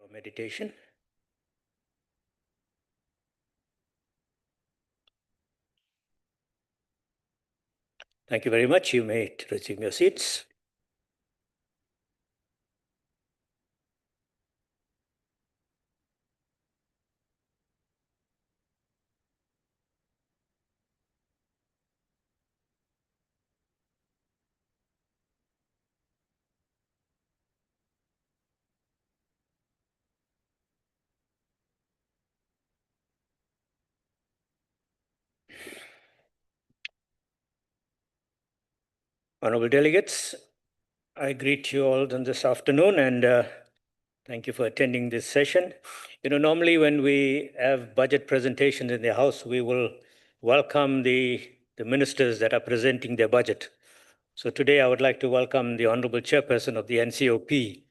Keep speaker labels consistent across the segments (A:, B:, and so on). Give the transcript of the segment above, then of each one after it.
A: for meditation. Thank you very much. You may resume your seats. Honorable delegates, I greet you all on this afternoon and thank you for attending this session. Normally when we have budget presentations in the House, we will welcome the ministers that are presenting their budget. So today I would like to welcome the Honorable Chairperson of the NCOP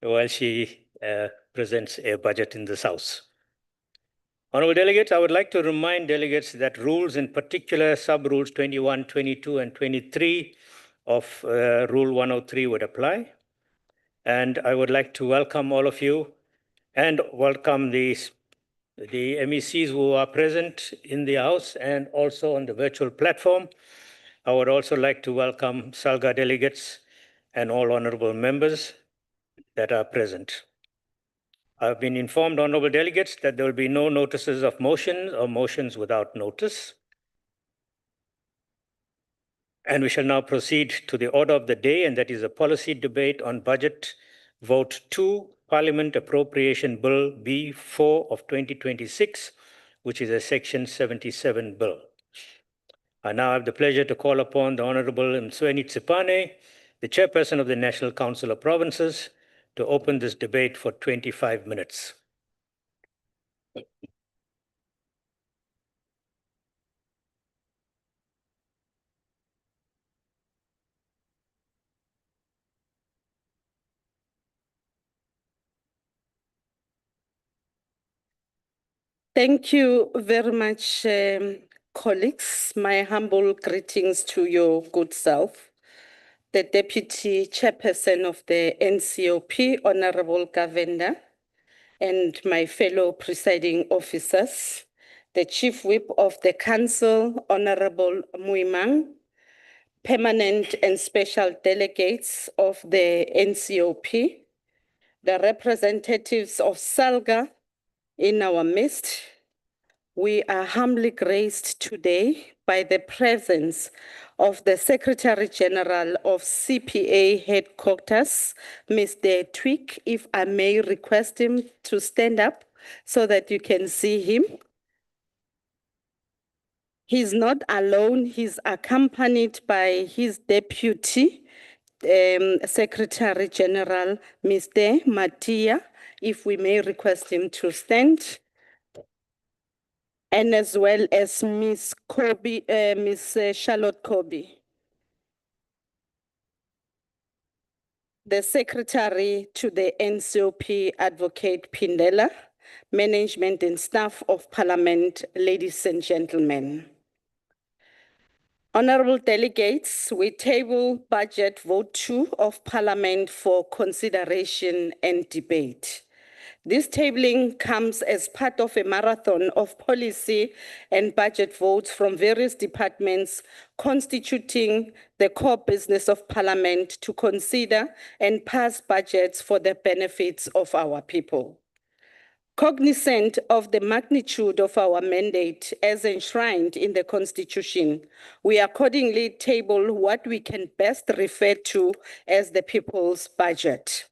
A: while she presents a budget in this House. Honorable delegates, I would like to remind delegates that rules, in particular sub-rules 21, 22, and 23 of Rule 103 would apply. And I would like to welcome all of you and welcome the MECs who are present in the House and also on the virtual platform. I would also like to welcome SALGA delegates and all honorable members that are present. I've been informed, honorable delegates, that there will be no notices of motions or motions without notice. And we shall now proceed to the order of the day, and that is a policy debate on budget vote 2, Parliament Appropriation Bill B4 of 2026, which is a Section 77 bill. I now have the pleasure to call upon the Honorable Msweni Tsipane, the Chairperson of the National Council of Provinces, to open this debate for 25 minutes.
B: Thank you very much, colleagues. My humble greetings to your good self, the Deputy Chairperson of the NCOP, Honorable Govender, and my fellow presiding officers, the Chief Whip of the Council, Honorable Muimang, permanent and special delegates of the NCOP, the representatives of SALGA in our midst. We are humbly graced today by the presence of the Secretary General of CPA Headquarters, Mr. Twig. If I may request him to stand up so that you can see him. He's not alone. He's accompanied by his deputy, Secretary General, Mr. Matia. If we may request him to stand. And as well as Miss Charlotte Kobe. The Secretary to the NCOP, Advocate Pindela, management and staff of Parliament, ladies and gentlemen. Honorable delegates, we table budget vote 2 of Parliament for consideration and debate. This tabling comes as part of a marathon of policy and budget votes from various departments constituting the core business of Parliament to consider and pass budgets for the benefits of our people. Cognizant of the magnitude of our mandate as enshrined in the Constitution, we accordingly table what we can best refer to as the people's budget.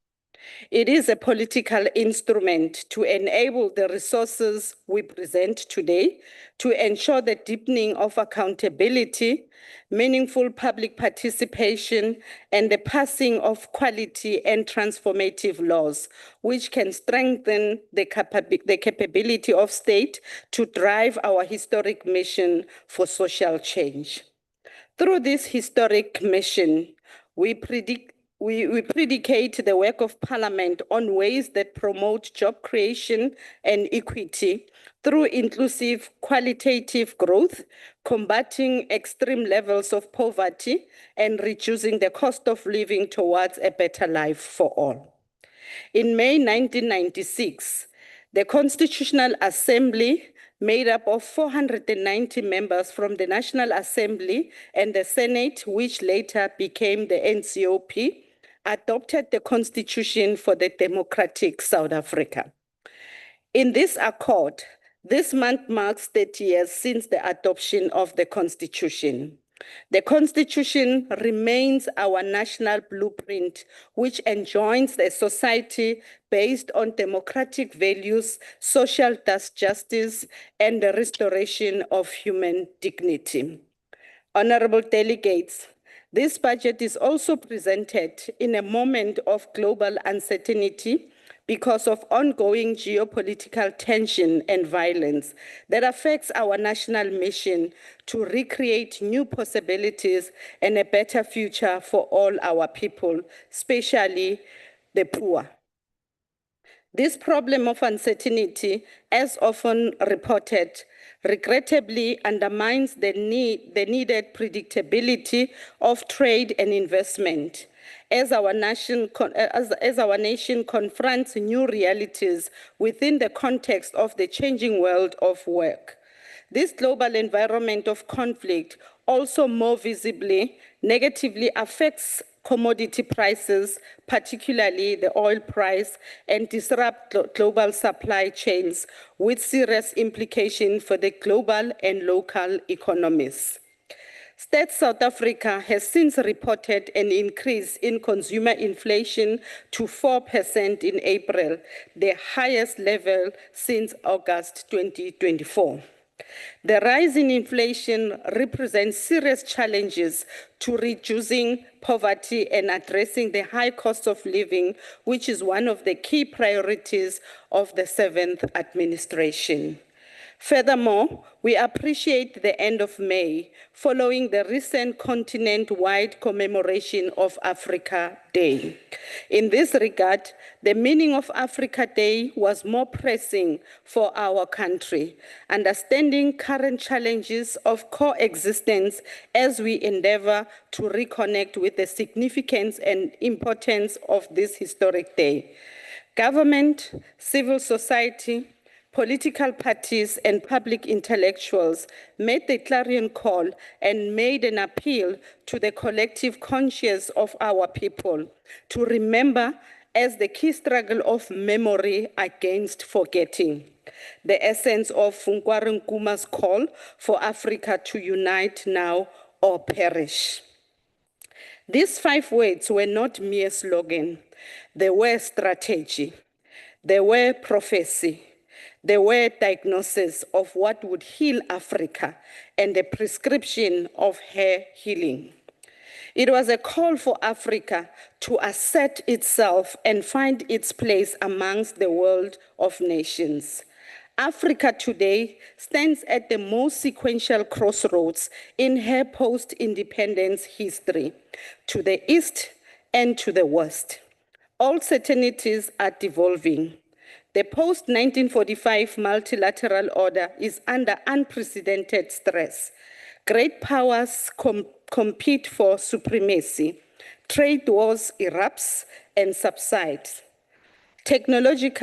B: It is a political instrument to enable the resources we present today to ensure the deepening of accountability, meaningful public participation, and the passing of quality and transformative laws, which can strengthen the capability of state to drive our historic mission for social change. Through this historic mission, we predicate the work of Parliament on ways that promote job creation and equity through inclusive qualitative growth, combating extreme levels of poverty, and reducing the cost of living towards a better life for all. In May 1996, the Constitutional Assembly, made up of 490 members from the National Assembly and the Senate, which later became the NCOP, adopted the Constitution for the Democratic South Africa. In this accord, this month marks 30 years since the adoption of the Constitution. The Constitution remains our national blueprint, which enjoins the society based on democratic values, social justice, and the restoration of human dignity. Honorable delegates, this budget is also presented in a moment of global uncertainty because of ongoing geopolitical tension and violence that affects our national mission to recreate new possibilities and a better future for all our people, especially the poor. This problem of uncertainty, as often reported, regrettably undermines the needed predictability of trade and investment as our nation confronts new realities within the context of the changing world of work. This global environment of conflict also more visibly negatively affects commodity prices, particularly the oil price, and disrupt global supply chains with serious implications for the global and local economies. State South Africa has since reported an increase in consumer inflation to 4% in April, the highest level since August 2024. The rise in inflation represents serious challenges to reducing poverty and addressing the high cost of living, which is one of the key priorities of the 7th administration. Furthermore, we appreciate the end of May following the recent continent-wide commemoration of Africa Day. In this regard, the meaning of Africa Day was more pressing for our country, understanding current challenges of coexistence as we endeavor to reconnect with the significance and importance of this historic day. Government, civil society, political parties and public intellectuals made the clarion call and made an appeal to the collective conscience of our people to remember as the key struggle of memory against forgetting. The essence of Funkwaru Nkuma's call for Africa to unite now or perish. These 5 words were not mere slogan. They were strategy. They were prophecy. They were diagnosis of what would heal Africa and a prescription of her healing. It was a call for Africa to assert itself and find its place amongst the world of nations. Africa today stands at the most sequential crossroads in her post-independence history, to the east and to the west. All certainties are devolving. The post-1945 multilateral order is under unprecedented stress. Great powers compete for supremacy. Trade wars erupts and subsides. Technologies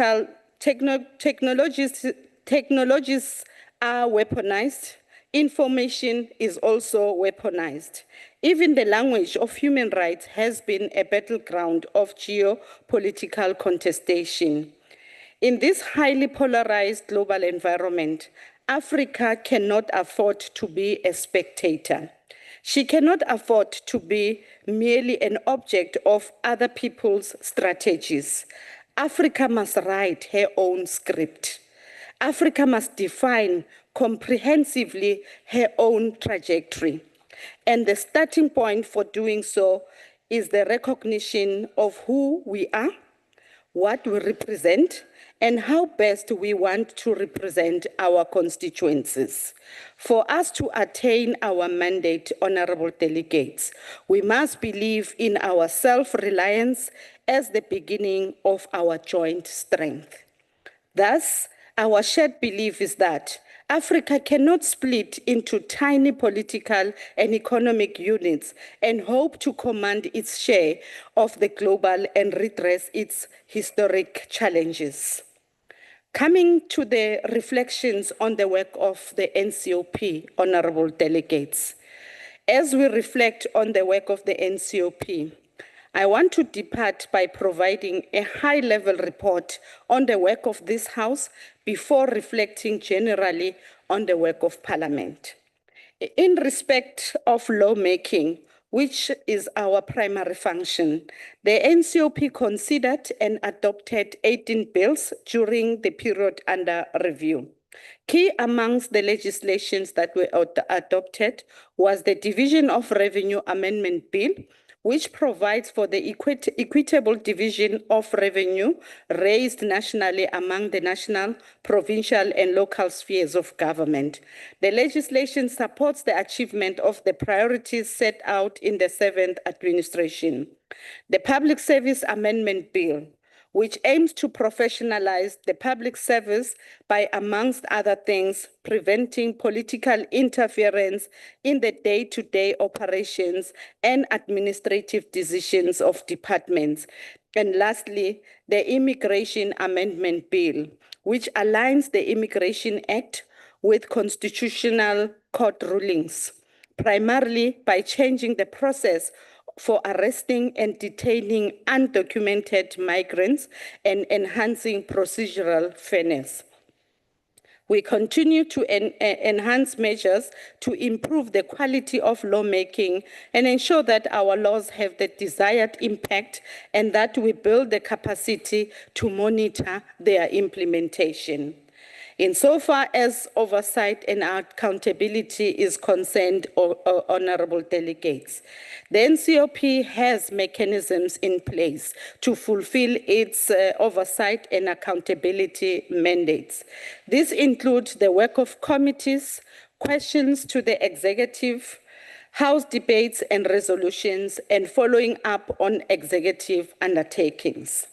B: are weaponized. Information is also weaponized. Even the language of human rights has been a battleground of geopolitical contestation. In this highly polarized global environment, Africa cannot afford to be a spectator. She cannot afford to be merely an object of other people's strategies. Africa must write her own script. Africa must define comprehensively her own trajectory. And the starting point for doing so is the recognition of who we are, what we represent, and how best we want to represent our constituencies. For us to attain our mandate, honorable delegates, we must believe in our self-reliance as the beginning of our joint strength. Thus, our shared belief is that Africa cannot split into tiny political and economic units and hope to command its share of the global and redress its historic challenges. Coming to the reflections on the work of the NCOP, honorable delegates. As we reflect on the work of the NCOP, I want to depart by providing a high-level report on the work of this House before reflecting generally on the work of Parliament. In respect of lawmaking, which is our primary function, the NCOP considered and adopted 18 bills during the period under review. Key amongst the legislations that were adopted was the Division of Revenue Amendment Bill, which provides for the equitable division of revenue raised nationally among the national, provincial, and local spheres of government. The legislation supports the achievement of the priorities set out in the 7th administration. The Public Service Amendment Bill, which aims to professionalize the public service by, amongst other things, preventing political interference in the day-to-day operations and administrative decisions of departments. And lastly, the Immigration Amendment Bill, which aligns the Immigration Act with constitutional court rulings, primarily by changing the process for arresting and detaining undocumented migrants and enhancing procedural fairness. We continue to enhance measures to improve the quality of lawmaking and ensure that our laws have the desired impact and that we build the capacity to monitor their implementation. Insofar as oversight and accountability is concerned, honorable delegates, the NCOP has mechanisms in place to fulfill its oversight and accountability mandates. These include the work of committees, questions to the executive, House debates and resolutions, and following up on executive undertakings.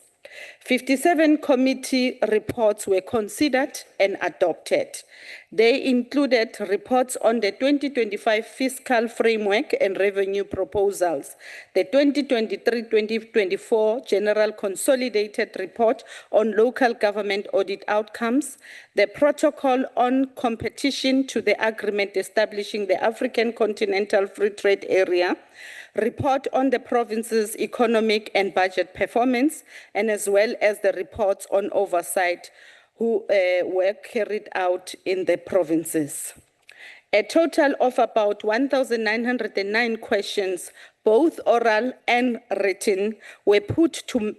B: 57 committee reports were considered and adopted. They included reports on the 2025 fiscal framework and revenue proposals, the 2023-2024 General Consolidated Report on Local Government Audit Outcomes, the Protocol on Competition to the Agreement Establishing the African Continental Free Trade Area, report on the province's economic and budget performance, and as well as the reports on oversight who were carried out in the provinces. A total of about 1,909 questions, both oral and written, were put to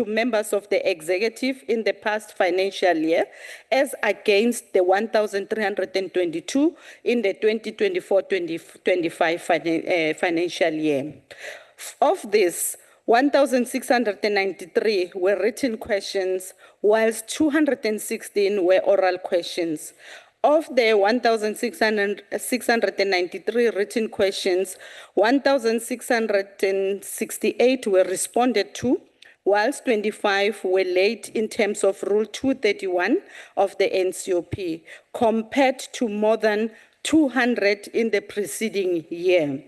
B: members of the executive in the past financial year, as against the 1,322 in the 2024-25 financial year. Of this, 1,693 were written questions, whilst 216 were oral questions. Of the 1,693 written questions, 1,668 were responded to, whilst 25 were late in terms of Rule 231 of the NCOP, compared to more than 200 in the preceding year.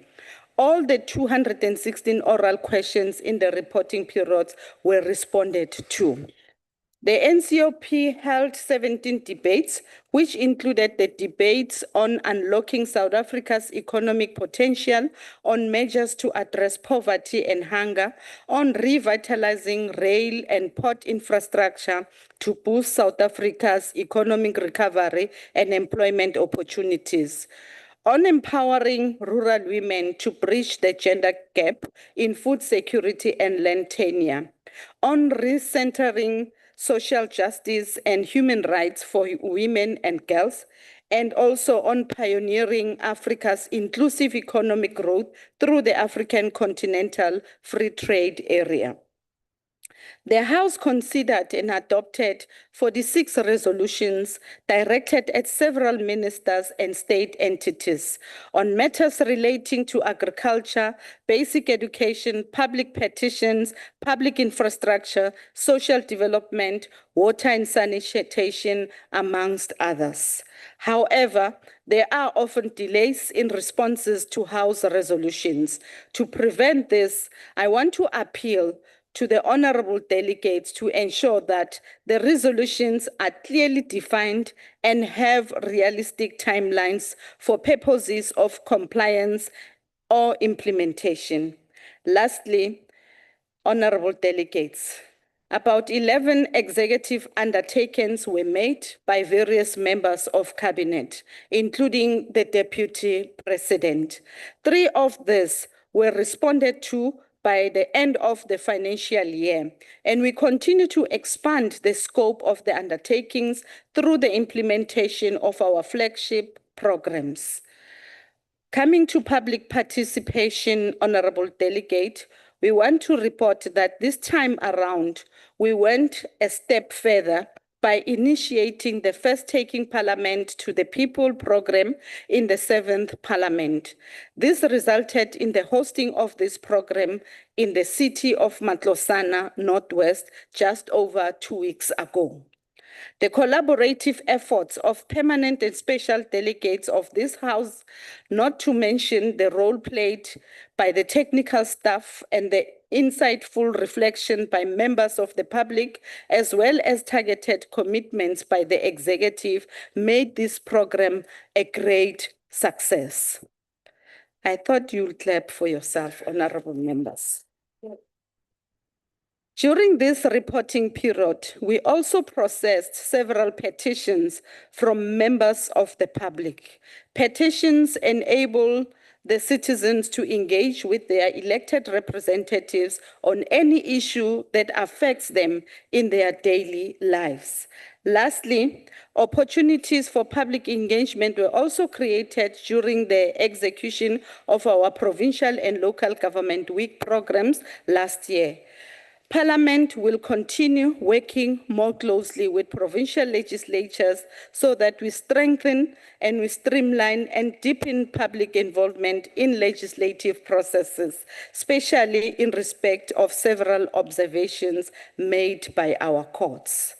B: All the 216 oral questions in the reporting periods were responded to. The NCOP held 17 debates, which included the debates on unlocking South Africa's economic potential, on measures to address poverty and hunger, on revitalizing rail and port infrastructure to boost South Africa's economic recovery and employment opportunities, on empowering rural women to bridge the gender gap in food security and land tenure, on recentering social justice and human rights for women and girls, and also on pioneering Africa's inclusive economic growth through the African Continental Free Trade Area. The House considered and adopted 46 resolutions directed at several ministers and state entities on matters relating to agriculture, basic education, public petitions, public infrastructure, social development, water and sanitation, amongst others. However, there are often delays in responses to House resolutions. To prevent this, I want to appeal to the honorable delegates to ensure that the resolutions are clearly defined and have realistic timelines for purposes of compliance or implementation. Lastly, honorable delegates, about 11 executive undertakings were made by various members of cabinet, including the deputy president. 3 of these were responded to by the end of the financial year, and we continue to expand the scope of the undertakings through the implementation of our flagship programs. Coming to public participation, honorable delegate, we want to report that this time around, we went a step further by initiating the First Taking Parliament to the People program in the 7th Parliament. This resulted in the hosting of this program in the city of Matlosana, Northwest, just over 2 weeks ago. The collaborative efforts of permanent and special delegates of this House, not to mention the role played by the technical staff and the insightful reflection by members of the public, as well as targeted commitments by the executive, made this program a great success. I thought you'll clap for yourself, honorable members. During this reporting period, we also processed several petitions from members of the public. Petitions enable the citizens to engage with their elected representatives on any issue that affects them in their daily lives. Lastly, opportunities for public engagement were also created during the execution of our provincial and local government week programs last year. Parliament will continue working more closely with provincial legislatures so that we strengthen and we streamline and deepen public involvement in legislative processes, especially in respect of several observations made by our courts.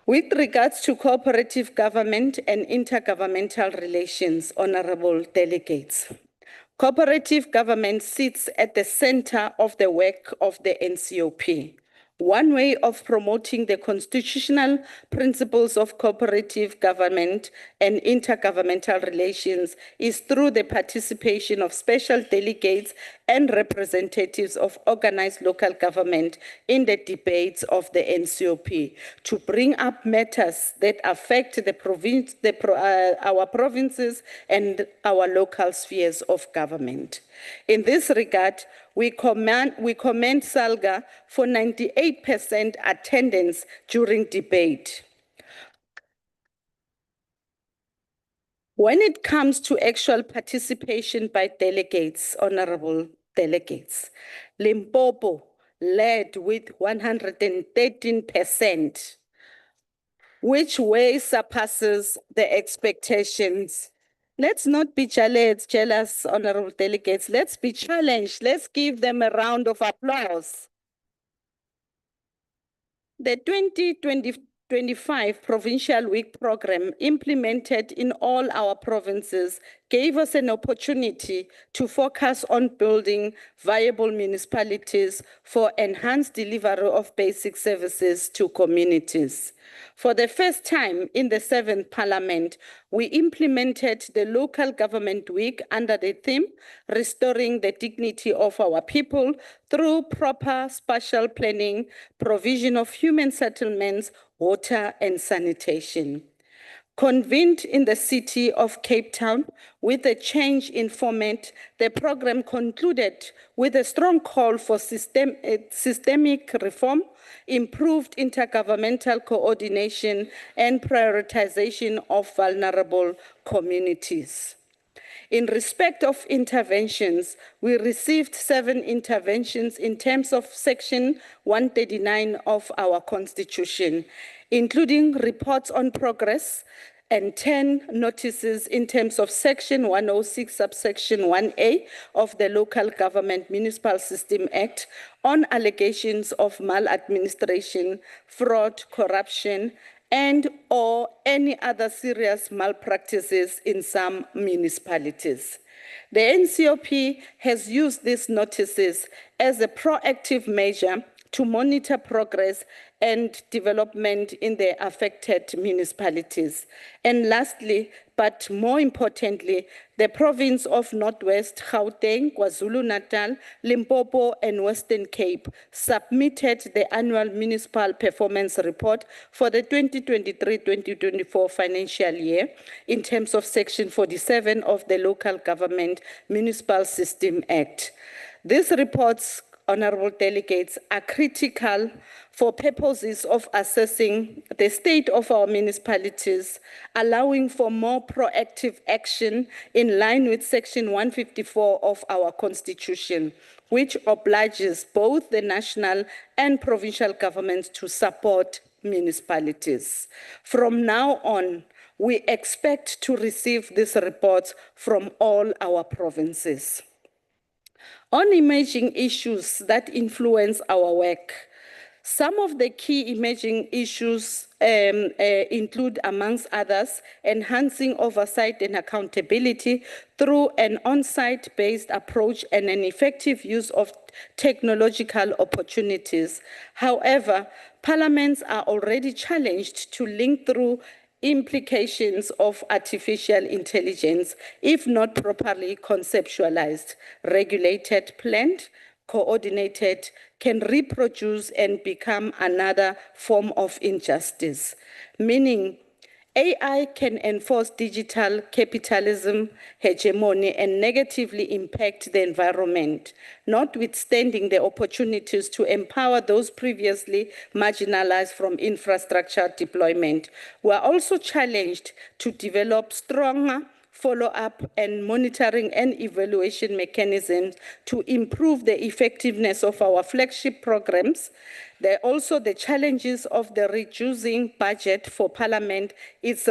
B: With regards to cooperative government and intergovernmental relations, honorable delegates, cooperative government sits at the center of the work of the NCOP. One way of promoting the constitutional principles of cooperative government and intergovernmental relations is through the participation of special delegates and representatives of organized local government in the debates of the NCOP to bring up matters that affect the our provinces and our local spheres of government. In this regard, we commend SALGA for 98% attendance during debate. When it comes to actual participation by delegates, honorable delegates, Limpopo led with 113%, which way surpasses the expectations. Let's not be jealous, honorable delegates. Let's be challenged. Let's give them a round of applause. The 2025 Provincial Week program implemented in all our provinces gave us an opportunity to focus on building viable municipalities for enhanced delivery of basic services to communities. For the first time in the 7th Parliament, we implemented the Local Government Week under the theme, Restoring the Dignity of Our People through proper spatial planning, provision of human settlements, water and sanitation. Convened in the city of Cape Town with a change in format, the program concluded with a strong call for systemic reform, improved intergovernmental coordination, and prioritization of vulnerable communities. In respect of interventions, we received 7 interventions in terms of Section 139 of our Constitution, including reports on progress, and 10 notices in terms of Section 106, subsection 1A of the Local Government Municipal System Act on allegations of maladministration, fraud, corruption, and or any other serious malpractices in some municipalities. The NCOP has used these notices as a proactive measure to monitor progress and development in the affected municipalities. And lastly, but more importantly, the province of Northwest Gauteng, KwaZulu-Natal, Limpopo, and Western Cape submitted the annual municipal performance report for the 2023-2024 financial year in terms of Section 47 of the Local Government Municipal System Act. These reports, honorable delegates, are critical for purposes of assessing the state of our municipalities, allowing for more proactive action in line with Section 154 of our Constitution, which obliges both the national and provincial governments to support municipalities. From now on, we expect to receive these reports from all our provinces. On emerging issues that influence our work, some of the key emerging issues include, amongst others, enhancing oversight and accountability through an on-site-based approach and an effective use of technological opportunities. However, parliaments are already challenged to link through implications of artificial intelligence, if not properly conceptualized, regulated, planned, coordinated, can reproduce and become another form of injustice, meaning AI can enforce digital capitalism, hegemony, and negatively impact the environment, notwithstanding the opportunities to empower those previously marginalized from infrastructure deployment. We are also challenged to develop stronger follow-up and monitoring and evaluation mechanisms to improve the effectiveness of our flagship programs. There are also the challenges of the reducing budget for Parliament, its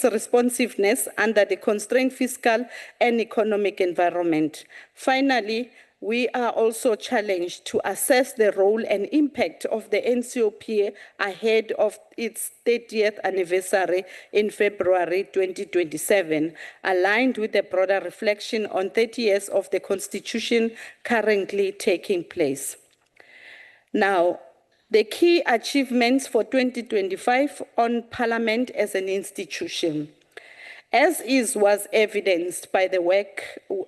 B: responsiveness under the constrained fiscal and economic environment. Finally, we are also challenged to assess the role and impact of the NCOP ahead of its 30th anniversary in February 2027, aligned with the broader reflection on 30 years of the Constitution currently taking place. Now, the key achievements for 2025 on Parliament as an institution. As was evidenced by the work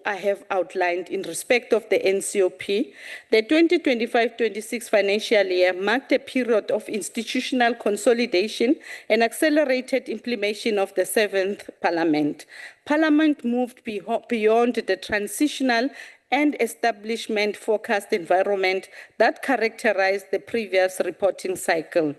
B: I have outlined in respect of the NCOP, the 2025-26 financial year marked a period of institutional consolidation and accelerated implementation of the 7th Parliament. Parliament moved beyond the transitional and establishment-focused environment that characterized the previous reporting cycle.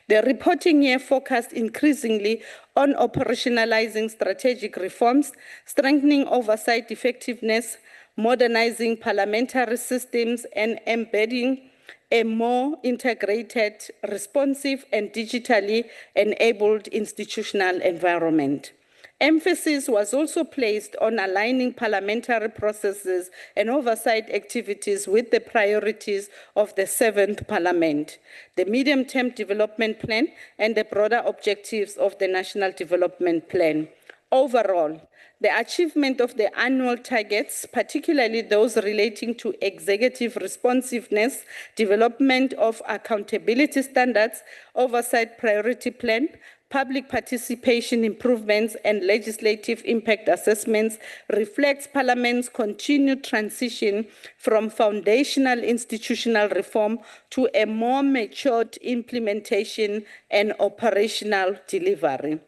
B: The reporting year focused increasingly on operationalizing strategic reforms, strengthening oversight effectiveness, modernizing parliamentary systems, and embedding a more integrated, responsive, and digitally enabled institutional environment. Emphasis was also placed on aligning parliamentary processes and oversight activities with the priorities of the 7th Parliament, the medium-term development plan, and the broader objectives of the National Development Plan. Overall, the achievement of the annual targets, particularly those relating to executive responsiveness, development of accountability standards, oversight priority plan, public participation improvements, and legislative impact assessments, reflects Parliament's continued transition from foundational institutional reform to a more matured implementation and operational delivery.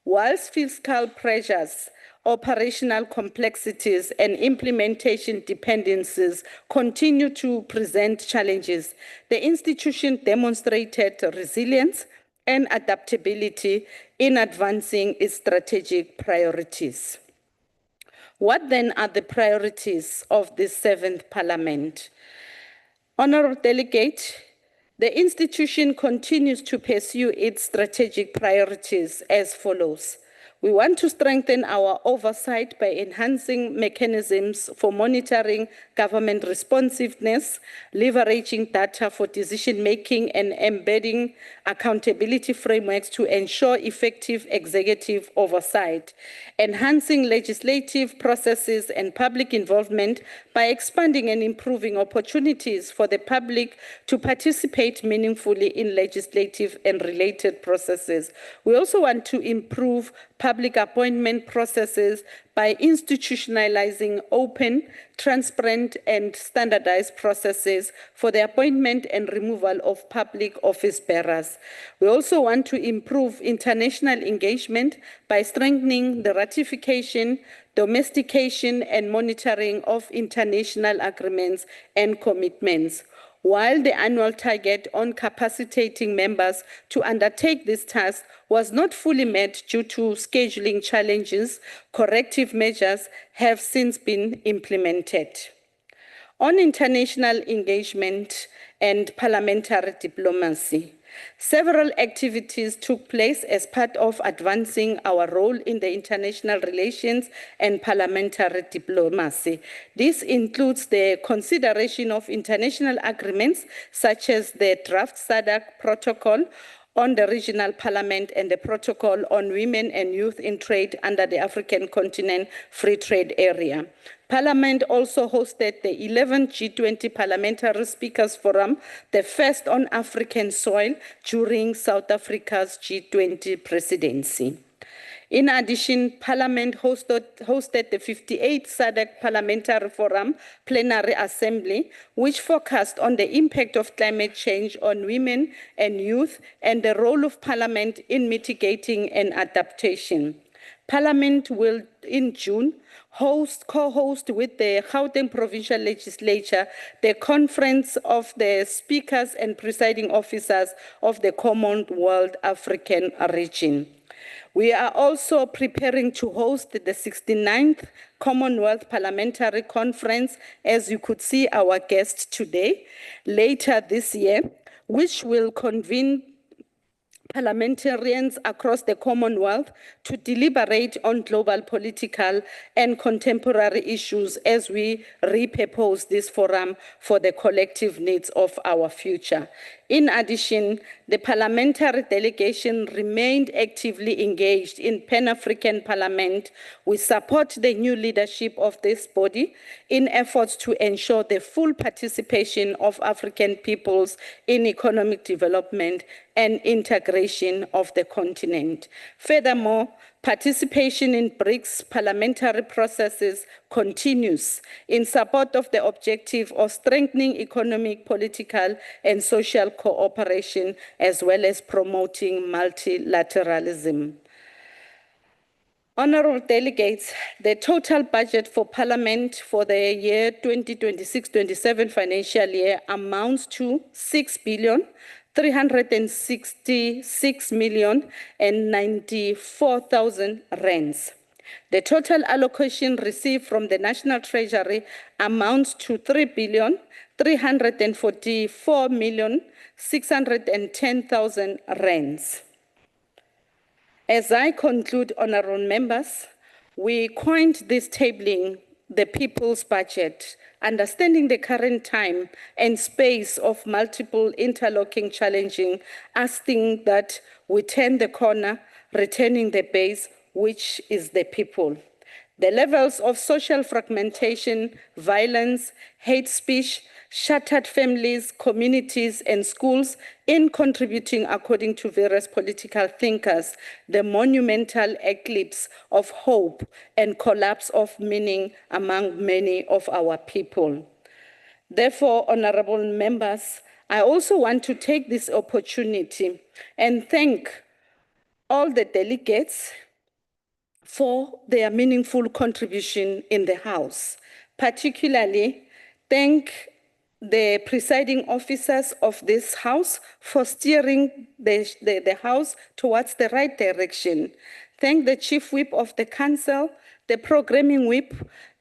B: Whilst fiscal pressures, operational complexities, and implementation dependencies continue to present challenges, the institution demonstrated resilience and adaptability in advancing its strategic priorities. What then are the priorities of this 7th Parliament? Honourable Delegate, the institution continues to pursue its strategic priorities as follows. We want to strengthen our oversight by enhancing mechanisms for monitoring government responsiveness, leveraging data for decision-making, and embedding accountability frameworks to ensure effective executive oversight, enhancing legislative processes and public involvement by expanding and improving opportunities for the public to participate meaningfully in legislative and related processes. We also want to improve public appointment processes by institutionalizing open, transparent, and standardized processes for the appointment and removal of public office bearers. We also want to improve international engagement by strengthening the ratification, domestication, and monitoring of international agreements and commitments. While the annual target on capacitating members to undertake this task was not fully met due to scheduling challenges, corrective measures have since been implemented. On international engagement and parliamentary diplomacy, several activities took place as part of advancing our role in the international relations and parliamentary diplomacy. This includes the consideration of international agreements such as the draft SADC protocol on the regional parliament and the protocol on women and youth in trade under the African continent free trade area. Parliament also hosted the 11th G20 Parliamentary Speakers Forum, the first on African soil during South Africa's G20 presidency. In addition, Parliament hosted the 58th SADC Parliamentary Forum Plenary Assembly, which focused on the impact of climate change on women and youth and the role of Parliament in mitigating and adaptation. Parliament will, in June, co-host with the Gauteng Provincial Legislature the Conference of the Speakers and Presiding Officers of the Commonwealth African Region. We are also preparing to host the 69th Commonwealth Parliamentary Conference, as you could see our guest today, later this year, which will convene parliamentarians across the Commonwealth to deliberate on global political and contemporary issues as we repurpose this forum for the collective needs of our future. In addition, the parliamentary delegation remained actively engaged in Pan-African Parliament. We support the new leadership of this body in efforts to ensure the full participation of African peoples in economic development and integration of the continent. Furthermore, participation in BRICS parliamentary processes continues in support of the objective of strengthening economic, political, and social cooperation, as well as promoting multilateralism. Honourable delegates, the total budget for Parliament for the year 2026-27 financial year amounts to 6,366,094,000 rands. The total allocation received from the National Treasury amounts to 3,344,610,000 rands. As I conclude, honourable members, we coined this tabling the people's budget, understanding the current time and space of multiple interlocking challenging, asking that we turn the corner, returning the base, which is the people. The levels of social fragmentation, violence, hate speech, shattered families, communities, and schools in contributing, according to various political thinkers, the monumental eclipse of hope and collapse of meaning among many of our people. Therefore, honourable members, I also want to take this opportunity and thank all the delegates for their meaningful contribution in the House. Particularly, thank the presiding officers of this House for steering the House towards the right direction. Thank the Chief Whip of the Council, the programming whip,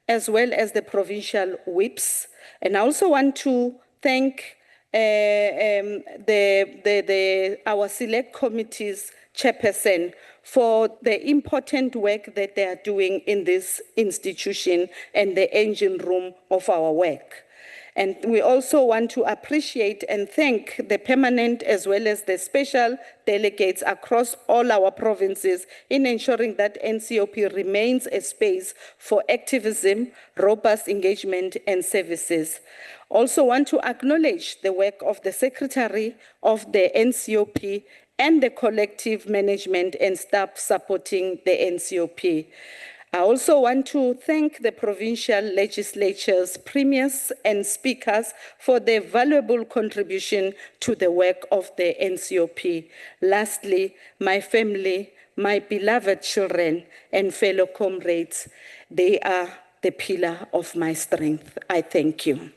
B: as well as the provincial whips. And I also want to thank our select committee's chairperson for the important work that they are doing in this institution and the engine room of our work. And we also want to appreciate and thank the permanent as well as the special delegates across all our provinces in ensuring that NCOP remains a space for activism, robust engagement, and services. Also want to acknowledge the work of the Secretary of the NCOP and the collective management and staff supporting the NCOP. I also want to thank the provincial legislatures, premiers, and speakers for their valuable contribution to the work of the NCOP. Lastly, my family, my beloved children, and fellow comrades, they are the pillar of my strength. I thank you.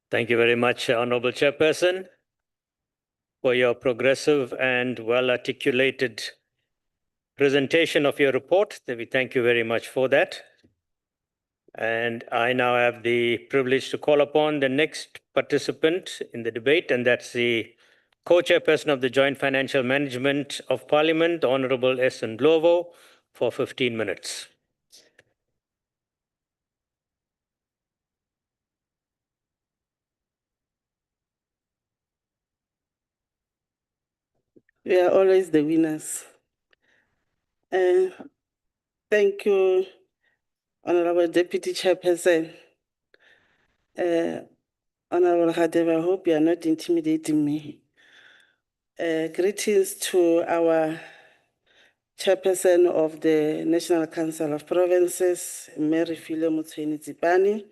A: Thank you very much, Honorable Chairperson, for your progressive and well-articulated presentation of your report. We thank you very much for that. And I now have the privilege to call upon the next participant in the debate, and that's the co-chairperson of the Joint Financial Management of Parliament, the Honorable S. Ndlovu, for 15 minutes.
C: We are always the winners. Thank you, Honorable Deputy Chairperson. Honorable Hadebe, I hope you are not intimidating me. Greetings to our Chairperson of the National Council of Provinces, Mary Philo Mutsweni-Tsipane,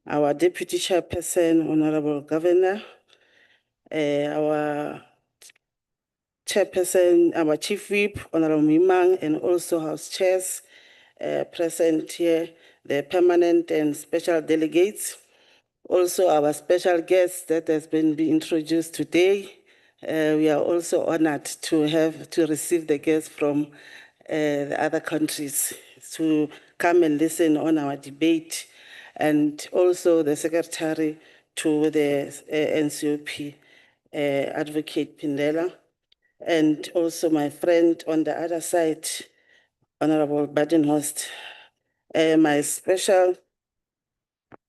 C: our Deputy Chairperson, Honorable Governor, our Chairperson, our Chief Whip, Honorable Mimang, and also House Chairs present here, the permanent and special delegates, also our special guest that has been introduced today. We are also honored to receive the guests from the other countries to come and listen on our debate, and also the Secretary to the NCOP, Advocate Pindela, and also my friend on the other side, Honorable Badenhorst. My special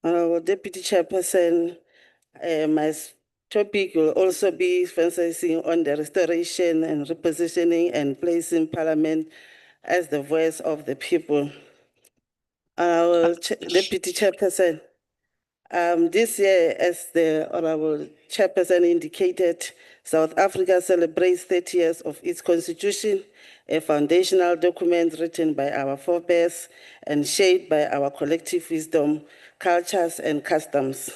C: Honorable Deputy Chairperson, my topic will also be emphasizing on the restoration and repositioning and placing Parliament as the voice of the people. Our Deputy Chairperson, this year, as the Honorable Chairperson indicated, South Africa celebrates 30 years of its constitution, a foundational document written by our forebears and shaped by our collective wisdom, cultures, and customs.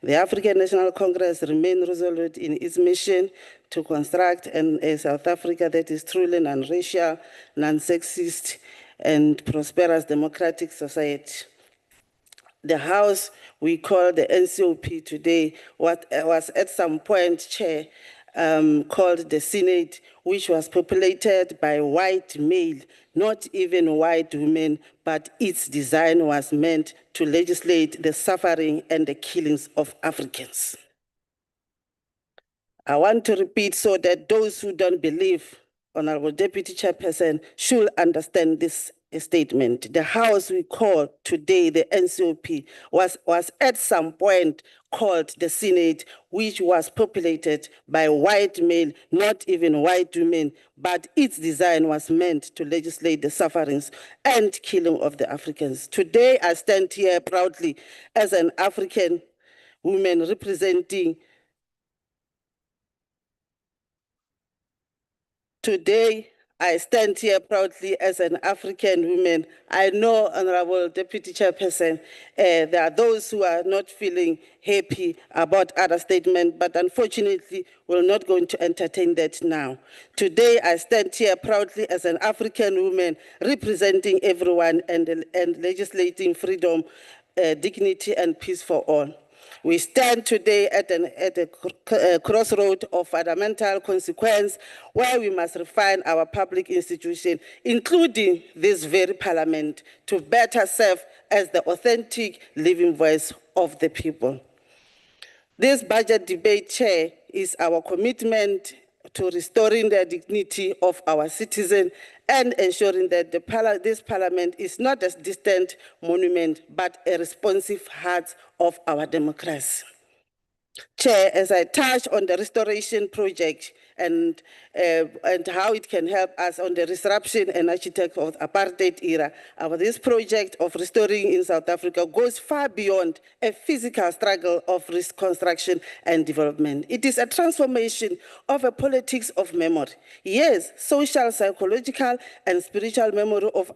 C: The African National Congress remains resolute in its mission to construct a South Africa that is truly non-racial, non-sexist, and prosperous democratic society. The House we call the NCOP today was at some point, Chair, called the Senate, which was populated by white male, not even white women, but its design was meant to legislate the suffering and the killings of Africans. I want to repeat so that those who don't believe, Honorable Deputy Chairperson, should understand this statement. The House we call today the NCOP was at some point called the Senate, which was populated by white male, not even white women, but its design was meant to legislate the sufferings and killing of the Africans. Today, I stand here proudly as an African woman representing Today, I stand here proudly as an African woman. I know, Honorable Deputy Chairperson, there are those who are not feeling happy about other statements, but unfortunately, we're not going to entertain that now. Today, I stand here proudly as an African woman representing everyone and legislating freedom, dignity, and peace for all. We stand today at a crossroad of fundamental consequence where we must refine our public institution, including this very parliament, to better serve as the authentic living voice of the people. This budget debate, Chair, is our commitment to restoring the dignity of our citizens and ensuring that this parliament is not a distant monument, but a responsive heart of our democracy. Chair, as I touch on the restoration project and how it can help us on the disruption and architect of apartheid era, this project of restoring in South Africa goes far beyond a physical struggle of reconstruction and development. It is a transformation of a politics of memory. Yes, social, psychological, and spiritual memory of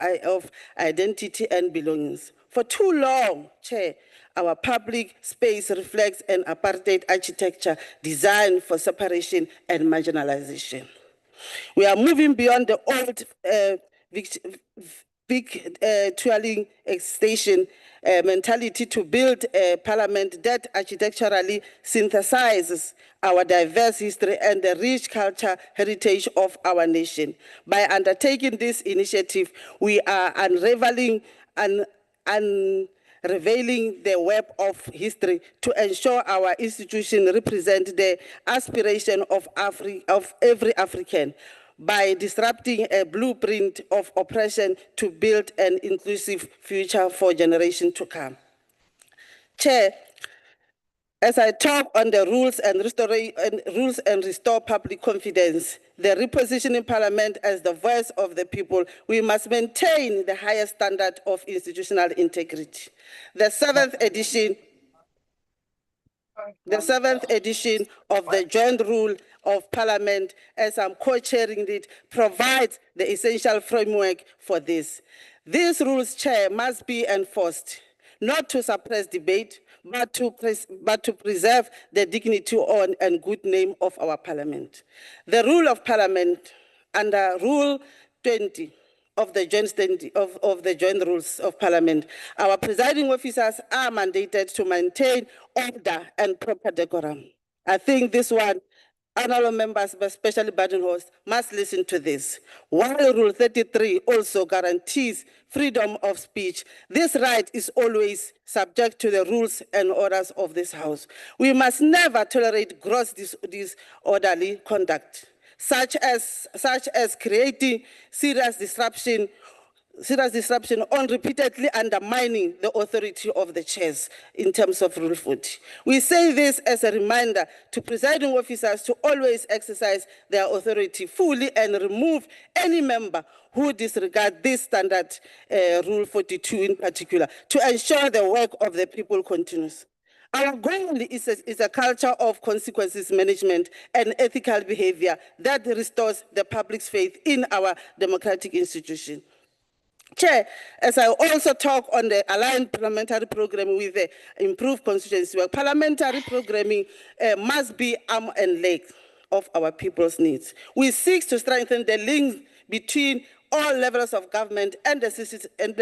C: identity and belongings. For too long, Chair, our public space reflects an apartheid architecture designed for separation and marginalization. We are moving beyond the old victualling station mentality to build a parliament that architecturally synthesizes our diverse history and the rich cultural heritage of our nation. By undertaking this initiative, we are unraveling revealing the web of history to ensure our institution represent the aspiration of every African by disrupting a blueprint of oppression to build an inclusive future for generations to come. Chair, as I talk on the rules and restore public confidence, the repositioning Parliament as the voice of the people, we must maintain the highest standard of institutional integrity. The seventh edition of the Joint Rule of Parliament, as I'm co-chairing it, provides the essential framework for this. These rules, Chair, must be enforced, not to suppress debate, but to preserve the dignity and good name of our Parliament. The rule of Parliament under Rule 20 of the Joint Rules of Parliament, our presiding officers are mandated to maintain order and proper decorum. I think this one, honorable members, but especially Badenhorst, must listen to this. While Rule 33 also guarantees freedom of speech, this right is always subject to the rules and orders of this House. We must never tolerate gross disorderly conduct, such as creating serious disruption on repeatedly undermining the authority of the chairs in terms of Rule 40. We say this as a reminder to presiding officers to always exercise their authority fully and remove any member who disregard this standard, Rule 42 in particular, to ensure the work of the people continues. Our goal is a culture of consequences management and ethical behavior that restores the public's faith in our democratic institution. Chair, as I also talk on the aligned parliamentary programming with the improved constituency work, parliamentary programming must be arm and leg of our people's needs. We seek to strengthen the links between all levels of government and the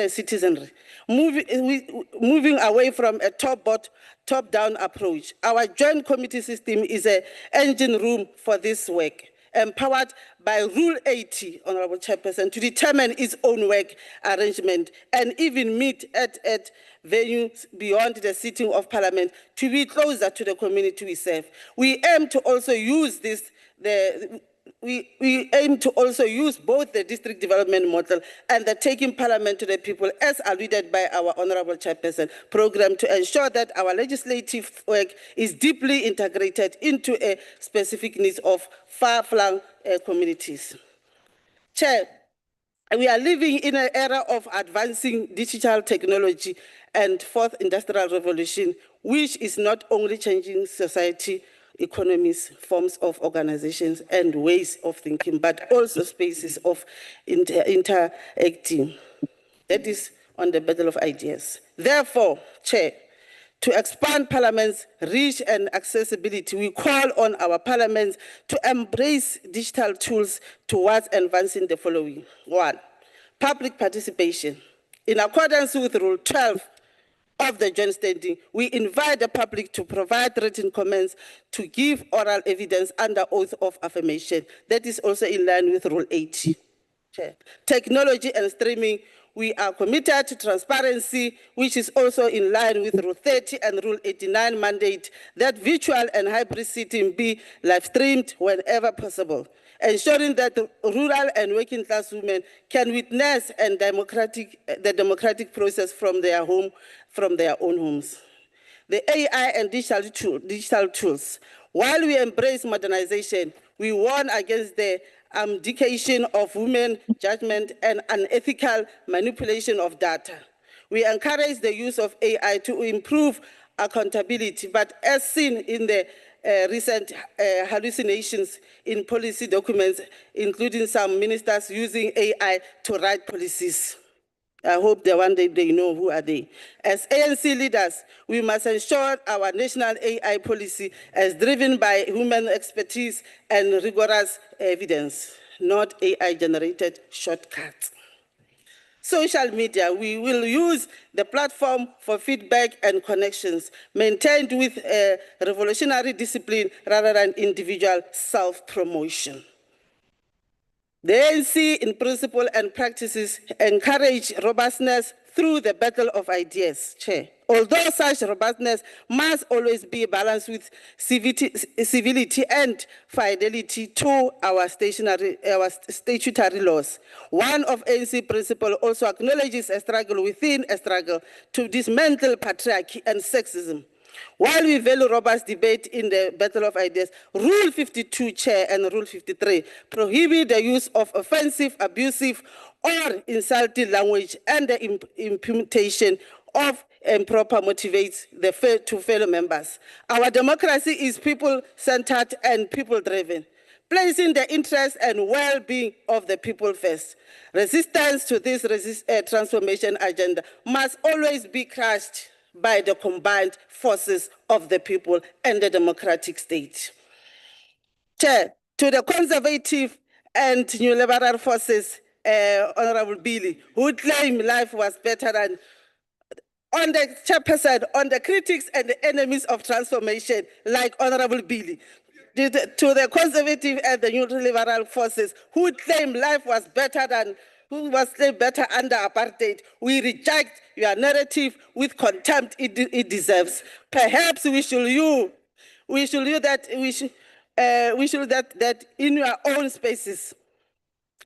C: citizenry, moving away from a top-down approach. Our joint committee system is an engine room for this work, empowered by Rule 80, Honorable Chairperson, to determine its own work arrangement and even meet at venues beyond the sitting of Parliament to be closer to the community we serve. We aim to also use both the district development model and the taking Parliament to the people, as alluded by our Honorable Chairperson program, to ensure that our legislative work is deeply integrated into a specific needs of far-flung communities. Chair, we are living in an era of advancing digital technology and fourth industrial revolution, which is not only changing society, economies, forms of organizations, and ways of thinking, but also spaces of interacting. That is on the battle of ideas. Therefore, Chair, to expand Parliament's reach and accessibility, we call on our parliaments to embrace digital tools towards advancing the following. 1, public participation. In accordance with Rule 12 of the joint statement, we invite the public to provide written comments to give oral evidence under oath of affirmation. That is also in line with Rule 80. Chair. Technology and streaming, we are committed to transparency, which is also in line with Rule 30 and Rule 89 mandate that virtual and hybrid sitting be live streamed whenever possible, ensuring that the rural and working class women can witness and the democratic process from their own homes. The AI and digital tools. While we embrace modernization, we warn against the abdication of women judgment and unethical manipulation of data. We encourage the use of AI to improve accountability, but as seen in the recent hallucinations in policy documents, including some ministers using AI to write policies. I hope that one day they know who are they. As ANC leaders, we must ensure our national AI policy is driven by human expertise and rigorous evidence, not AI-generated shortcuts. Social media, we will use the platform for feedback and connections, maintained with a revolutionary discipline rather than individual self-promotion. The ANC, in principle and practices, encourage robustness through the battle of ideas, Chair. Although such robustness must always be balanced with civility and fidelity to our statutory laws. One of ANC principles also acknowledges a struggle within a struggle to dismantle patriarchy and sexism. While we value robust debate in the battle of ideas, Rule 52, Chair, and Rule 53 prohibit the use of offensive, abusive, or insulting language and the imputation of improper motivates to fellow members. Our democracy is people-centered and people-driven, placing the interests and well-being of the people first. Resistance to this transformation agenda must always be crushed by the combined forces of the people and the democratic state. Chair, to the conservative and neoliberal forces, Honorable Billy, who claim life was better than, on the chairperson, on the critics and the enemies of transformation, like Honorable Billy, to the conservative and the neoliberal forces who claim life was better than, who was better under apartheid, we reject your narrative with contempt it deserves. Perhaps we should that in your own spaces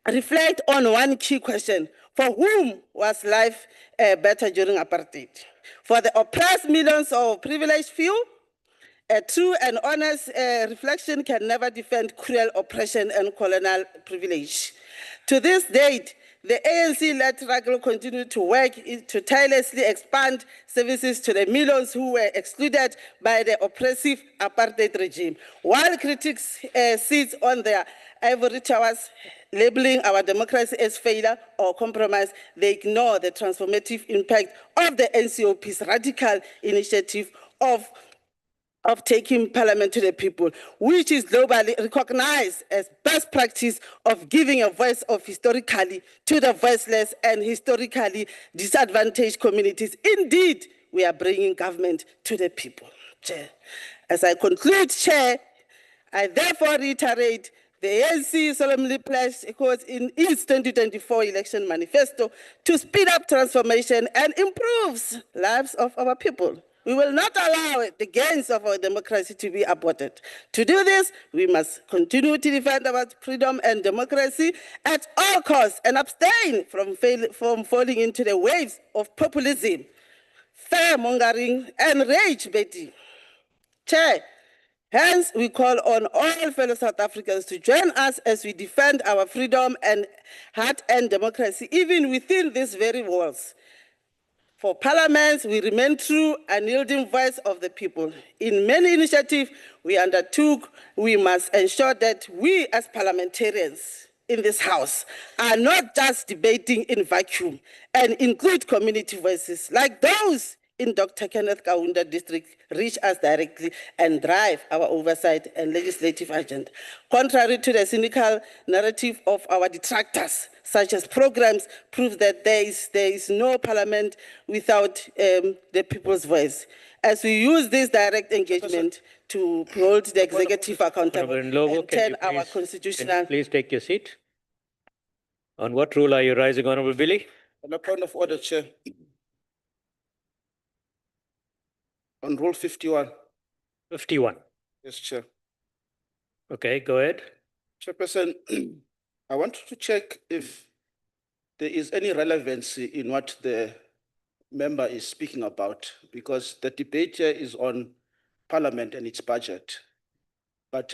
C: reflect on one key question: for whom was life better during apartheid? For the oppressed millions of privileged few? A true and honest reflection can never defend cruel oppression and colonial privilege. To this date, the ANC-led struggle continued to work to tirelessly expand services to the millions who were excluded by the oppressive apartheid regime. While critics sit on their ivory towers, labeling our democracy as failure or compromise, they ignore the transformative impact of the NCOP's radical initiative of taking parliament to the people, which is globally recognized as best practice of giving a voice of historically to the voiceless and historically disadvantaged communities. Indeed, we are bringing government to the people. Chair. As I conclude, Chair, I therefore reiterate the ANC solemnly pledged in its 2024 election manifesto to speed up transformation and improves lives of our people. We will not allow the gains of our democracy to be aborted. To do this, we must continue to defend our freedom and democracy at all costs and abstain from falling into the waves of populism, fear-mongering, and rage-baiting. Chair, hence we call on all fellow South Africans to join us as we defend our freedom and hard-earned democracy, even within these very walls. For parliaments, we remain true and yielding voice of the people. In many initiatives we undertook, we must ensure that we as parliamentarians in this house are not just debating in vacuum and include community voices like those in Dr. Kenneth Kaunda district reach us directly and drive our oversight and legislative agenda. Contrary to the cynical narrative of our detractors, such as programs prove that there is no parliament without the people's voice. As we use this direct engagement to hold the executive accountable
A: Honorable Ndlovu,
C: and turn our constitutional...
A: can you please take your seat? On what rule are you rising, Honorable Billy?
D: On a point of order, Chair. On Rule 51.
A: 51.
D: Yes, Chair.
A: Okay, go ahead.
D: Chairperson, I want to check if there is any relevancy in what the member is speaking about, because the debate here is on Parliament and its budget. But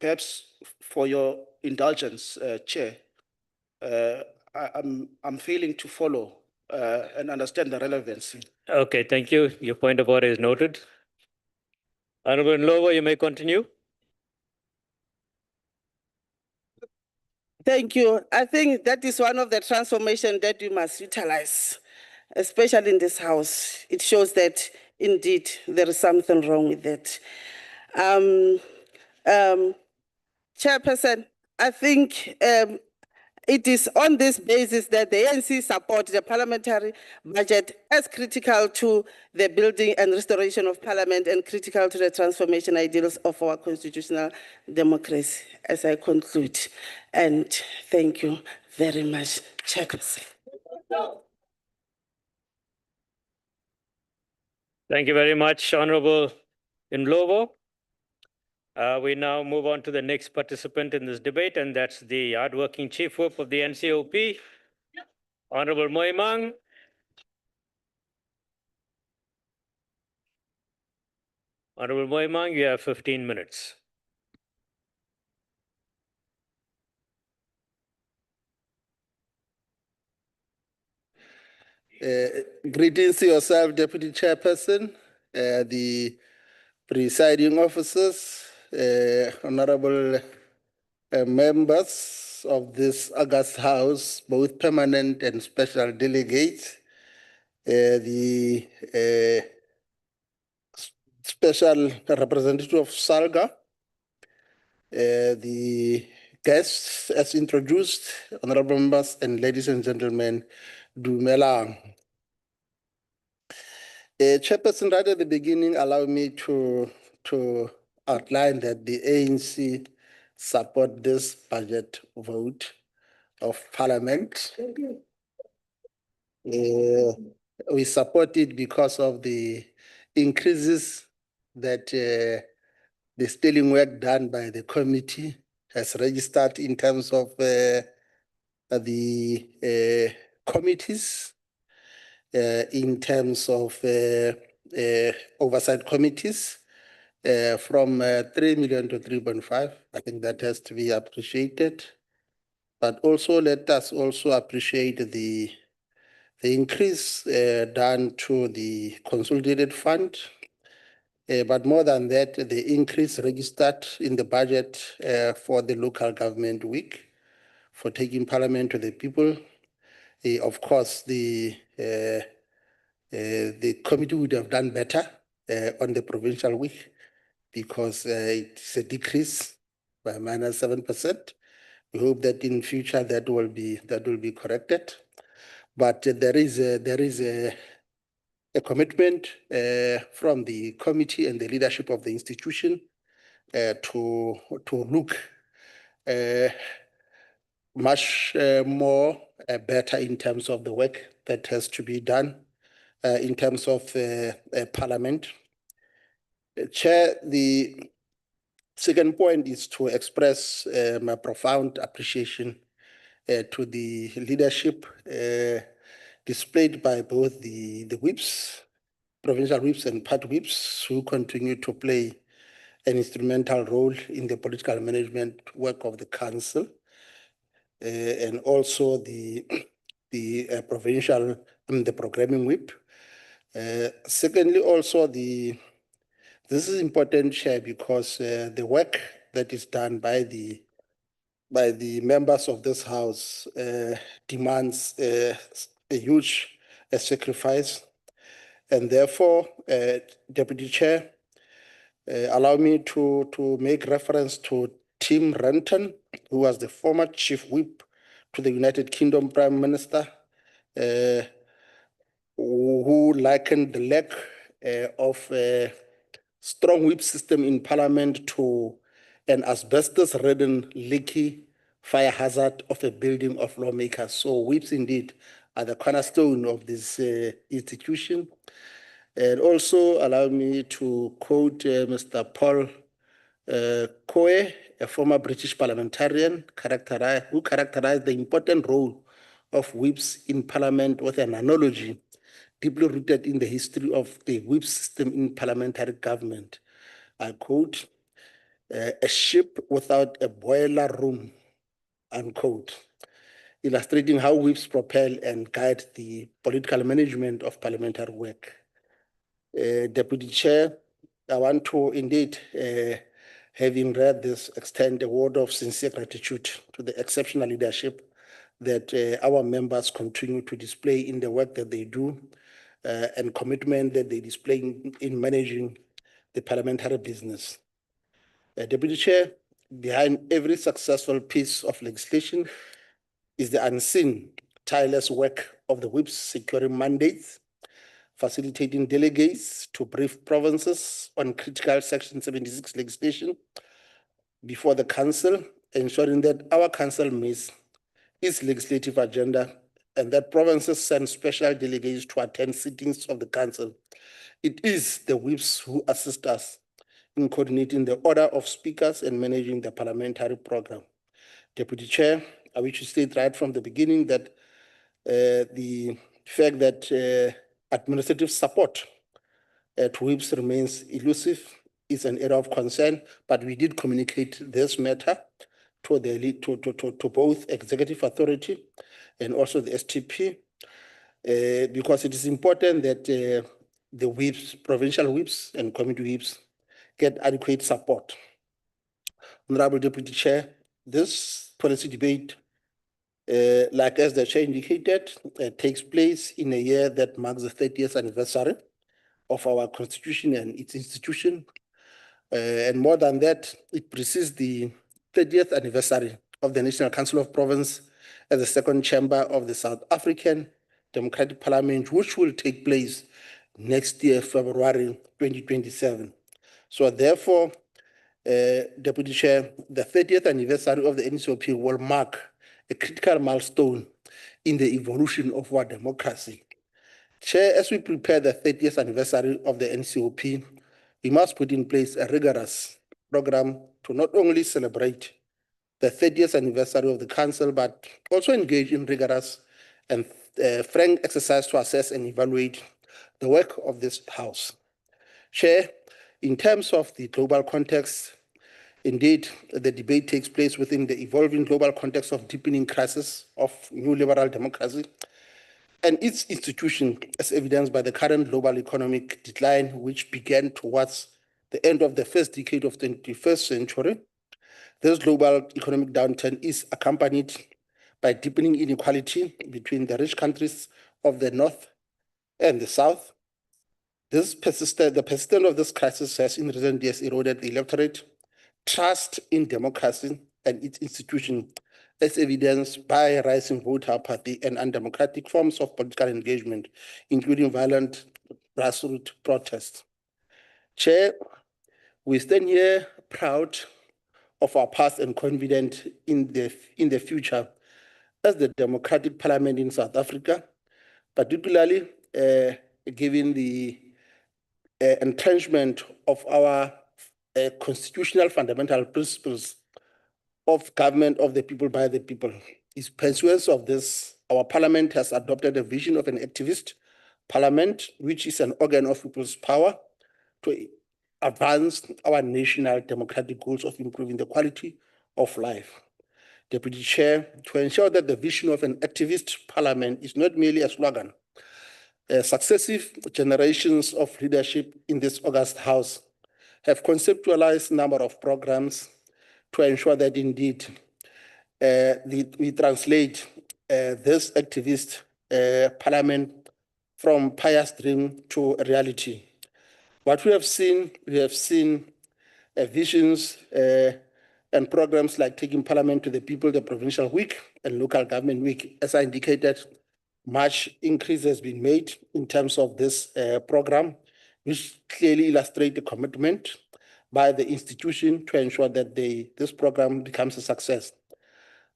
D: perhaps for your indulgence, Chair, I'm failing to follow and understand the relevancy.
A: Okay, thank you. Your point of order is noted. Honorable Ndlovu, you may continue.
C: Thank you. I think that is one of the transformations that we must utilize, especially in this House. It shows that indeed there is something wrong with that. Chairperson, I think it is on this basis that the ANC support the parliamentary budget as critical to the building and restoration of parliament and critical to the transformation ideals of our constitutional democracy. As I conclude, and thank you very much, Chairperson.
A: Thank you very much, Honorable Ndlovu. We now move on to the next participant in this debate, and that's the hardworking Chief Whip of the NCOP, Honorable Moimang. Honorable Moimang, you have 15 minutes.
E: Greetings to yourself, Deputy Chairperson, the presiding officers, honorable members of this August House, both permanent and special delegates, the special representative of Salga, the guests as introduced, honorable members and ladies and gentlemen, Dumelang. Chairperson, right at the beginning, allow me to outline that the ANC support this budget vote of Parliament. We support it because of the increases that the sterling work done by the committee has registered in terms of the committees, in terms of oversight committees, from 3 million to 3.5. I think that has to be appreciated. But also let us also appreciate the increase done to the consolidated fund. But more than that, the increase registered in the budget for the local government week, for taking parliament to the people. Of course, the committee would have done better on the provincial week because it's a decrease by -7%. We hope that in future that will be corrected. But there is a commitment from the committee and the leadership of the institution to look much more better in terms of the work that has to be done in terms of Parliament. Chair, the second point is to express my profound appreciation to the leadership displayed by both the whips, provincial whips and party whips, who continue to play an instrumental role in the political management work of the council, and also the provincial, the programming whip. Secondly, also this is important, Chair, because the work that is done by the members of this House demands a huge sacrifice. And therefore, Deputy Chair, allow me to make reference to Tim Renton, who was the former Chief Whip to the United Kingdom Prime Minister, who likened the lack of a strong whip system in Parliament to an asbestos-ridden, leaky fire hazard of a building of lawmakers. So whips indeed are the cornerstone of this institution. And also allow me to quote Mr. Paul Coe, a former British parliamentarian who characterized the important role of whips in Parliament with an analogy deeply rooted in the history of the whip system in parliamentary government. I quote, a ship without a boiler room, unquote, illustrating how whips propel and guide the political management of parliamentary work. Deputy Chair, I want to indeed, having read this, extend a word of sincere gratitude to the exceptional leadership that our members continue to display in the work that they do and commitment that they display in managing the parliamentary business. Deputy Chair, behind every successful piece of legislation is the unseen, tireless work of the whips securing mandates, facilitating delegates to brief provinces on critical Section 76 legislation before the Council, ensuring that our Council meets its legislative agenda and that provinces send special delegates to attend sittings of the Council. It is the whips who assist us in coordinating the order of speakers and managing the parliamentary program. Deputy Chair, I wish to state right from the beginning that the fact that administrative support to whips remains elusive is an area of concern, but we did communicate this matter to both executive authority and also the STP, because it is important that the whips, provincial whips and committee whips get adequate support. Honorable Deputy Chair, this policy debate, like as the Chair indicated, takes place in a year that marks the 30th anniversary of our Constitution and its institution. And more than that, it precedes the 30th anniversary of the National Council of Province as the second chamber of the South African Democratic Parliament, which will take place next year, February 2027. So therefore, Deputy Chair, the 30th anniversary of the NCOP will mark a critical milestone in the evolution of our democracy. Chair, as we prepare the 30th anniversary of the NCOP, we must put in place a rigorous program to not only celebrate the 30th anniversary of the Council, but also engage in rigorous and frank exercise to assess and evaluate the work of this House. Chair, in terms of the global context, indeed, the debate takes place within the evolving global context of deepening crisis of new liberal democracy and its institution, as evidenced by the current global economic decline, which began towards the end of the first decade of the 21st century. This global economic downturn is accompanied by deepening inequality between the rich countries of the North and the South. The persistence of this crisis has in recent years eroded the electorate trust in democracy and its institution, as evidenced by rising voter apathy and undemocratic forms of political engagement, including violent grassroots protests. Chair, we stand here proud of our past and confident in the future as the democratic parliament in South Africa, particularly given the entrenchment of our constitutional fundamental principles of government of the people by the people. In pursuance of this, our parliament has adopted a vision of an activist parliament, which is an organ of people's power to advance our national democratic goals of improving the quality of life. Deputy Chair, to ensure that the vision of an activist parliament is not merely a slogan, successive generations of leadership in this august House have conceptualized a number of programs to ensure that indeed we translate this activist parliament from pious dream to a reality. What we have seen visions and programs like taking Parliament to the People, the Provincial Week and Local Government Week. As I indicated, much increase has been made in terms of this program, which clearly illustrate the commitment by the institution to ensure that this program becomes a success.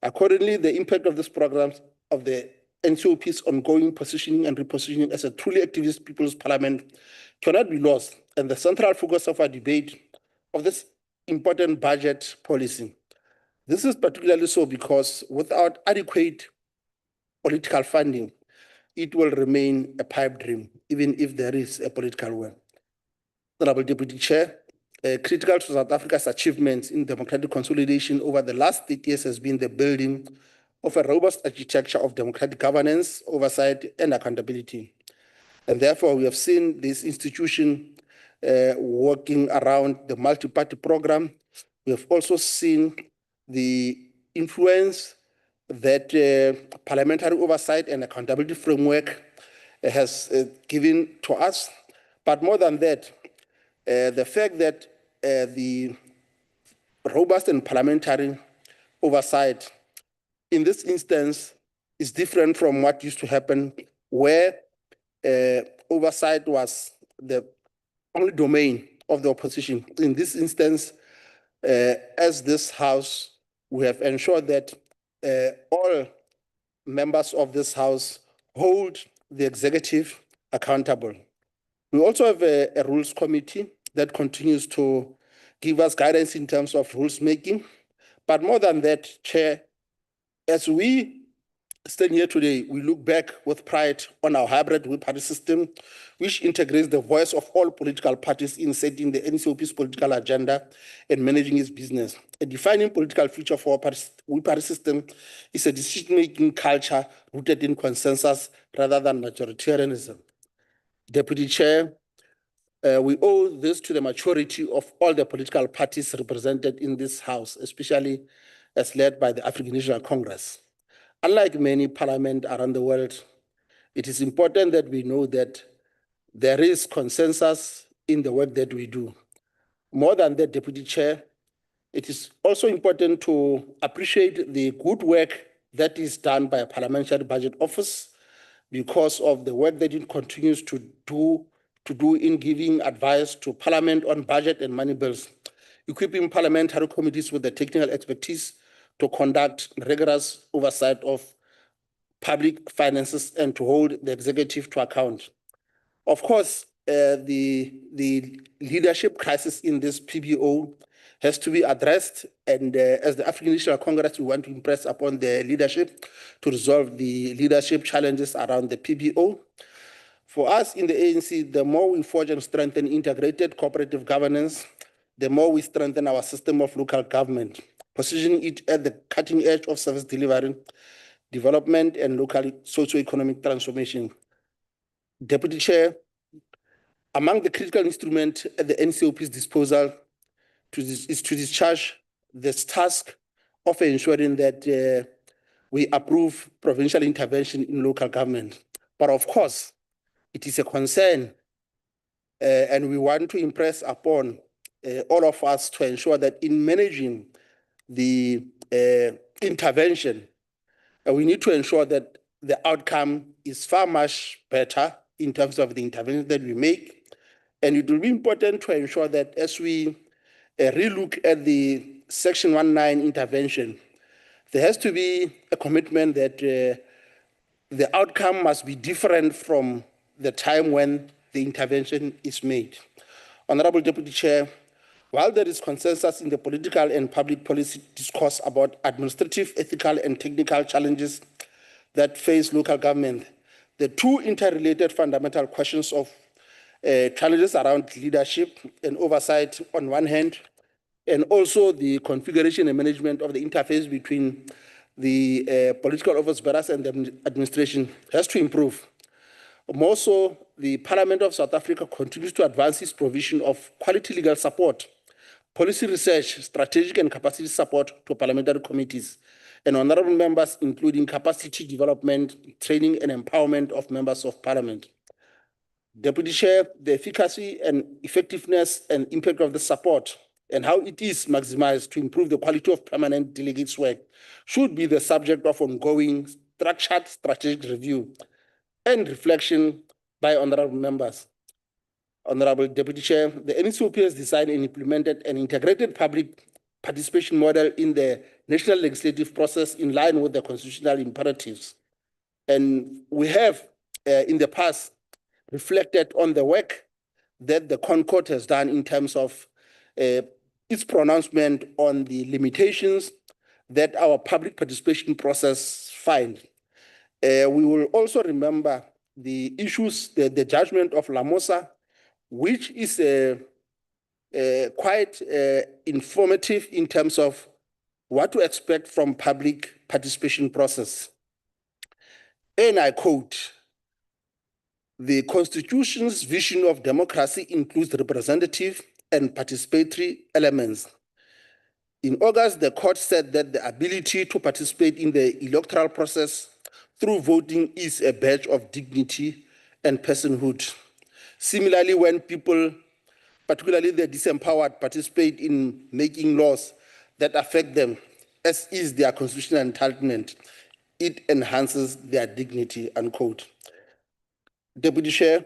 E: Accordingly, the impact of this program of the NCOP's ongoing positioning and repositioning as a truly activist people's parliament cannot be lost, and the central focus of our debate of this important budget policy. This is particularly so because without adequate political funding, it will remain a pipe dream, even if there is a political will. Honorable Deputy Chair, critical to South Africa's achievements in democratic consolidation over the last 30 years has been the building of a robust architecture of democratic governance, oversight, and accountability. And therefore, we have seen this institution working around the multi-party program. We have also seen the influence that parliamentary oversight and accountability framework has given to us. But more than that, the fact that the robust and parliamentary oversight in this instance is different from what used to happen, where oversight was the only domain of the opposition. In this instance, as this House, we have ensured that all members of this House hold the executive accountable. We also have a rules committee that continues to give us guidance in terms of rules making. But more than that, Chair, as we stand here today, we look back with pride on our hybrid party system, which integrates the voice of all political parties in setting the NCOP's political agenda and managing its business. A defining political feature for our party system is a decision-making culture rooted in consensus rather than majoritarianism. Deputy Chair, we owe this to the maturity of all the political parties represented in this House, especially as led by the African National Congress. Unlike many parliaments around the world, it is important that we know that there is consensus in the work that we do. More than that, Deputy Chair, it is also important to appreciate the good work that is done by a Parliamentary Budget Office because of the work that it continues to do in giving advice to Parliament on budget and money bills, equipping parliamentary committees with the technical expertise to conduct rigorous oversight of public finances and to hold the executive to account. Of course, the leadership crisis in this PBO has to be addressed, and as the African National Congress, we want to impress upon the leadership to resolve the leadership challenges around the PBO. For us in the ANC, the more we forge and strengthen integrated cooperative governance, the more we strengthen our system of local government, positioning it at the cutting edge of service delivery, development, and local socio-economic transformation. Deputy Chair, among the critical instruments at the NCOP's disposal is to discharge this task of ensuring that we approve provincial intervention in local government. But of course, it is a concern, and we want to impress upon all of us to ensure that in managing the intervention, we need to ensure that the outcome is far much better in terms of the intervention that we make. And it will be important to ensure that as we relook at the Section 19 intervention, there has to be a commitment that the outcome must be different from the time when the intervention is made. Honorable Deputy Chair, while there is consensus in the political and public policy discourse about administrative, ethical, and technical challenges that face local government, the two interrelated fundamental questions of challenges around leadership and oversight on one hand, and also the configuration and management of the interface between the political office bearers and the administration has to improve. More so, the Parliament of South Africa continues to advance its provision of quality legal support, policy research, strategic and capacity support to parliamentary committees and honorable members, including capacity development, training, and empowerment of members of parliament. Deputy Chair, the efficacy and effectiveness and impact of the support and how it is maximized to improve the quality of permanent delegates' work should be the subject of ongoing structured strategic review and reflection by honorable members. Honorable Deputy Chair, the NCOP has designed and implemented an integrated public participation model in the national legislative process in line with the constitutional imperatives. And we have, in the past, reflected on the work that the Concord has done in terms of its pronouncement on the limitations that our public participation process find. We will also remember the issues, the judgment of Lamosa, which is quite informative in terms of what to expect from public participation process. And I quote, "The Constitution's vision of democracy includes representative and participatory elements." In August, the court said that the ability to participate in the electoral process through voting is a badge of dignity and personhood. Similarly, when people, particularly the disempowered, participate in making laws that affect them, as is their constitutional entitlement, it enhances their dignity, unquote. Deputy Chair,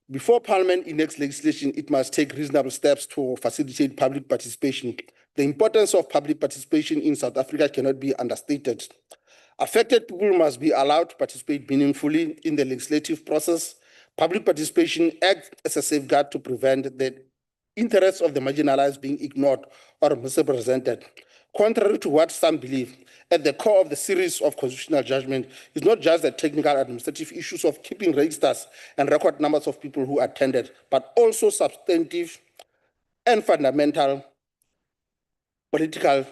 E: before Parliament enacts legislation, it must take reasonable steps to facilitate public participation. The importance of public participation in South Africa cannot be understated. Affected people must be allowed to participate meaningfully in the legislative process. Public participation acts as a safeguard to prevent the interests of the marginalized being ignored or misrepresented. Contrary to what some believe, at the core of the series of constitutional judgment is not just the technical administrative issues of keeping registers and record numbers of people who attended, but also substantive and fundamental political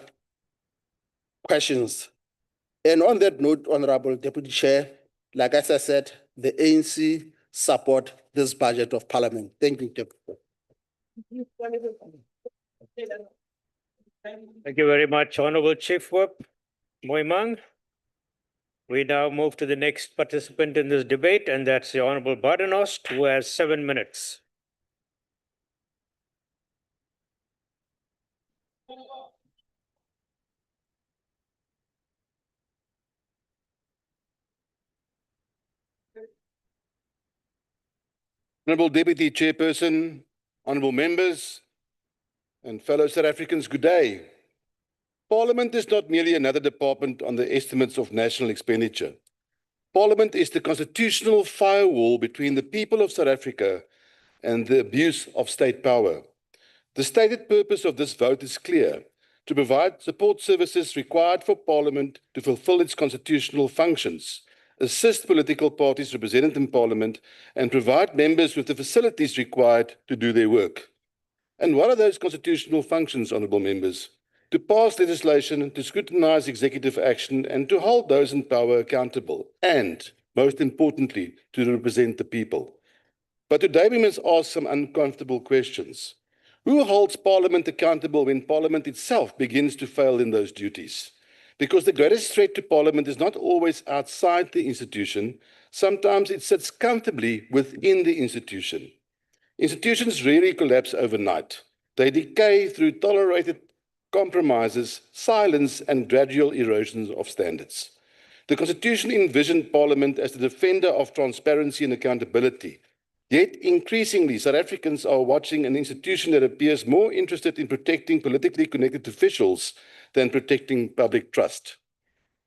E: questions. And on that note, Honorable Deputy Chair, like as I said, the ANC support this budget of Parliament. Thank you, Deputy.
A: Thank you very much, Honorable Chief Whip Moimang. We now move to the next participant in this debate, and that's the Honorable Badenost, who has 7 minutes.
F: Honourable Deputy Chairperson, honourable members, and fellow South Africans, good day. Parliament is not merely another department on the estimates of national expenditure. Parliament is the constitutional firewall between the people of South Africa and the abuse of state power. The stated purpose of this vote is clear: to provide support services required for Parliament to fulfill its constitutional functions, assist political parties represented in Parliament, and provide members with the facilities required to do their work. And what are those constitutional functions, honourable members? To pass legislation, to scrutinise executive action, and to hold those in power accountable, and, most importantly, to represent the people. But today we must ask some uncomfortable questions. Who holds Parliament accountable when Parliament itself begins to fail in those duties? Because the greatest threat to Parliament is not always outside the institution. Sometimes it sits comfortably within the institution. Institutions rarely collapse overnight. They decay through tolerated compromises, silence, and gradual erosion of standards. The Constitution envisioned Parliament as the defender of transparency and accountability. Yet increasingly, South Africans are watching an institution that appears more interested in protecting politically connected officials than protecting public trust.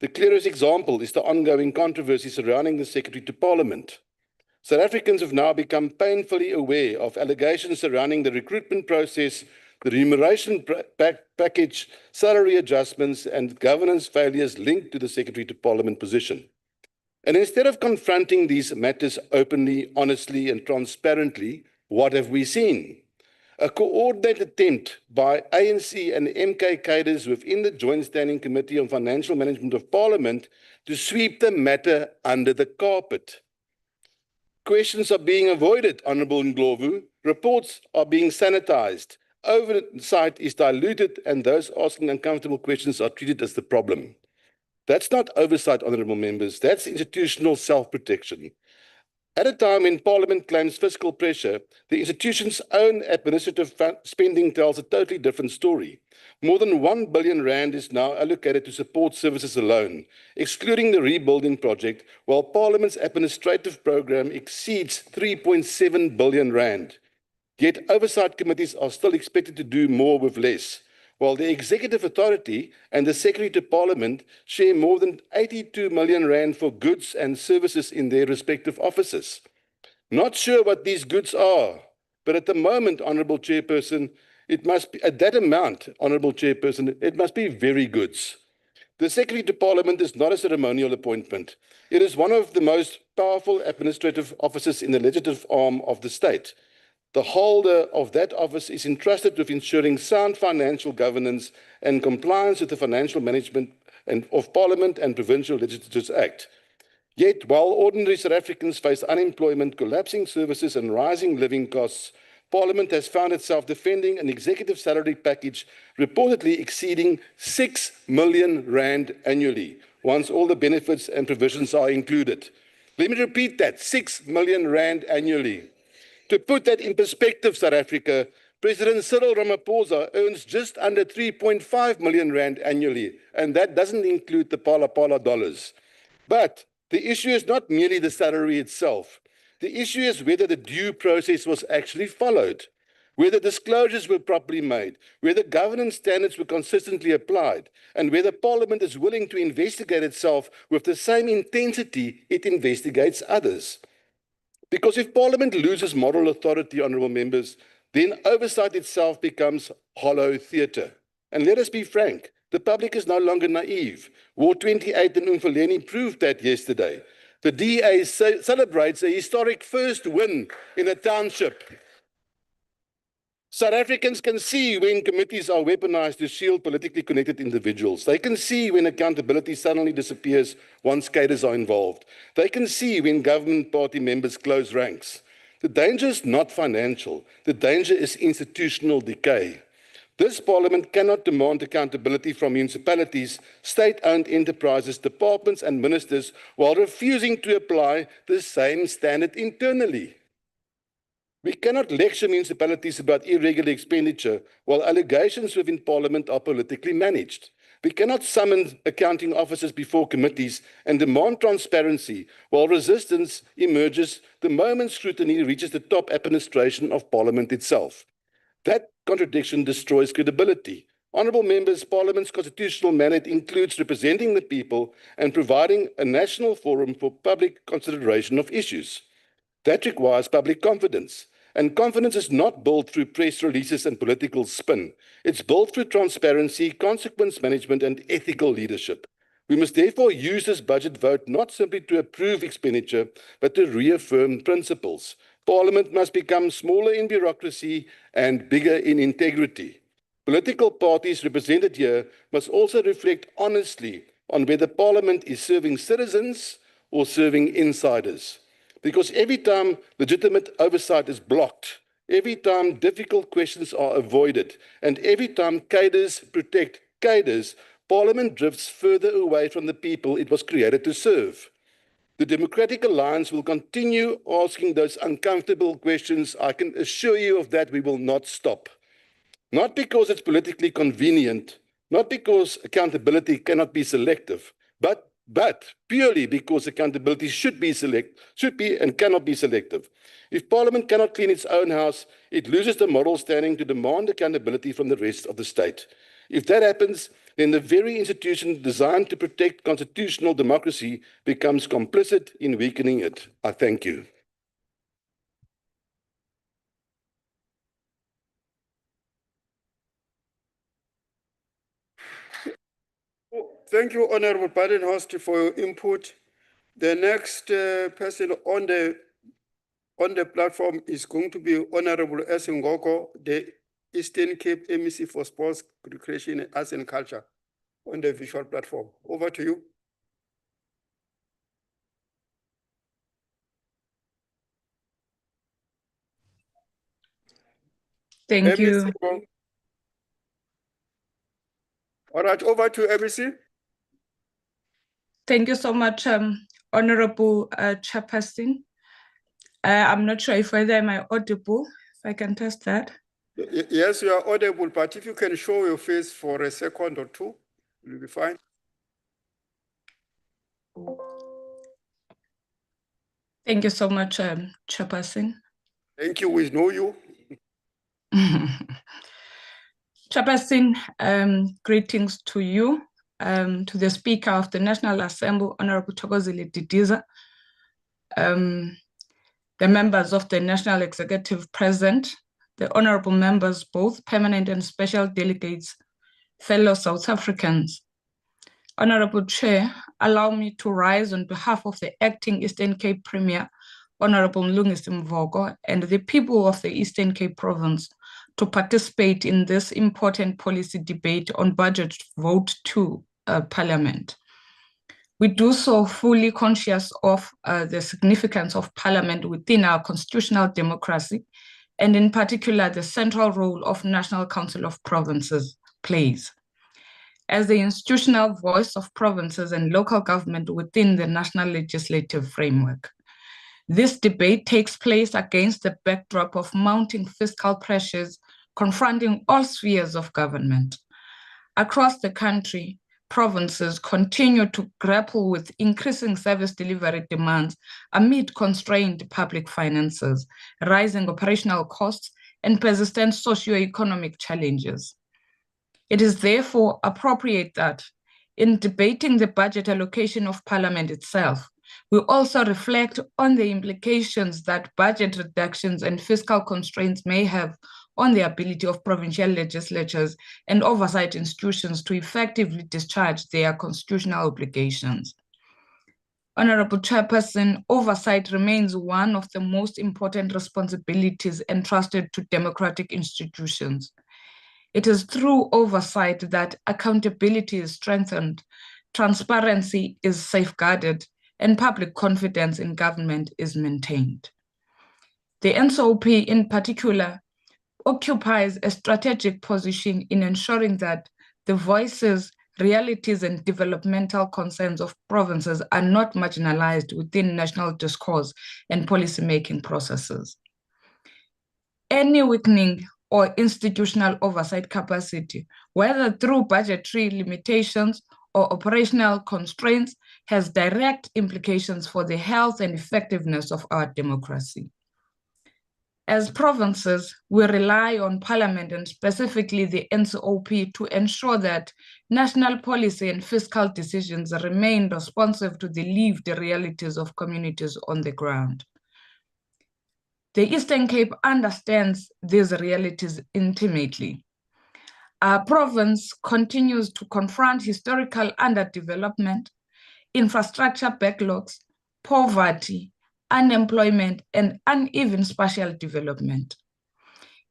F: The clearest example is the ongoing controversy surrounding the Secretary to Parliament. South Africans have now become painfully aware of allegations surrounding the recruitment process, the remuneration package, salary adjustments, and governance failures linked to the Secretary to Parliament position. And instead of confronting these matters openly, honestly, and transparently, what have we seen? A coordinated attempt by ANC and MK cadres within the Joint Standing Committee on Financial Management of Parliament to sweep the matter under the carpet. Questions are being avoided, Honourable Ndlovu. Reports are being sanitized. Oversight is diluted, and those asking uncomfortable questions are treated as the problem. That's not oversight, honourable members. That's institutional self-protection. At a time when Parliament claims fiscal pressure, the institution's own administrative spending tells a totally different story. More than 1 billion rand is now allocated to support services alone, excluding the rebuilding project, while Parliament's administrative program exceeds 3.7 billion rand. Yet oversight committees are still expected to do more with less, while the executive authority and the Secretary to Parliament share more than 82 million rand for goods and services in their respective offices. Not sure what these goods are, but at the moment, Honourable Chairperson, it must be, at that amount, Honourable Chairperson, it must be very goods. The Secretary to Parliament is not a ceremonial appointment. It is one of the most powerful administrative offices in the legislative arm of the state. The holder of that office is entrusted with ensuring sound financial governance and compliance with the Financial Management of Parliament and Provincial Legislatures Act. Yet, while ordinary South Africans face unemployment, collapsing services and rising living costs, Parliament has found itself defending an executive salary package reportedly exceeding 6 million rand annually, once all the benefits and provisions are included. Let me repeat that, 6 million rand annually. To put that in perspective, South Africa, President Cyril Ramaphosa earns just under 3.5 million rand annually, and that doesn't include the Pala dollars. But the issue is not merely the salary itself. The issue is whether the due process was actually followed, whether disclosures were properly made, whether governance standards were consistently applied, and whether Parliament is willing to investigate itself with the same intensity it investigates others. Because if Parliament loses moral authority, honourable members, then oversight itself becomes hollow theatre. And let us be frank, the public is no longer naive. War 28 in Umfuleni proved that yesterday. The DA celebrates a historic first win in a township. South Africans can see when committees are weaponized to shield politically connected individuals. They can see when accountability suddenly disappears once cadres are involved. They can see when government party members close ranks. The danger is not financial. The danger is institutional decay. This Parliament cannot demand accountability from municipalities, state-owned enterprises, departments and ministers while refusing to apply the same standard internally. We cannot lecture municipalities about irregular expenditure while allegations within Parliament are politically managed. We cannot summon accounting officers before committees and demand transparency while resistance emerges the moment scrutiny reaches the top administration of Parliament itself. That contradiction destroys credibility. Honourable members, Parliament's constitutional mandate includes representing the people and providing a national forum for public consideration of issues. That requires public confidence. And confidence is not built through press releases and political spin. It's built through transparency, consequence management, and ethical leadership. We must therefore use this budget vote not simply to approve expenditure, but to reaffirm principles. Parliament must become smaller in bureaucracy and bigger in integrity. Political parties represented here must also reflect honestly on whether Parliament is serving citizens or serving insiders. Because every time legitimate oversight is blocked, every time difficult questions are avoided, and every time cadres protect cadres, Parliament drifts further away from the people it was created to serve. The Democratic Alliance will continue asking those uncomfortable questions. I can assure you of that. We will not stop. Not because it's politically convenient, not because accountability cannot be selective, but purely because accountability should be and cannot be selective. If Parliament cannot clean its own house, it loses the moral standing to demand accountability from the rest of the state. If that happens, then the very institution designed to protect constitutional democracy becomes complicit in weakening it. I thank you.
G: Thank you, Honorable Badenhorst, for your input. The next person on the platform is going to be Honorable Esingoko, the Eastern Cape MEC for Sports, Recreation, Arts and Culture on the visual platform. Over to you.
H: Thank you.
G: All right, over to MEC.
H: Thank you so much, Honorable Chairperson. I'm not sure if whether am I audible, if I can test that.
G: Yes, you are audible, but if you can show your face for a second or two, you'll be fine.
H: Thank you so much, Chairperson.
G: Thank you, we know you.
H: Chairperson, greetings to you, to the Speaker of the National Assembly, Honorable Thokozile Didiza, the members of the National Executive present, the honorable members, both permanent and special delegates, fellow South Africans. Honorable Chair, allow me to rise on behalf of the Acting Eastern Cape Premier, Honorable Mlungisi Mvogo, and the people of the Eastern Cape Province to participate in this important policy debate on budget vote 2 Parliament. We do so fully conscious of the significance of Parliament within our constitutional democracy, and in particular, the central role of National Council of Provinces plays as the institutional voice of provinces and local government within the national legislative framework. This debate takes place against the backdrop of mounting fiscal pressures confronting all spheres of government. Across the country, provinces continue to grapple with increasing service delivery demands amid constrained public finances, rising operational costs, and persistent socio-economic challenges. It is therefore appropriate that in debating the budget allocation of Parliament itself, we also reflect on the implications that budget reductions and fiscal constraints may have on the ability of provincial legislatures and oversight institutions to effectively discharge their constitutional obligations. Honorable Chairperson, oversight remains one of the most important responsibilities entrusted to democratic institutions. It is through oversight that accountability is strengthened, transparency is safeguarded, and public confidence in government is maintained. The NCOP in particular occupies a strategic position in ensuring that the voices, realities, and developmental concerns of provinces are not marginalized within national discourse and policymaking processes. Any weakening or institutional oversight capacity, whether through budgetary limitations or operational constraints, has direct implications for the health and effectiveness of our democracy. As provinces, we rely on Parliament and specifically the NCOP to ensure that national policy and fiscal decisions remain responsive to the lived realities of communities on the ground. The Eastern Cape understands these realities intimately. Our province continues to confront historical underdevelopment, infrastructure backlogs, poverty, unemployment, and uneven spatial development.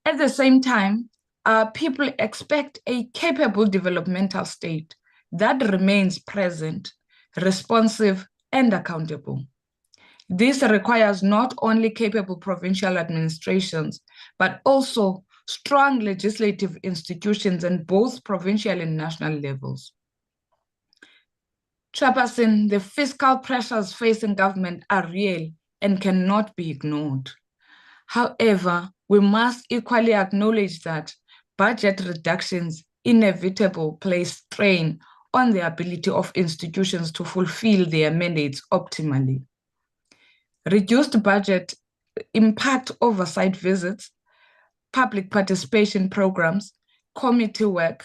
H: At the same time, our people expect a capable developmental state that remains present, responsive, and accountable. This requires not only capable provincial administrations, but also strong legislative institutions in both provincial and national levels. Chairperson, the fiscal pressures facing government are real and cannot be ignored. However, we must equally acknowledge that budget reductions inevitably place strain on the ability of institutions to fulfill their mandates optimally. Reduced budget impact oversight visits, public participation programs, committee work,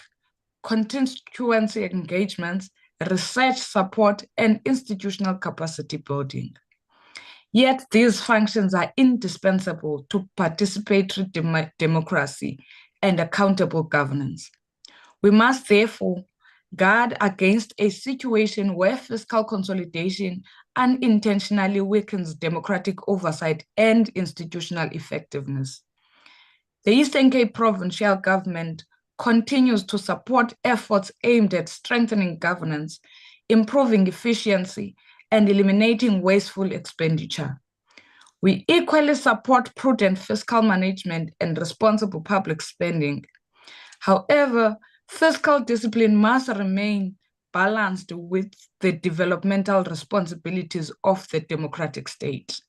H: constituency engagements, research support, and institutional capacity building. Yet these functions are indispensable to participatory democracy and accountable governance. We must therefore guard against a situation where fiscal consolidation unintentionally weakens democratic oversight and institutional effectiveness. The Eastern Cape Provincial Government continues to support efforts aimed at strengthening governance, improving efficiency, and eliminating wasteful expenditure. We equally support prudent fiscal management and responsible public spending. However, fiscal discipline must remain balanced with the developmental responsibilities of the democratic state.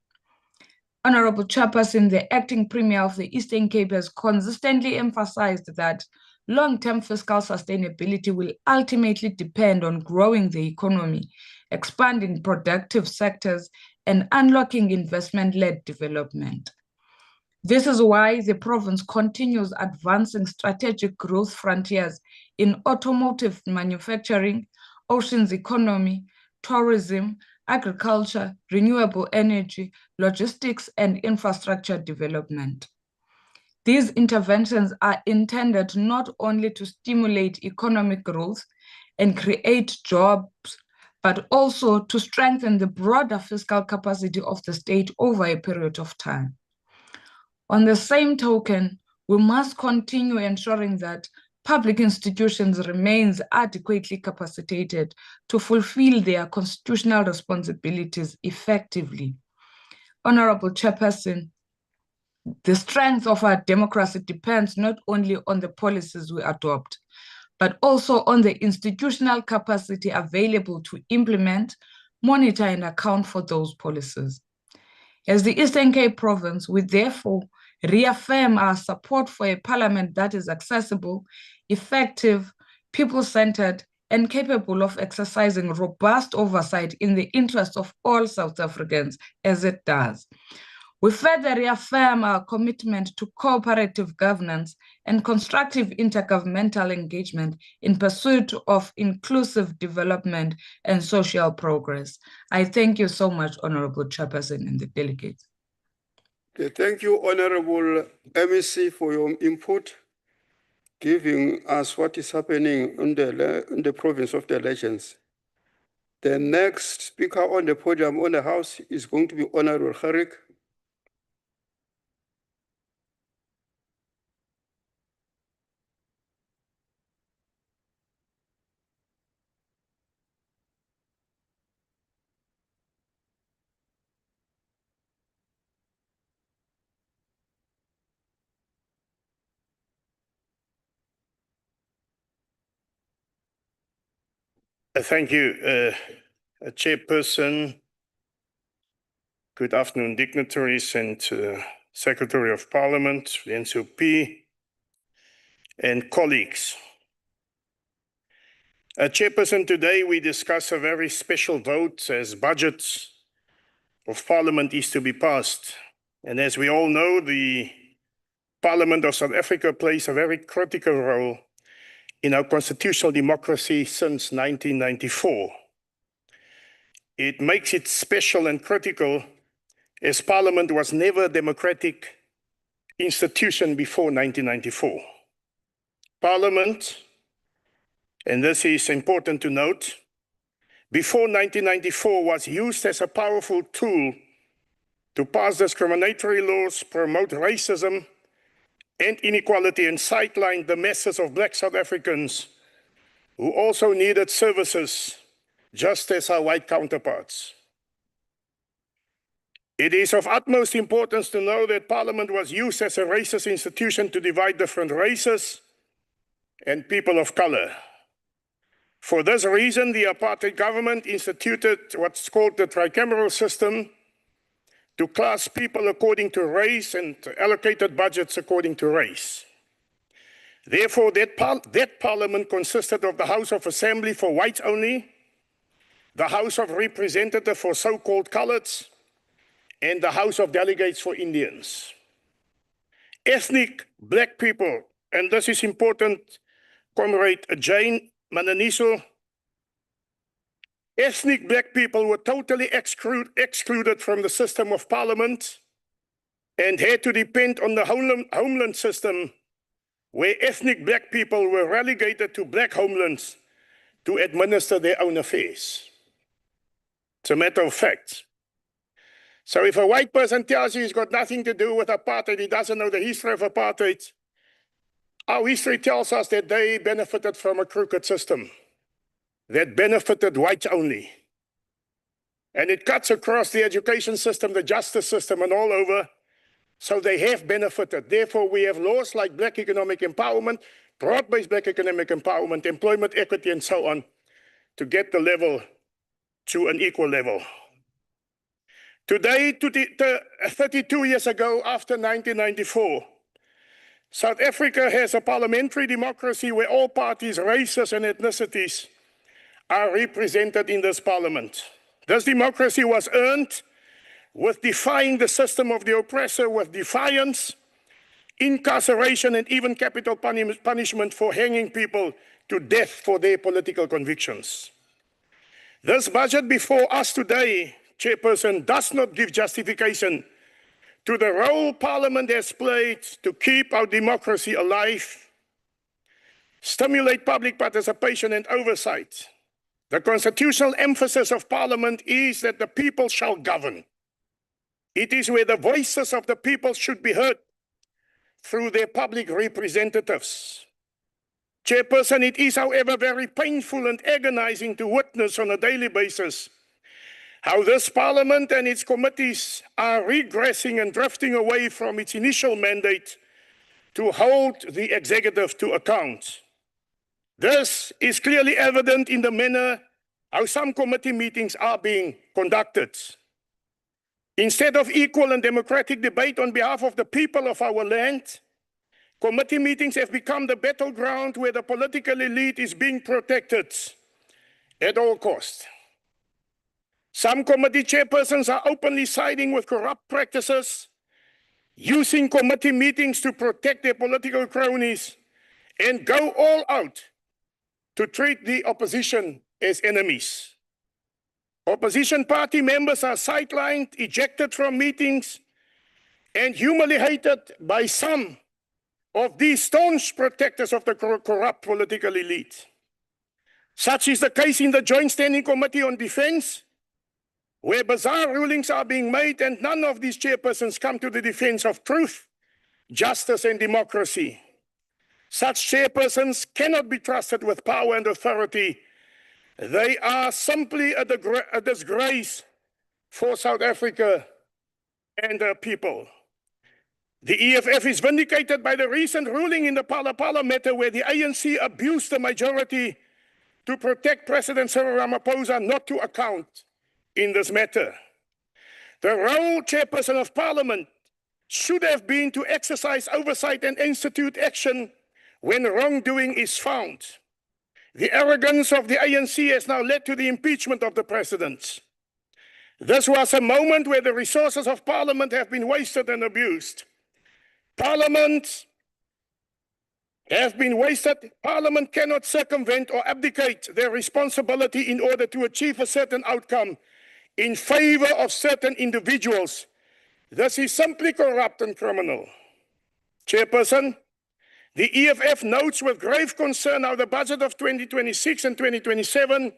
H: Honorable Chairperson, the acting Premier of the Eastern Cape has consistently emphasized that long-term fiscal sustainability will ultimately depend on growing the economy, expanding productive sectors, and unlocking investment-led development. This is why the province continues advancing strategic growth frontiers in automotive manufacturing, oceans economy, tourism, agriculture, renewable energy, logistics, and infrastructure development. These interventions are intended not only to stimulate economic growth and create jobs, but also to strengthen the broader fiscal capacity of the state over a period of time. On the same token, we must continue ensuring that public institutions remain adequately capacitated to fulfill their constitutional responsibilities effectively. Honorable Chairperson, the strength of our democracy depends not only on the policies we adopt, but also on the institutional capacity available to implement, monitor, and account for those policies. As the Eastern Cape Province, we therefore reaffirm our support for a parliament that is accessible, effective, people-centered, and capable of exercising robust oversight in the interest of all South Africans, as it does. We further reaffirm our commitment to cooperative governance and constructive intergovernmental engagement in pursuit of inclusive development and social progress. I thank you so much, Honorable Chairperson and the delegates.
G: Okay, thank you, Honorable MEC, for your input, giving us what is happening in the province of the Legends. The next speaker on the podium on the House is going to be Honorable Harik.
I: Thank you, Chairperson. Good afternoon, dignitaries and Secretary of Parliament, the NCOP, and colleagues. Chairperson, today we discuss a very special vote as budget of Parliament is to be passed. And as we all know, the Parliament of South Africa plays a very critical role in our constitutional democracy since 1994. It makes it special and critical as Parliament was never a democratic institution before 1994. Parliament, and this is important to note, before 1994 was used as a powerful tool to pass discriminatory laws, promote racism and inequality, and sideline the masses of Black South Africans who also needed services just as our white counterparts. It is of utmost importance to know that Parliament was used as a racist institution to divide different races and people of color. For this reason, the apartheid government instituted what's called the tricameral system to class people according to race and allocated budgets according to race. Therefore, that parliament consisted of the House of Assembly for whites only, the House of Representatives for so-called coloreds, and the House of Delegates for Indians. Ethnic Black people, and this is important, Comrade Jane Mananiso, ethnic Black people were totally excluded from the system of Parliament and had to depend on the homeland system, where ethnic Black people were relegated to Black homelands to administer their own affairs. It's a matter of fact. So if a white person tells you he's got nothing to do with apartheid, he doesn't know the history of apartheid, our history tells us that they benefited from a crooked system that benefited whites only. And it cuts across the education system, the justice system, and all over. So they have benefited. Therefore, we have laws like Black economic empowerment, broad-based Black economic empowerment, employment equity, and so on, to get the level to an equal level. Today, 32 years ago, after 1994, South Africa has a parliamentary democracy where all parties, races, and ethnicities are represented in this parliament. This democracy was earned with defying the system of the oppressor with defiance, incarceration, and even capital punishment for hanging people to death for their political convictions. This budget before us today, Chairperson, does not give justification to the role Parliament has played to keep our democracy alive, stimulate public participation and oversight. The constitutional emphasis of Parliament is that the people shall govern. It is where the voices of the people should be heard through their public representatives. Chairperson, it is, however, very painful and agonizing to witness on a daily basis how this Parliament and its committees are regressing and drifting away from its initial mandate to hold the executive to account. This is clearly evident in the manner how some committee meetings are being conducted. Instead of equal and democratic debate on behalf of the people of our land, committee meetings have become the battleground where the political elite is being protected at all costs. Some committee chairpersons are openly siding with corrupt practices, using committee meetings to protect their political cronies, and go all out to treat the opposition as enemies. Opposition party members are sidelined, ejected from meetings, and humiliated by some of these staunch protectors of the corrupt political elite. Such is the case in the Joint Standing Committee on Defense, where bizarre rulings are being made and none of these chairpersons come to the defense of truth, justice, and democracy. Such chairpersons cannot be trusted with power and authority. They are simply a disgrace for South Africa and their people. The EFF is vindicated by the recent ruling in the Pala matter where the ANC abused the majority to protect President Cyril Ramaphosa not to account in this matter. The role, Chairperson of Parliament, should have been to exercise oversight and institute action when wrongdoing is found. The arrogance of the ANC has now led to the impeachment of the president. This was a moment where the resources of Parliament have been wasted and abused. Parliament have been wasted. Parliament cannot circumvent or abdicate their responsibility in order to achieve a certain outcome in favor of certain individuals. This is simply corrupt and criminal. Chairperson, the EFF notes with grave concern how the budget of 2026 and 2027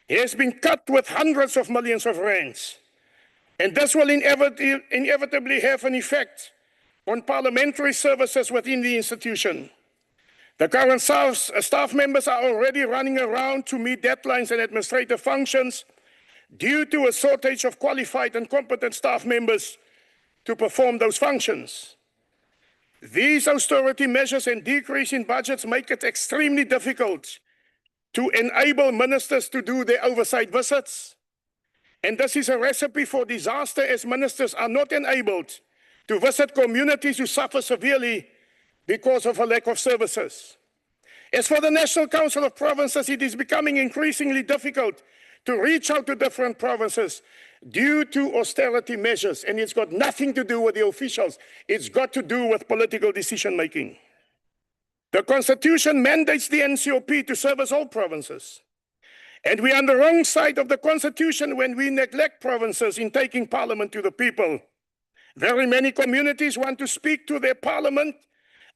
I: has been cut with hundreds of millions of rands. And this will inevitably have an effect on parliamentary services within the institution. The current staff members are already running around to meet deadlines and administrative functions due to a shortage of qualified and competent staff members to perform those functions. These austerity measures and decrease in budgets make it extremely difficult to enable ministers to do their oversight visits. And this is a recipe for disaster as ministers are not enabled to visit communities who suffer severely because of a lack of services. As for the National Council of Provinces, it is becoming increasingly difficult to reach out to different provinces due to austerity measures, and it's got nothing to do with the officials. It's got to do with political decision-making. The Constitution mandates the NCOP to service all provinces. And we are on the wrong side of the Constitution when we neglect provinces in taking Parliament to the people. Very many communities want to speak to their Parliament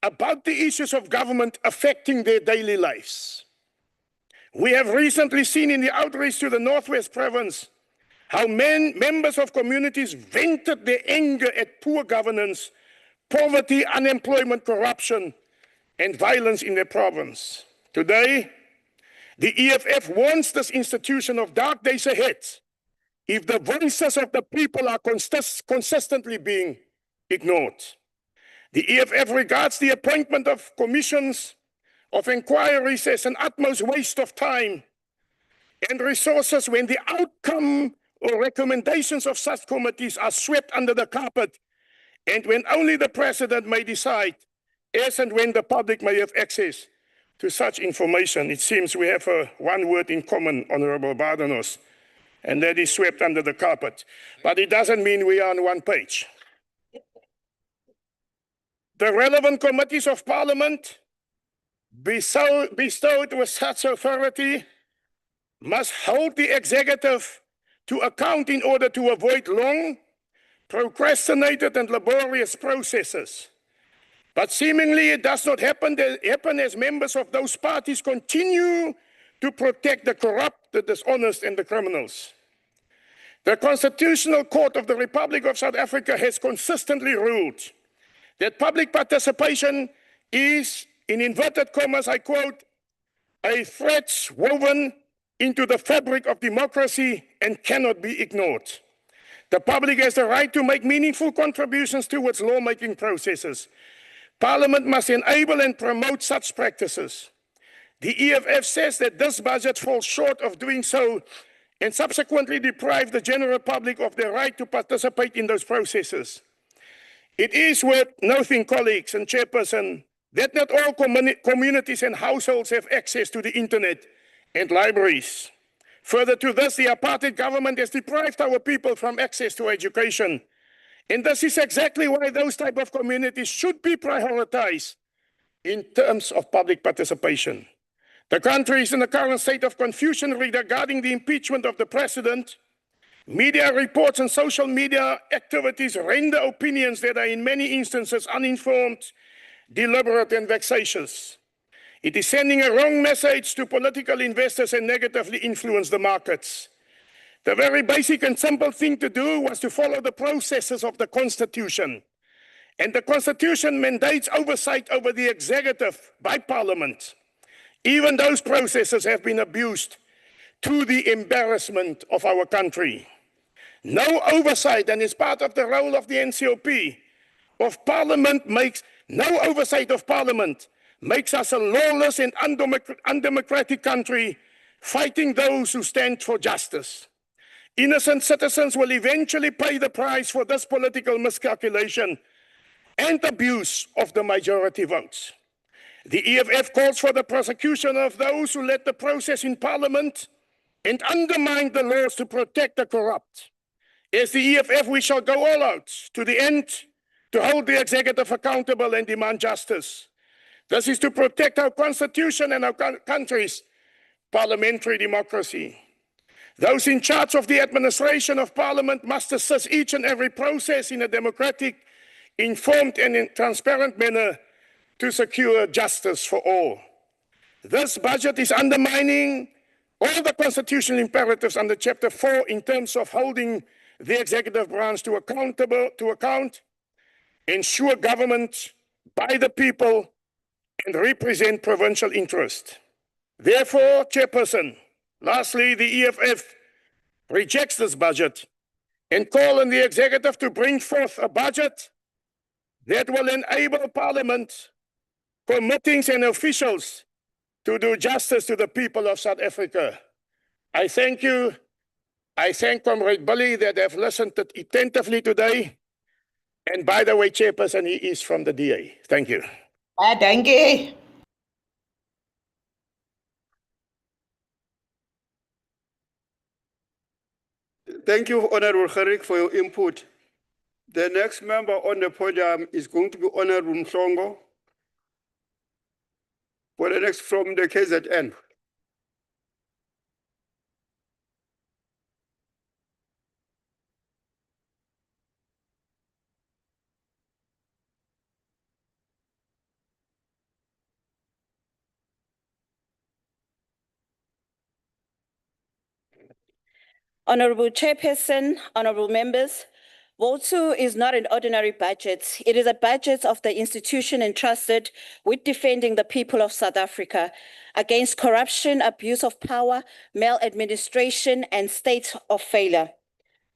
I: about the issues of government affecting their daily lives. We have recently seen in the outreach to the Northwest Province how members of communities vented their anger at poor governance, poverty, unemployment, corruption, and violence in their province. Today, the EFF warns this institution of dark days ahead if the voices of the people are consistently being ignored. The EFF regards the appointment of commissions of inquiries as an utmost waste of time and resources when the outcome or recommendations of such committees are swept under the carpet, and when only the president may decide, as and when the public may have access to such information. It seems we have one word in common, Honorable Badenhorst, and that is swept under the carpet. But it doesn't mean we are on one page. The relevant committees of Parliament bestowed with such authority must hold the executive to account in order to avoid long, procrastinated and laborious processes. But seemingly it does not happen as members of those parties continue to protect the corrupt, the dishonest and the criminals. The Constitutional Court of the Republic of South Africa has consistently ruled that public participation is, in inverted commas, I quote, a thread woven into the fabric of democracy and cannot be ignored. The public has the right to make meaningful contributions towards lawmaking processes. Parliament must enable and promote such practices. The EFF says that this budget falls short of doing so and subsequently deprive the general public of their right to participate in those processes. It is worth noting, colleagues and chairperson, that not all communities and households have access to the internet and libraries. Further to this, the apartheid government has deprived our people from access to education. And this is exactly why those type of communities should be prioritized in terms of public participation. The country is in a current state of confusion regarding the impeachment of the president. Media reports and social media activities render opinions that are in many instances uninformed, deliberate and vexatious. It is sending a wrong message to political investors and negatively influence the markets. The very basic and simple thing to do was to follow the processes of the Constitution. And the Constitution mandates oversight over the executive by Parliament. Even those processes have been abused to the embarrassment of our country. No oversight, and it's part of the role of the NCOP, of Parliament makes, no oversight of Parliament makes us a lawless and undemocratic country fighting those who stand for justice. Innocent citizens will eventually pay the price for this political miscalculation and abuse of the majority votes. The EFF calls for the prosecution of those who led the process in Parliament and undermined the laws to protect the corrupt. As the EFF, we shall go all out to the end to hold the executive accountable and demand justice. This is to protect our Constitution and our country's parliamentary democracy. Those in charge of the administration of Parliament must assist each and every process in a democratic, informed and transparent manner to secure justice for all. This budget is undermining all the constitutional imperatives under Chapter 4 in terms of holding the executive branch to account, ensure government by the people, and represent provincial interest. Therefore, Chairperson, lastly, the EFF rejects this budget and call on the executive to bring forth a budget that will enable Parliament, committees and officials to do justice to the people of South Africa. I thank you. I thank Comrade Billy that have listened attentively today. And by the way, Chairperson, he is from the DA. Thank you.
J: Thank you.
G: Thank you, Honorable Kharik, for your input. The next member on the podium is going to be Honorable Mhlongo for the next from the KZN.
B: Honorable Chairperson, honorable members, Vote 2 is not an ordinary budget. It is a budget of the institution entrusted with defending the people of South Africa against corruption, abuse of power, maladministration, and state of failure.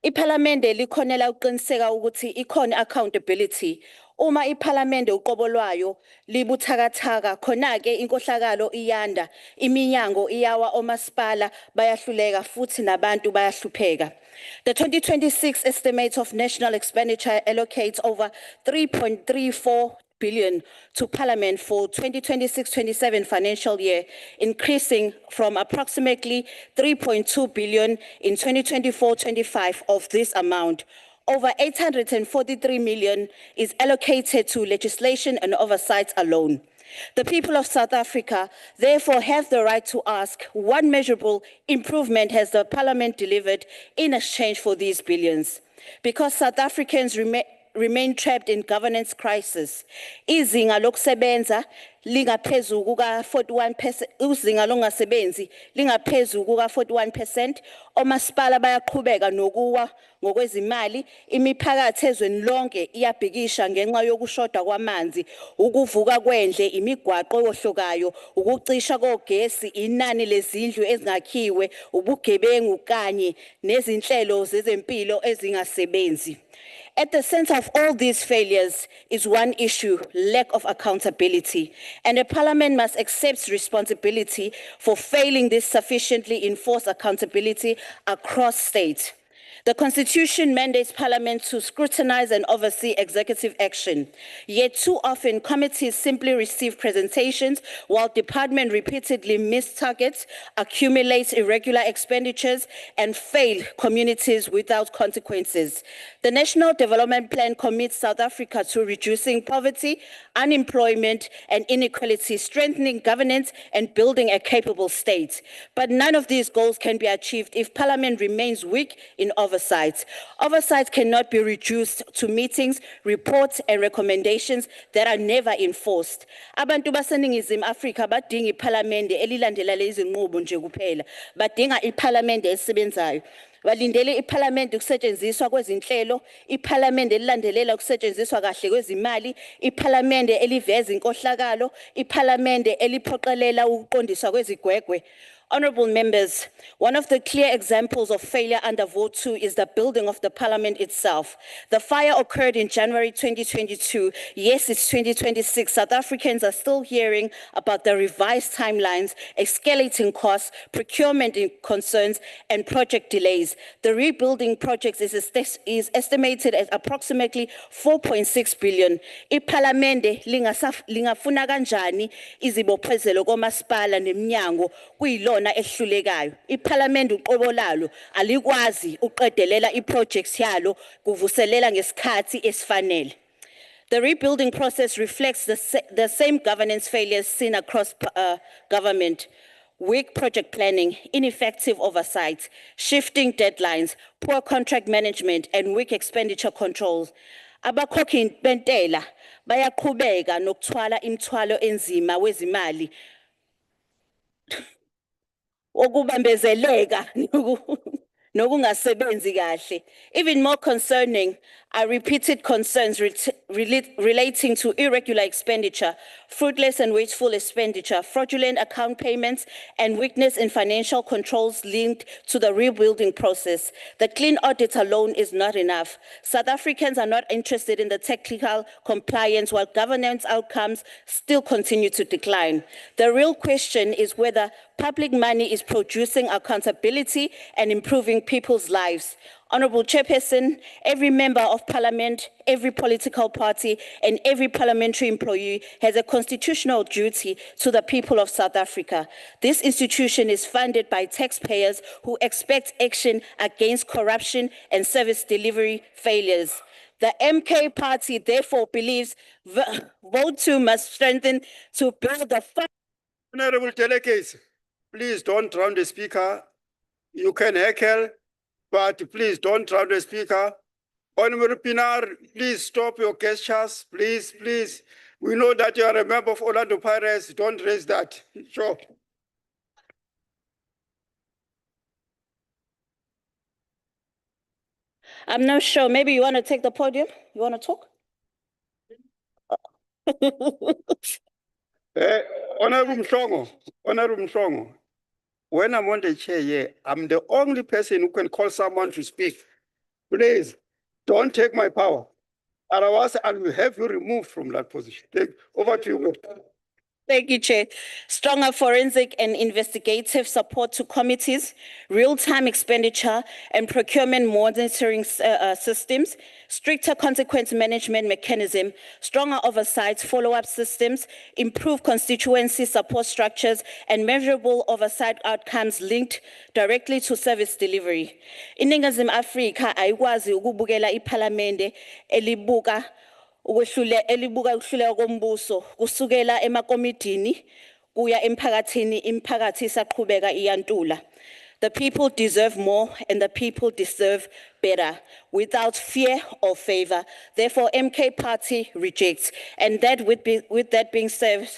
B: Iparlamente likhonela ukuqiniseka ukuthi ikhona accountability. Uma iparlamente uqobo lwayo libuthakathaka khona ke inkohlakalo iyanda, iminyango iyawa, omasipala bayahluleka futhi nabantu bayahlupheka. The 2026 estimate of national expenditure allocates over 3.34 billion to Parliament for 2026-27 financial year, increasing from approximately 3.2 billion in 2024-25 of this amount. Over 843 million is allocated to legislation and oversight alone. The people of South Africa therefore have the right to ask, what measurable improvement has the Parliament delivered in exchange for these billions? Because South Africans remain trapped in governance crisis. Izinga lokusebenza lingaphezu kuka 41%, izinga longasebenzi lingaphezu kuka 41%, omasipala bayaqhubeka nokuwa ngokwezimali, imiphakathi ezweni lonke iyabhikisha ngenxa yokushoda kwamanzi, ukuvuka kwendle, imigwaqo ohlokayo, ukucisha kogesi, inani lezindlu ezingakhiwe, ubugebengu kanye nezinhlelo zezempilo ezingasebenzi. At the center of all these failures is one issue: lack of accountability. And the Parliament must accept responsibility for failing this sufficiently enforce accountability across states. The Constitution mandates Parliament to scrutinize and oversee executive action. Yet too often, committees simply receive presentations while departments repeatedly miss targets, accumulate irregular expenditures, and fail communities without consequences. The National Development Plan commits South Africa to reducing poverty, unemployment, and inequality, strengthening governance, and building a capable state. But none of these goals can be achieved if Parliament remains weak in oversight. Oversight cannot be reduced to meetings, reports, and recommendations that are never enforced. Abantu baseningizimu Afrika badinga iParliament elilandela lezi nqubo nje kuphela. Badinga iParliament elisebenzayo. Balindele iParliament ukusetshenziswa kwezinhlelo, iParliament elilandelela ukusetshenziswa kahle kwezimali, iParliament eliveza inkohlakalo, iParliament eliphoqelela ukuqondiswa kwezigwegwe. Honorable members, one of the clear examples of failure under Vote 2 is the building of the Parliament itself. The fire occurred in January 2022. Yes, it's 2026. South Africans are still hearing about the revised timelines, escalating costs, procurement concerns, and project delays. The rebuilding project is estimated at approximately 4.6 billion. iParliamente lingafuna kanjani izibophezelo komasipala neminyango kuyilona ehlulekayo. iParliament uqobo lalo alikwazi uqedelela iprojects yalo kuvuselela ngesikhathi esifanele. The rebuilding process reflects the same governance failures seen across government: weak project planning, ineffective oversight, shifting deadlines, poor contract management, and weak expenditure controls. Abakhokhi bentela bayaqhubeka nokuthwala imithwalo enzima wezimali okubambezeleka nokungasebenzi kahle. Even more concerning are repeated concerns relating to irregular expenditure, fruitless and wasteful expenditure, fraudulent account payments, and weakness in financial controls linked to the rebuilding process. The clean audit alone is not enough. South Africans are not interested in the technical compliance, while governance outcomes still continue to decline. The real question is whether public money is producing accountability and improving people's lives. Honorable Chairperson, every member of Parliament, every political party, and every parliamentary employee has a constitutional duty to the people of South Africa. This institution is funded by taxpayers who expect action against corruption and service delivery failures. The MK party therefore believes Vote 2 must strengthen to build the
G: Honorable delegates, please don't drown the speaker. You can heckle, but please don't drown the speaker. Honorable Pinar, please stop your gestures, please, please. We know that you are a member of Orlando Pirates. Don't raise that. Sure.
B: I'm not sure. Maybe you want to take the podium? You want to talk?
G: Honorable Mhlongo, when I'm on the chair here, I'm the only person who can call someone to speak. Please, don't take my power. Otherwise, I will have you removed from that position. Over to you.
B: Thank you, Chair. Stronger forensic and investigative support to committees, real-time expenditure and procurement monitoring systems, stricter consequence management mechanism, stronger oversight follow-up systems, improved constituency support structures, and measurable oversight outcomes linked directly to service delivery. INingizimu Afrika ayikwazi ukubukela iPhalamende elibuka elibuka ukuhluleka kombuso kusukela emakomidini kuya emphakathini, imiphakathi isaqhubeka iyantula. The people deserve more and the people deserve better without fear or favor. Therefore, MK Party rejects. And that with that being said,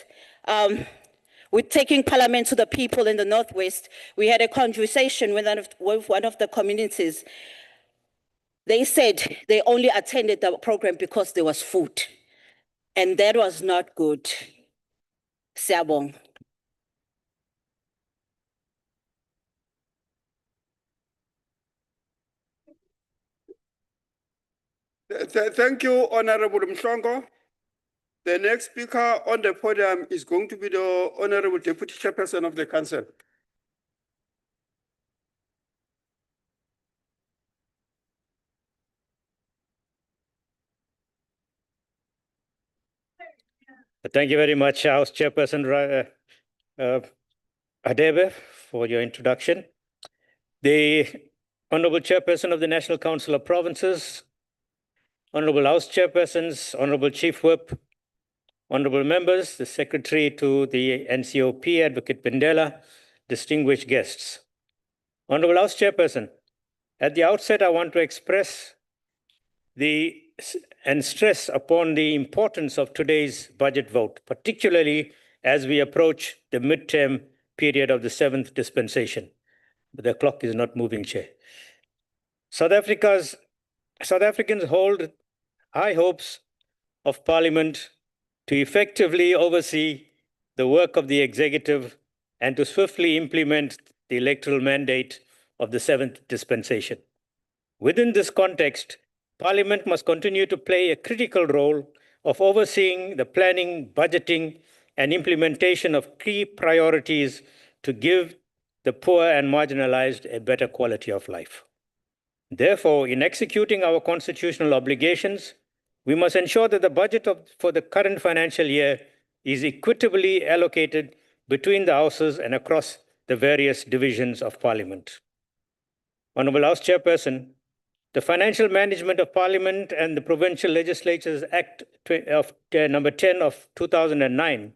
B: with taking Parliament to the people in the Northwest, we had a conversation with one of the communities. They said they only attended the program because there was food. And that was not good. Siyabonga.
G: Thank you, Honorable Mhlongo. The next speaker on the podium is going to be the Honorable Deputy Chairperson of the Council.
A: Thank you very much, House Chairperson Hadebe, for your introduction. The Honorable Chairperson of the National Council of Provinces, Honorable House Chairpersons, Honorable Chief Whip, Honorable members, the Secretary to the NCOP, Advocate Bendela, distinguished guests. Honorable House Chairperson, at the outset, I want to express and stress upon the importance of today's budget vote, particularly as we approach the midterm period of the 7th dispensation. The clock is not moving, Chair. South Africans hold high hopes of Parliament to effectively oversee the work of the executive and to swiftly implement the electoral mandate of the 7th dispensation. Within this context, Parliament must continue to play a critical role of overseeing the planning, budgeting, and implementation of key priorities to give the poor and marginalized a better quality of life. Therefore, in executing our constitutional obligations, we must ensure that the budget for the current financial year is equitably allocated between the houses and across the various divisions of Parliament. Honorable House Chairperson, the Financial Management of Parliament and the Provincial Legislatures Act number 10 of 2009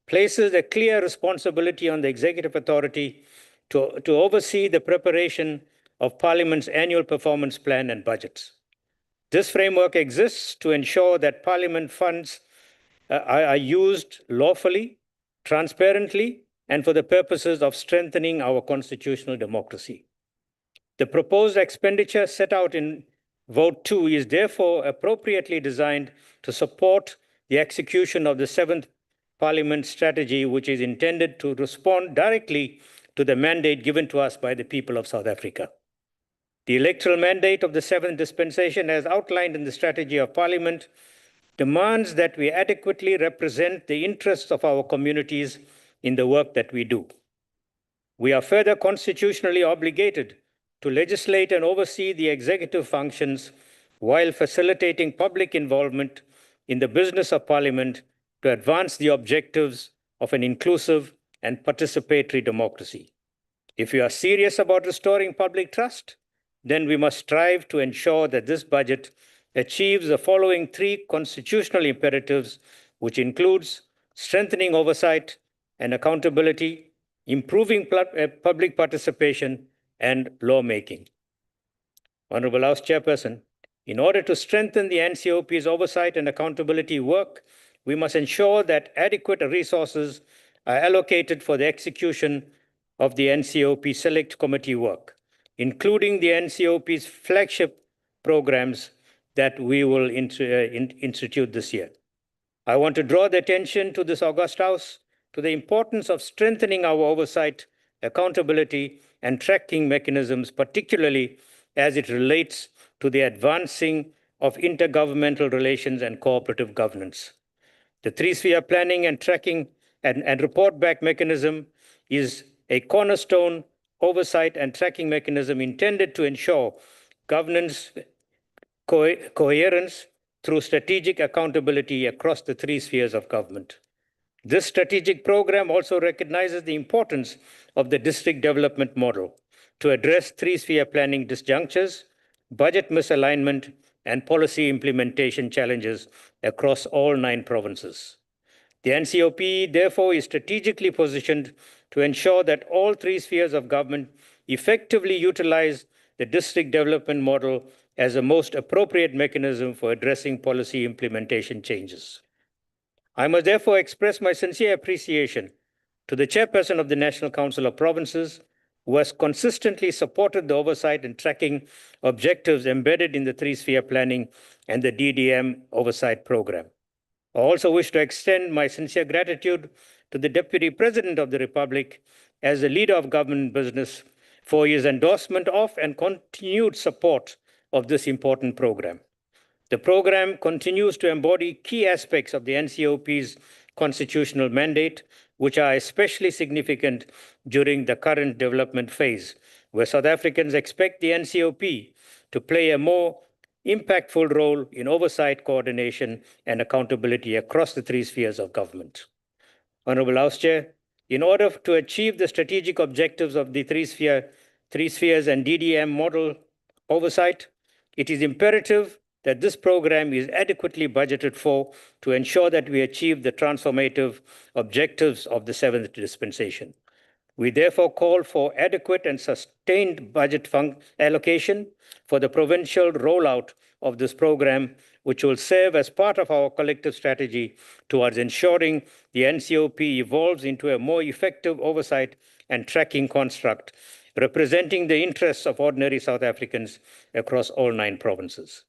A: places a clear responsibility on the executive authority to oversee the preparation of Parliament's annual performance plan and budgets. This framework exists to ensure that Parliament funds are used lawfully, transparently, and for the purposes of strengthening our constitutional democracy. The proposed expenditure set out in Vote 2 is therefore appropriately designed to support the execution of the 7th Parliament strategy, which is intended to respond directly to the mandate given to us by the people of South Africa. The electoral mandate of the 7th dispensation, as outlined in the strategy of Parliament, demands that we adequately represent the interests of our communities in the work that we do. We are further constitutionally obligated to legislate and oversee the executive functions while facilitating public involvement in the business of Parliament to advance the objectives of an inclusive and participatory democracy. If we are serious about restoring public trust, then we must strive to ensure that this budget achieves the following 3 constitutional imperatives, which includes strengthening oversight and accountability, improving public participation, and lawmaking. Honorable House Chairperson, in order to strengthen the NCOP's oversight and accountability work, we must ensure that adequate resources are allocated for the execution of the NCOP Select Committee work, including the NCOP's flagship programs that we will institute this year. I want to draw the attention to this august House to the importance of strengthening our oversight, accountability, and tracking mechanisms, particularly as it relates to the advancing of intergovernmental relations and cooperative governance. The three-sphere planning and tracking and report back mechanism is a cornerstone oversight and tracking mechanism intended to ensure governance coherence through strategic accountability across the three spheres of government. This strategic program also recognizes the importance of the district development model to address three-sphere planning disjunctures, budget misalignment, and policy implementation challenges across all 9 provinces. The NCOP, therefore, is strategically positioned to ensure that all 3 spheres of government effectively utilize the district development model as a most appropriate mechanism for addressing policy implementation changes. I must therefore express my sincere appreciation to the chairperson of the National Council of Provinces, who has consistently supported the oversight and tracking objectives embedded in the three-sphere planning and the DDM oversight program. I also wish to extend my sincere gratitude to the Deputy President of the Republic as the leader of government business for his endorsement of and continued support of this important program. The program continues to embody key aspects of the NCOP's constitutional mandate, which are especially significant during the current development phase, where South Africans expect the NCOP to play a more impactful role in oversight, coordination, and accountability across the 3 spheres of government. Honorable House Chair, in order to achieve the strategic objectives of the three spheres and DDM model oversight, it is imperative that this program is adequately budgeted for to ensure that we achieve the transformative objectives of the 7th dispensation. We therefore call for adequate and sustained budget allocation for the provincial rollout of this program, which will serve as part of our collective strategy towards ensuring the NCOP evolves into a more effective oversight and tracking construct, representing the interests of ordinary South Africans across all 9 provinces.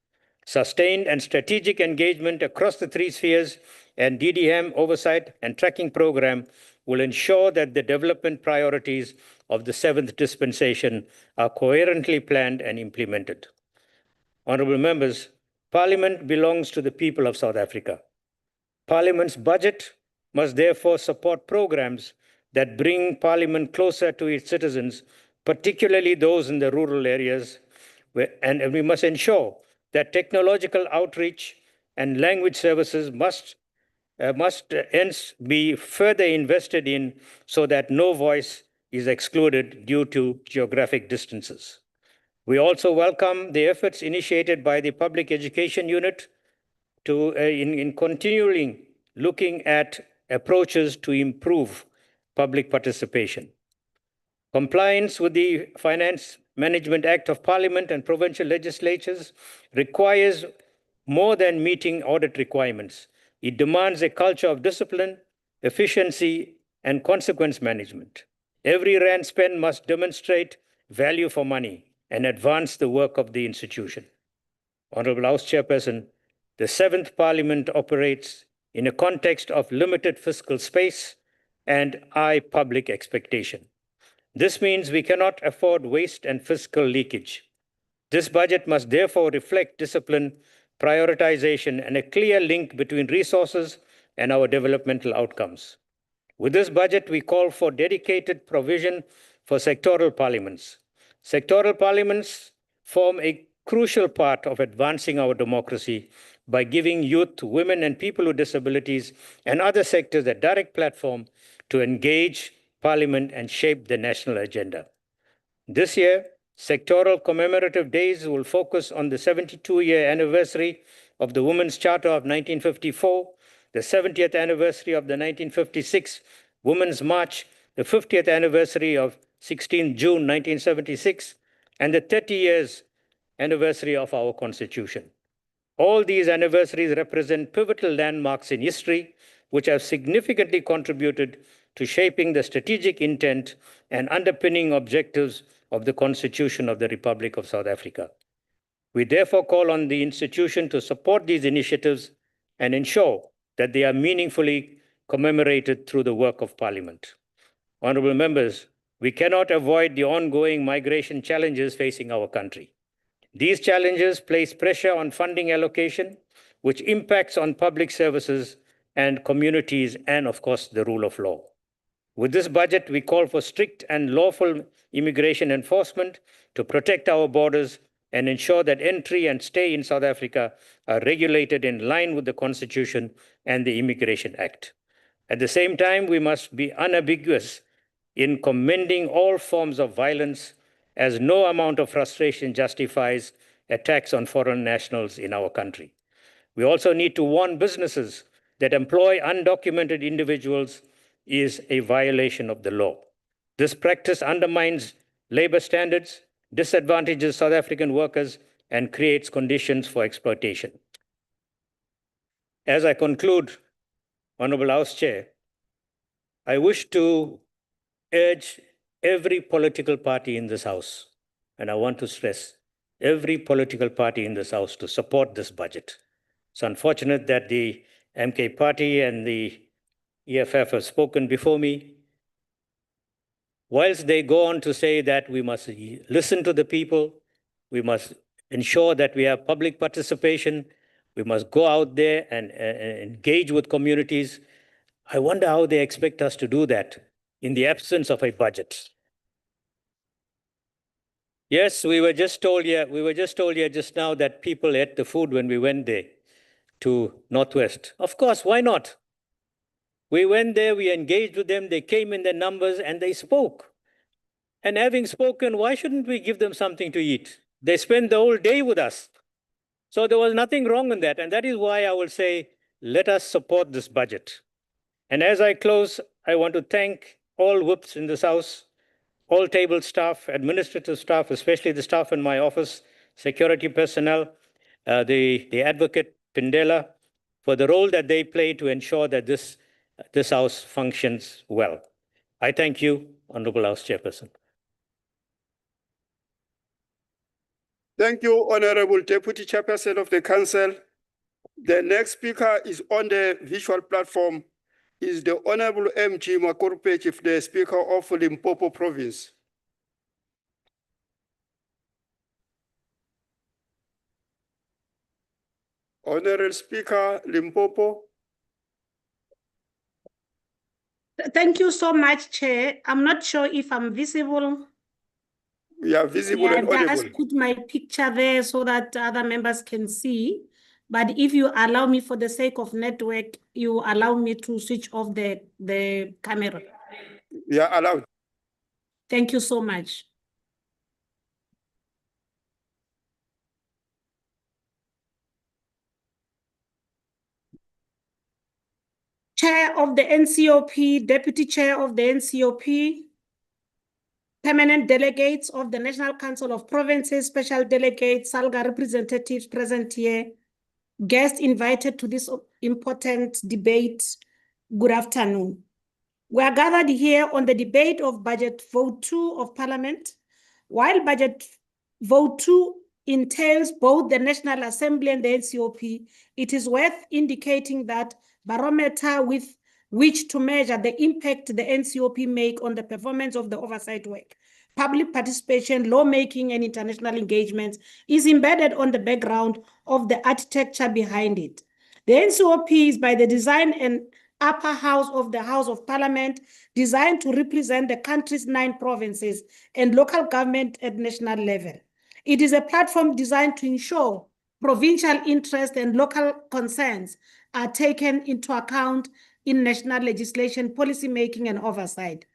A: Sustained and strategic engagement across the 3 spheres and DDM oversight and tracking program will ensure that the development priorities of the 7th dispensation are coherently planned and implemented. Honorable members, Parliament belongs to the people of South Africa. Parliament's budget must therefore support programs that bring Parliament closer to its citizens, particularly those in the rural areas, and we must ensure that technological outreach and language services must hence be further invested in so that no voice is excluded due to geographic distances. We also welcome the efforts initiated by the Public Education Unit in continuing looking at approaches to improve public participation. Compliance with the Finance Management Act of Parliament and provincial legislatures requires more than meeting audit requirements. It demands a culture of discipline, efficiency, and consequence management. Every rand spent must demonstrate value for money and advance the work of the institution. Honorable House Chairperson, the 7th Parliament operates in a context of limited fiscal space and high public expectation. This means we cannot afford waste and fiscal leakage. This budget must therefore reflect discipline, prioritization, and a clear link between resources and our developmental outcomes. With this budget, we call for dedicated provision for sectoral parliaments. Sectoral parliaments form a crucial part of advancing our democracy by giving youth, women, and people with disabilities and other sectors a direct platform to engage Parliament and shape the national agenda. This year, sectoral commemorative days will focus on the 72-year anniversary of the Women's Charter of 1954, the 70th anniversary of the 1956 Women's March, the 50th anniversary of 16 June 1976, and the 30 years anniversary of our Constitution. All these anniversaries represent pivotal landmarks in history, which have significantly contributed to shaping the strategic intent and underpinning objectives of the Constitution of the Republic of South Africa. We therefore call on the institution to support these initiatives and ensure that they are meaningfully commemorated through the work of Parliament. Honorable members, we cannot avoid the ongoing migration challenges facing our country. These challenges place pressure on funding allocation, which impacts on public services and communities and, of course, the rule of law. With this budget, we call for strict and lawful immigration enforcement to protect our borders and ensure that entry and stay in South Africa are regulated in line with the Constitution and the Immigration Act. At the same time, we must be unambiguous in commending all forms of violence, as no amount of frustration justifies attacks on foreign nationals in our country. We also need to warn businesses that employ undocumented individuals is a violation of the law. This practice undermines labor standards, disadvantages South African workers, and creates conditions for exploitation. As I conclude, Honorable House Chair, I wish to urge every political party in this House, and I want to stress, every political party in this House to support this budget. It's unfortunate that the MK party and the EFF have spoken before me. Whilst they go on to say that we must listen to the people, we must ensure that we have public participation, we must go out there and engage with communities, I wonder how they expect us to do that in the absence of a budget. Yes, we were just told here just now that people ate the food when we went there to Northwest. Of course, why not? We went there, we engaged with them, they came in their numbers and they spoke. And having spoken, why shouldn't we give them something to eat? They spent the whole day with us. So there was nothing wrong in that. And that is why I will say, let us support this budget. And as I close, I want to thank all whips in this House, all table staff, administrative staff, especially the staff in my office, security personnel, the advocate Pindela, for the role that they play to ensure that this House functions well. I thank you, Honorable House Chairperson.
G: Thank you, Honorable Deputy Chairperson of the Council. The next speaker is on the visual platform, is the Honorable MG Makorpe, Chief, the Speaker of Limpopo Province. Honorable Speaker, Limpopo.
J: Thank you so much, Chair. I'm not sure if I'm visible.
G: We are visible and
J: I
G: audible.
J: just put my picture there so that other members can see. But if you allow me, for the sake of network, you allow me to switch off the camera.
G: We are allowed.
J: Thank you so much. Chair of the NCOP, Deputy Chair of the NCOP, permanent delegates of the National Council of Provinces, special delegates, SALGA representatives present here, guests invited to this important debate, good afternoon. We are gathered here on the debate of Budget Vote 2 of Parliament. While Budget Vote 2 entails both the National Assembly and the NCOP, it is worth indicating that barometer with which to measure the impact the NCOP make on the performance of the oversight work, public participation, lawmaking, and international engagements is embedded on the background of the architecture behind it. The NCOP is by the design and upper house of the House of Parliament, designed to represent the country's 9 provinces and local government at national level. It is a platform designed to ensure provincial interest and local concerns are taken into account in national legislation, policy making, and oversight.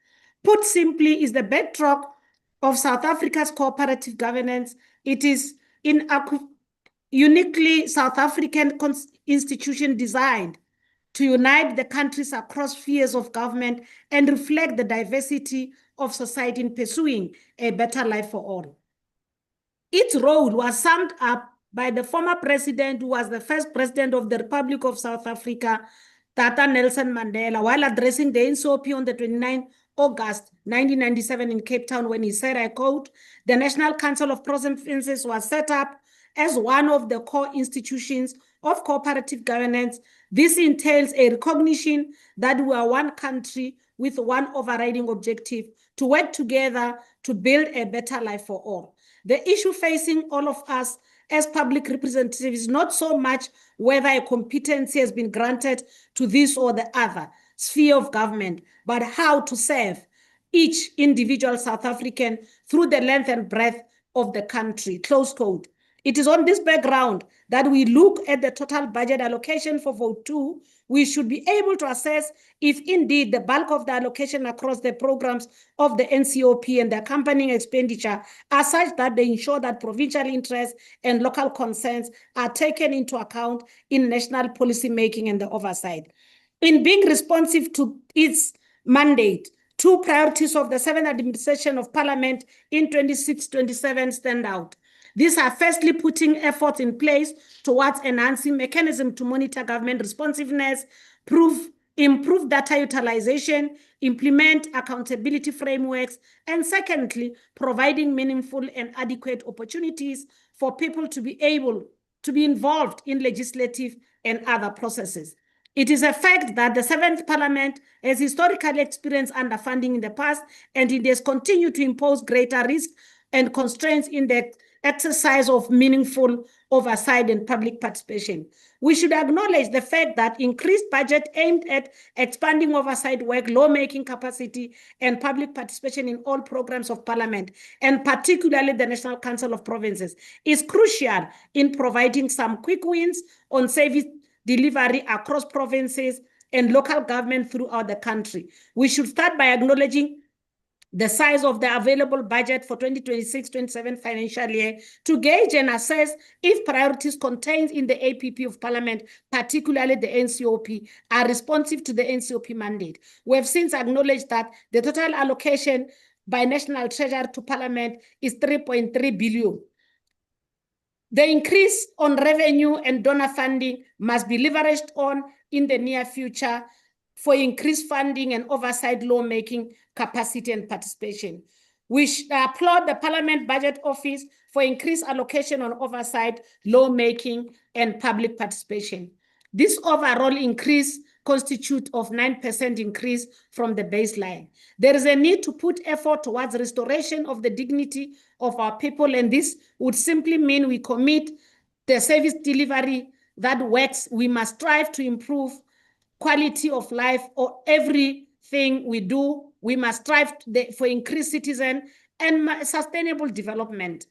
J: Put simply, is the backdrop of South Africa's cooperative governance. It is in a uniquely South African institution designed to unite the countries across spheres of government and reflect the diversity of society in pursuing a better life for all. Its role was summed up by the former president, who was the first president of the Republic of South Africa, Tata Nelson Mandela, while addressing the NCOP on the 29th August 1997 in Cape Town, when he said, I quote, "The National Council of Provinces was set up as one of the core institutions of cooperative governance. This entails a recognition that we are one country with one overriding objective, to work together to build a better life for all. The issue facing all of us as public representatives is not so much whether a competency has been granted to this or the other sphere of government, but how to serve each individual South African through the length and breadth of the country, close quote. It is on this background that we look at the total budget allocation for vote 2. We should be able to assess if indeed the bulk of the allocation across the programs of the NCOP and the accompanying expenditure are such that they ensure that provincial interests and local concerns are taken into account in national policy making and the oversight. In being responsive to its mandate, 2 priorities of the 7th administration of Parliament in 26-27 stand out. These are firstly putting efforts in place towards enhancing mechanism to monitor government responsiveness, improve data utilization, implement accountability frameworks, and secondly, providing meaningful and adequate opportunities for people to be able to be involved in legislative and other processes. It is a fact that the 7th Parliament has historically experienced underfunding in the past, and it has continued to impose greater risks and constraints in the exercise of meaningful oversight and public participation. We should acknowledge the fact that increased budget aimed at expanding oversight work, lawmaking capacity, and public participation in all programs of Parliament, and particularly the National Council of Provinces, is crucial in providing some quick wins on service delivery across provinces and local government throughout the country. We should start by acknowledging the size of the available budget for 2026-27 financial year to gauge and assess if priorities contained in the APP of Parliament, particularly the NCOP, are responsive to the NCOP mandate. We have since acknowledged that the total allocation by National Treasury to Parliament is 3.3 billion. The increase on revenue and donor funding must be leveraged on in the near future for increased funding and oversight lawmaking capacity and participation. We should applaud the Parliament Budget Office for increased allocation on oversight, lawmaking, and public participation. This overall increase constitutes of 9% increase from the baseline. There is a need to put effort towards restoration of the dignity of our people, and this would simply mean we commit the service delivery that works. We must strive to improve quality of life or everything we do. We must strive for increased citizen and sustainable development.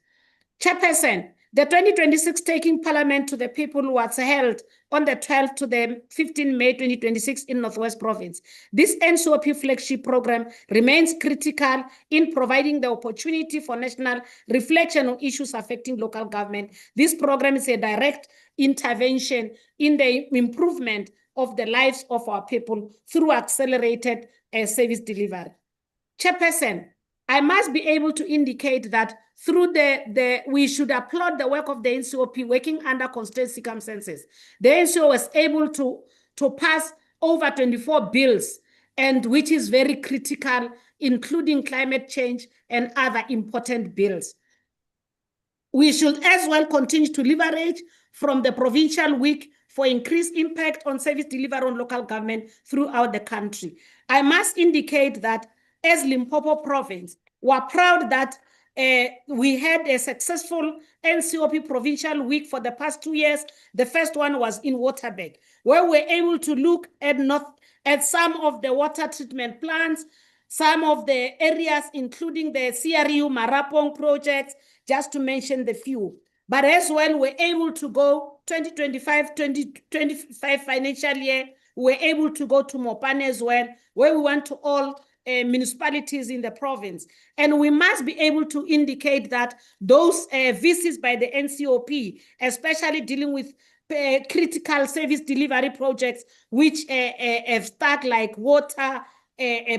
J: Chairperson, the 2026 Taking Parliament to the People was held on the 12th to the 15th May 2026 in Northwest Province. This NCOP flagship program remains critical in providing the opportunity for national reflection on issues affecting local government. This program is a direct intervention in the improvement of the lives of our people through accelerated service delivery. Chairperson, I must be able to indicate that through we should applaud the work of the NCOP working under constrained circumstances. The NCO was able to pass over 24 bills, and which is very critical, including climate change and other important bills. We should as well continue to leverage from the provincial week for increased impact on service delivery on local government throughout the country. I must indicate that as Limpopo province, we're proud that we had a successful NCOP provincial week for the past 2 years. The first one was in Waterberg, where we're able to look at some of the water treatment plants, some of the areas, including the CRU Marapong projects, just to mention the few. But as well, we're able to go 2025 financial year, we're able to go to Mopane as well, where we went to all municipalities in the province. And we must be able to indicate that those visits by the NCOP, especially dealing with critical service delivery projects, which have started like water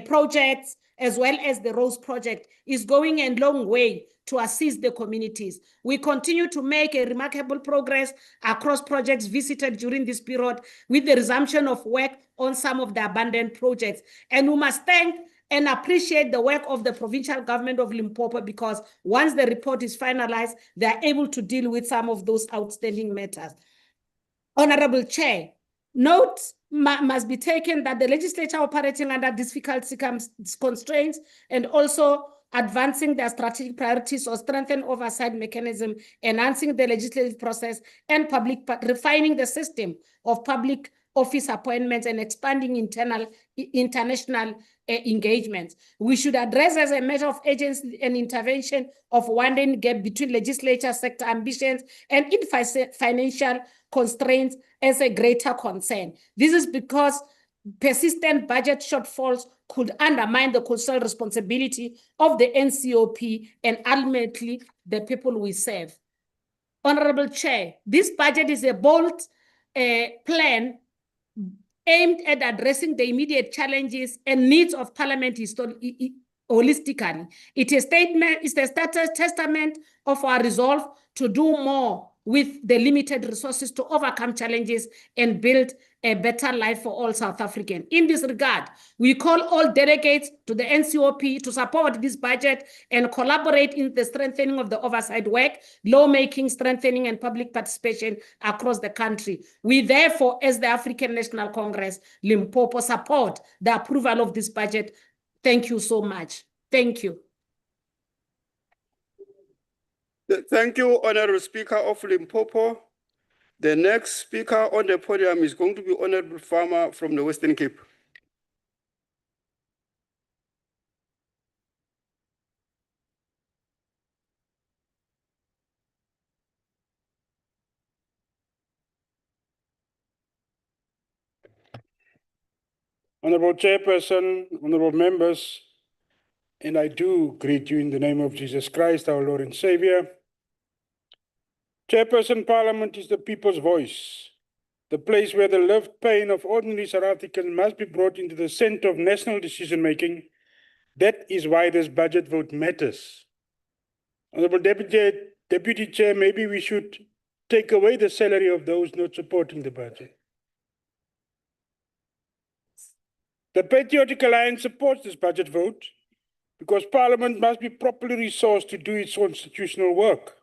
J: projects, as well as the Rose project, is going a long way to assist the communities. We continue to make a remarkable progress across projects visited during this period with the resumption of work on some of the abandoned projects. And we must thank and appreciate the work of the provincial government of Limpopo, because once the report is finalized, they are able to deal with some of those outstanding matters. Honorable Chair, note must be taken that the legislature operating under difficult constraints and also advancing their strategic priorities or strengthen oversight mechanism, enhancing the legislative process and refining the system of public office appointments and expanding international engagements. We should address as a measure of urgency and intervention of widening gap between legislature sector ambitions and financial constraints as a greater concern. This is because persistent budget shortfalls could undermine the social responsibility of the NCOP and ultimately the people we serve. Honorable Chair, this budget is a bold plan aimed at addressing the immediate challenges and needs of Parliament holistically. It is a testament of our resolve to do more with the limited resources to overcome challenges and build a better life for all South Africans. In this regard, we call all delegates to the NCOP to support this budget and collaborate in the strengthening of the oversight work, lawmaking, strengthening, and public participation across the country. We therefore, as the African National Congress, Limpopo, support the approval of this budget. Thank you so much. Thank you.
G: Thank you, Honorable Speaker of Limpopo. The next speaker on the podium is going to be Honorable Farmer from the Western Cape.
K: Honorable Chairperson, honorable members, and I do greet you in the name of Jesus Christ, our Lord and Savior. Chairperson, Parliament is the people's voice, the place where the lived pain of ordinary South Africans must be brought into the center of national decision-making. That is why this budget vote matters. Honorable Deputy Chair, maybe we should take away the salary of those not supporting the budget. The Patriotic Alliance supports this budget vote because Parliament must be properly resourced to do its constitutional work.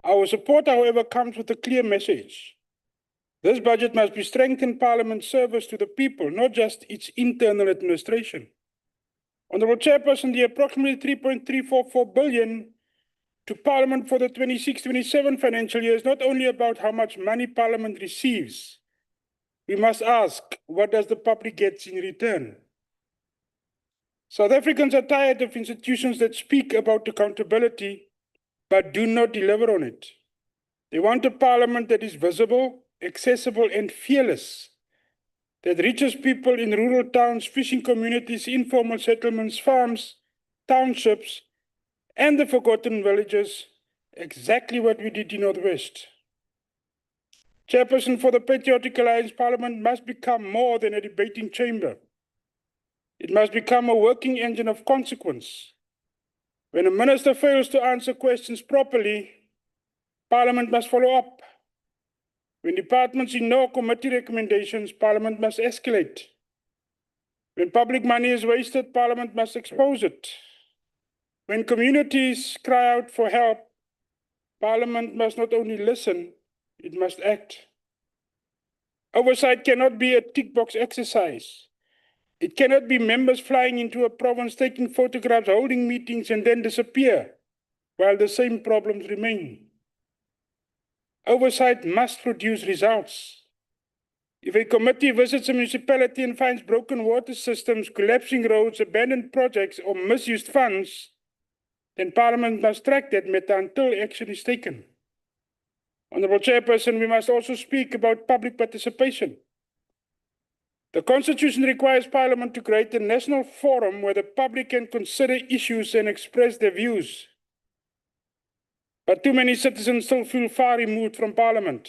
K: Our support, however, comes with a clear message. This budget must be strengthened Parliament's service to the people, not just its internal administration. Honourable Chairperson, the approximately 3.344 billion to Parliament for the 26-27 financial year is not only about how much money Parliament receives. We must ask, what does the public get in return? South Africans are tired of institutions that speak about accountability but do not deliver on it. They want a Parliament that is visible, accessible, and fearless, that reaches people in rural towns, fishing communities, informal settlements, farms, townships, and the forgotten villages, exactly what we did in Northwest. Chairperson, for the Patriotic Alliance, Parliament must become more than a debating chamber. It must become a working engine of consequence. When a minister fails to answer questions properly, Parliament must follow up. When departments ignore committee recommendations, Parliament must escalate. When public money is wasted, Parliament must expose it. When communities cry out for help, Parliament must not only listen, it must act. Oversight cannot be a tick box exercise. It cannot be members flying into a province, taking photographs, holding meetings, and then disappear while the same problems remain. Oversight must produce results. If a committee visits a municipality and finds broken water systems, collapsing roads, abandoned projects, or misused funds, then Parliament must track that matter until action is taken. Honourable Chairperson, we must also speak about public participation. The Constitution requires Parliament to create a national forum where the public can consider issues and express their views. But too many citizens still feel far removed from Parliament.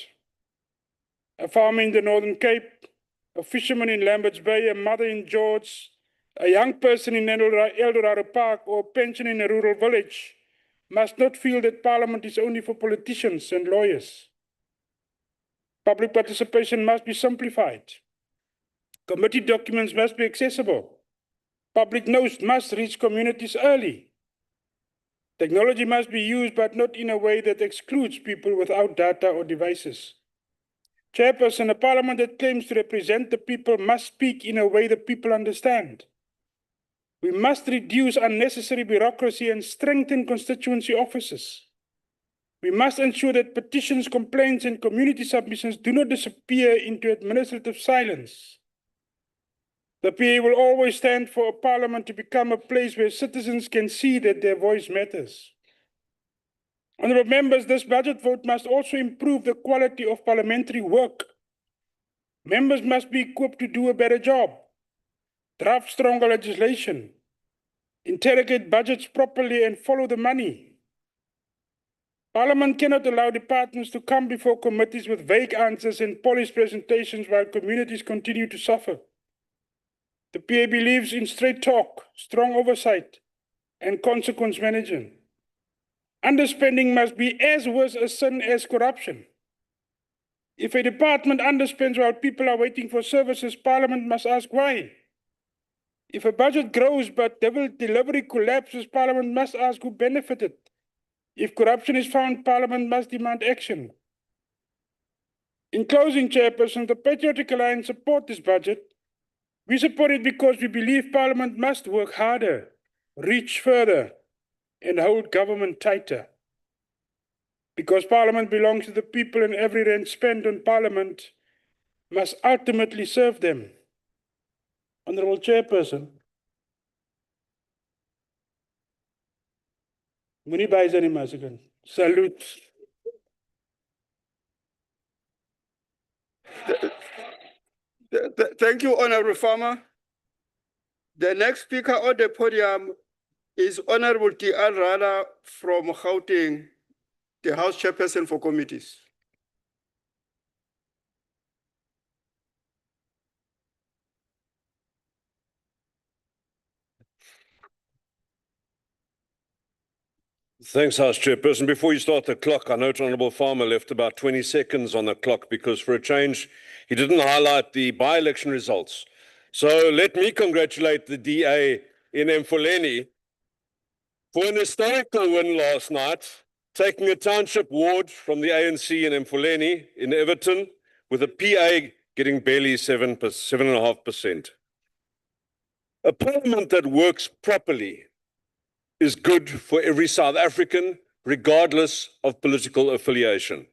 K: A farmer in the Northern Cape, a fisherman in Lambert's Bay, a mother in George, a young person in Eldorado Park, or a pensioner in a rural village must not feel that Parliament is only for politicians and lawyers. Public participation must be simplified. Committee documents must be accessible. Public notes must reach communities early. Technology must be used, but not in a way that excludes people without data or devices. Chairperson, a Parliament that claims to represent the people must speak in a way that people understand. We must reduce unnecessary bureaucracy and strengthen constituency offices. We must ensure that petitions, complaints, and community submissions do not disappear into administrative silence. The PA will always stand for a parliament to become a place where citizens can see that their voice matters. Honourable members, this budget vote must also improve the quality of parliamentary work. Members must be equipped to do a better job, draft stronger legislation, interrogate budgets properly, and follow the money. Parliament cannot allow departments to come before committees with vague answers and polished presentations while communities continue to suffer. The PA believes in straight talk, strong oversight, and consequence management. Underspending must be as worse a sin as corruption. If a department underspends while people are waiting for services, Parliament must ask why. If a budget grows but delivery collapses, Parliament must ask who benefited. If corruption is found, Parliament must demand action. In closing, Chairperson, the Patriotic Alliance support this budget. We support it because we believe Parliament must work harder, reach further, and hold government tighter. Because Parliament belongs to the people and every rand spent on Parliament must ultimately serve them. Honourable Chairperson, Muni Baizani Masagan, salute.
G: Thank you, Honorable Farmer. The next speaker on the podium is Honorable T.R. Rana from Gauteng, the House Chairperson for Committees.
F: Thanks, House Chairperson. Before you start the clock, I note Honourable Farmer left about 20 seconds on the clock because for a change, he didn't highlight the by-election results. So let me congratulate the DA in Mfuleni for an historical win last night, taking a township ward from the ANC in Mfuleni in Everton, with a PA getting barely 7.5%. A parliament that works properly is good for every South African, regardless of political affiliation.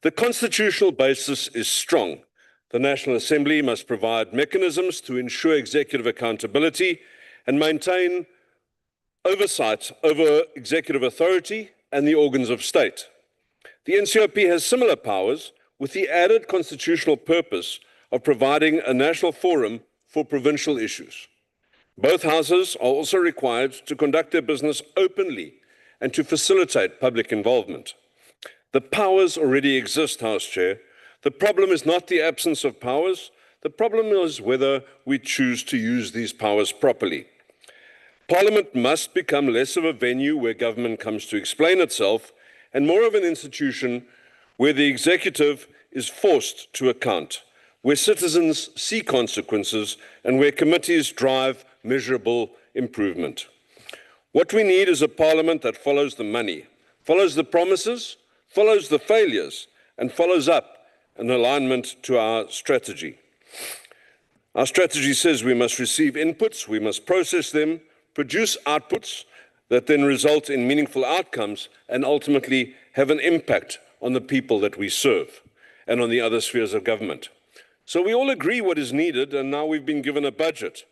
F: The constitutional basis is strong. The National Assembly must provide mechanisms to ensure executive accountability and maintain oversight over executive authority and the organs of state. The NCOP has similar powers with the added constitutional purpose of providing a national forum for provincial issues. Both houses are also required to conduct their business openly and to facilitate public involvement. The powers already exist, House Chair. The problem is not the absence of powers. The problem is whether we choose to use these powers properly. Parliament must become less of a venue where government comes to explain itself and more of an institution where the executive is forced to account, where citizens see consequences, and where committees drive measurable improvement. What we need is a parliament that follows the money, follows the promises, follows the failures, and follows up in alignment to our strategy. Our strategy says we must receive inputs, we must process them, produce outputs that then result in meaningful outcomes and ultimately have an impact on the people that we serve and on the other spheres of government. So we all agree what is needed, and now we've been given a budget.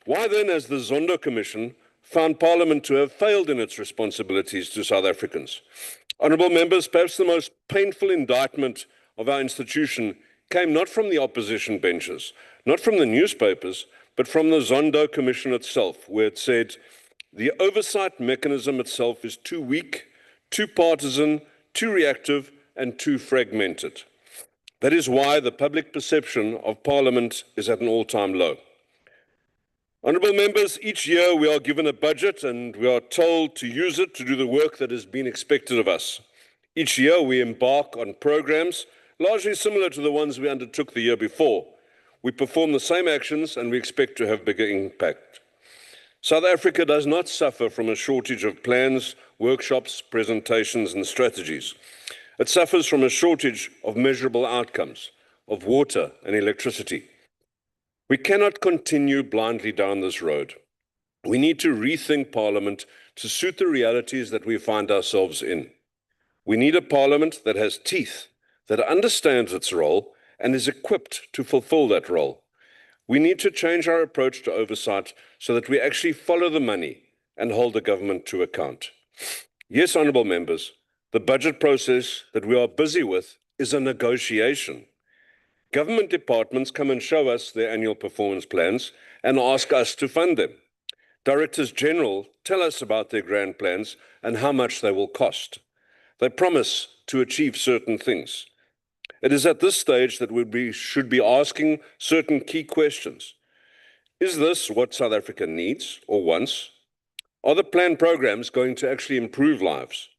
F: Why then has the Zondo Commission found Parliament to have failed in its responsibilities to South Africans? Honourable members, perhaps the most painful indictment of our institution came not from the opposition benches, not from the newspapers, but from the Zondo Commission itself, where it said the oversight mechanism itself is too weak, too partisan, too reactive, and too fragmented. That is why the public perception of Parliament is at an all-time low. Honourable members, each year we are given a budget and we are told to use it to do the work that has been expected of us. Each year we embark on programs largely similar to the ones we undertook the year before. We perform the same actions and we expect to have bigger impact. South Africa does not suffer from a shortage of plans, workshops, presentations, and strategies. It suffers from a shortage of measurable outcomes, of water and electricity. We cannot continue blindly down this road. We need to rethink Parliament to suit the realities that we find ourselves in. We need a Parliament that has teeth, that understands its role, and is equipped to fulfill that role. We need to change our approach to oversight so that we actually follow the money and hold the government to account. Yes, honourable members, the budget process that we are busy with is a negotiation. Government departments come and show us their annual performance plans and ask us to fund them. Directors General tell us about their grand plans and how much they will cost. They promise to achieve certain things. It is at this stage that we should be asking certain key questions. Is this what South Africa needs or wants? Are the planned programs going to actually improve lives?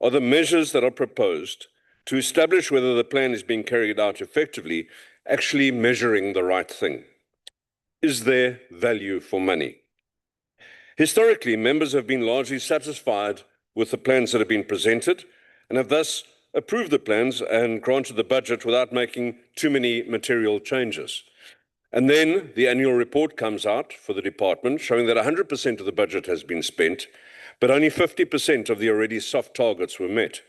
F: Are the measures that are proposed to establish whether the plan is being carried out effectively actually measuring the right thing? Is there value for money? Historically, members have been largely satisfied with the plans that have been presented and have thus approved the plans and granted the budget without making too many material changes. And then the annual report comes out for the department showing that 100% of the budget has been spent, but only 50% of the already soft targets were met.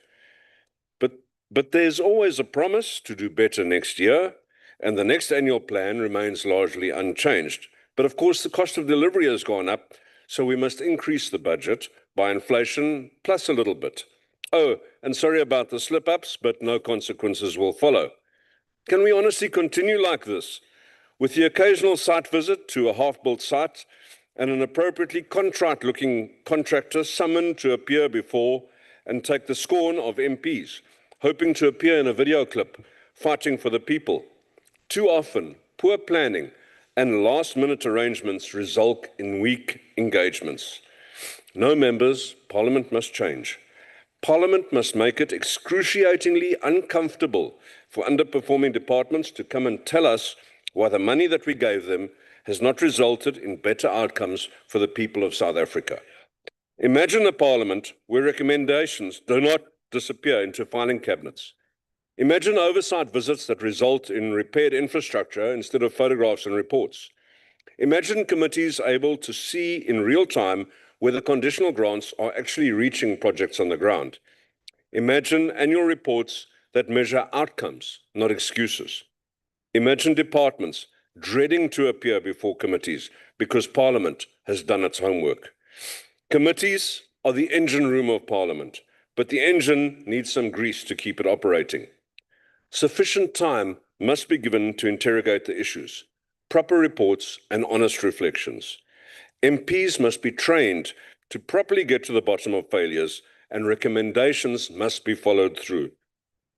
F: But there's always a promise to do better next year, and the next annual plan remains largely unchanged. But of course, the cost of delivery has gone up, so we must increase the budget by inflation plus a little bit. Oh, and sorry about the slip-ups, but no consequences will follow. Can we honestly continue like this, with the occasional site visit to a half-built site and an appropriately contrite-looking contractor summoned to appear before and take the scorn of MPs, hoping to appear in a video clip, fighting for the people? Too often, poor planning and last-minute arrangements result in weak engagements. No, members, Parliament must change. Parliament must make it excruciatingly uncomfortable for underperforming departments to come and tell us why the money that we gave them has not resulted in better outcomes for the people of South Africa. Imagine a Parliament where recommendations do not disappear into filing cabinets. Imagine oversight visits that result in repaired infrastructure instead of photographs and reports. Imagine committees able to see in real time whether conditional grants are actually reaching projects on the ground. Imagine annual reports that measure outcomes, not excuses. Imagine departments dreading to appear before committees because Parliament has done its homework. Committees are the engine room of Parliament, but the engine needs some grease to keep it operating. Sufficient time must be given to interrogate the issues, proper reports and honest reflections. MPs must be trained to properly get to the bottom of failures, and recommendations must be followed through.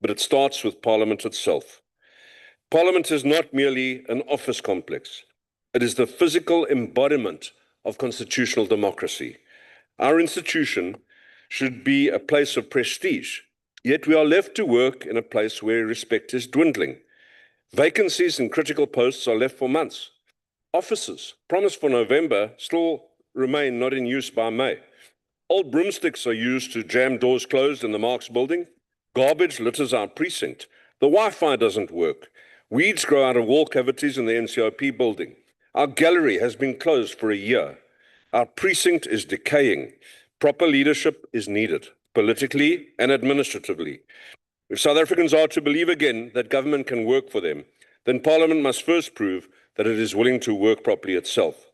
F: But it starts with Parliament itself. Parliament is not merely an office complex. It is the physical embodiment of constitutional democracy. Our institution should be a place of prestige, yet we are left to work in a place where respect is dwindling. Vacancies in critical posts are left for months. Offices promised for November still remain not in use by May. Old broomsticks are used to jam doors closed in the Marx building. Garbage litters our precinct. The Wi-Fi doesn't work. Weeds grow out of wall cavities in the NCOP building. Our gallery has been closed for a year. Our precinct is decaying. Proper leadership is needed, politically and administratively. If South Africans are to believe again that government can work for them, then Parliament must first prove that it is willing to work properly itself.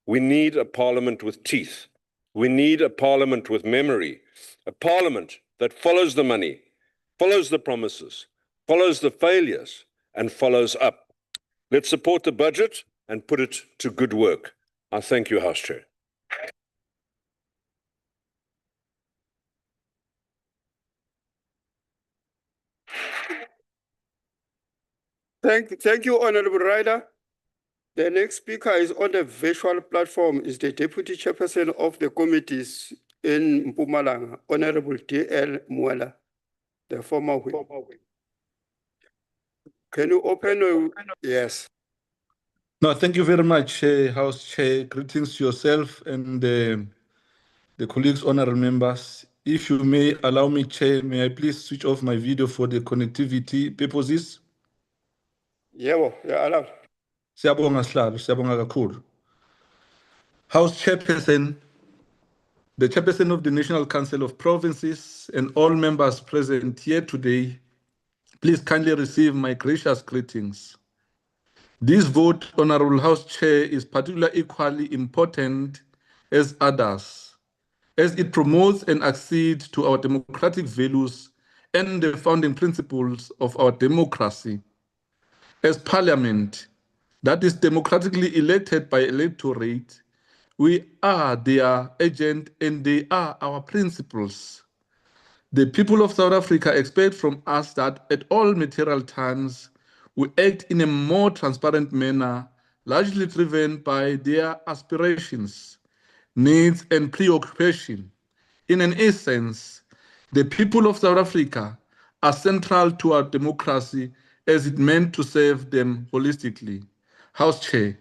F: We need a Parliament with teeth. We need a Parliament with memory, a Parliament that follows the money, follows the promises, follows the failures, and follows up. Let's support the budget and put it to good work. I thank you, House Chair.
G: Thank you, Honorable Ryder. The next speaker is on the virtual platform is the Deputy Chairperson of the committees in Mpumalanga, Honorable D.L. Muela, the former whip. Can you open? Yes.
L: No, thank you very much, House Chair. Greetings to yourself and the colleagues, honorable members. If you may allow me, Chair, may I please switch off my video for the connectivity purposes?
G: Yeah, allowed.
L: Siyabonga sihlalo, siyabonga kakhulu. House Chairperson, the Chairperson of the National Council of Provinces, and all members present here today, please kindly receive my gracious greetings. This vote, Honorable House Chair, is particularly equally important as others, as it promotes and accedes to our democratic values and the founding principles of our democracy. As Parliament that is democratically elected by electorate, we are their agent and they are our principles. The people of South Africa expect from us that at all material times, we act in a more transparent manner, largely driven by their aspirations, needs, and preoccupation. In an essence, the people of South Africa are central to our democracy as it meant to serve them holistically. House Chair,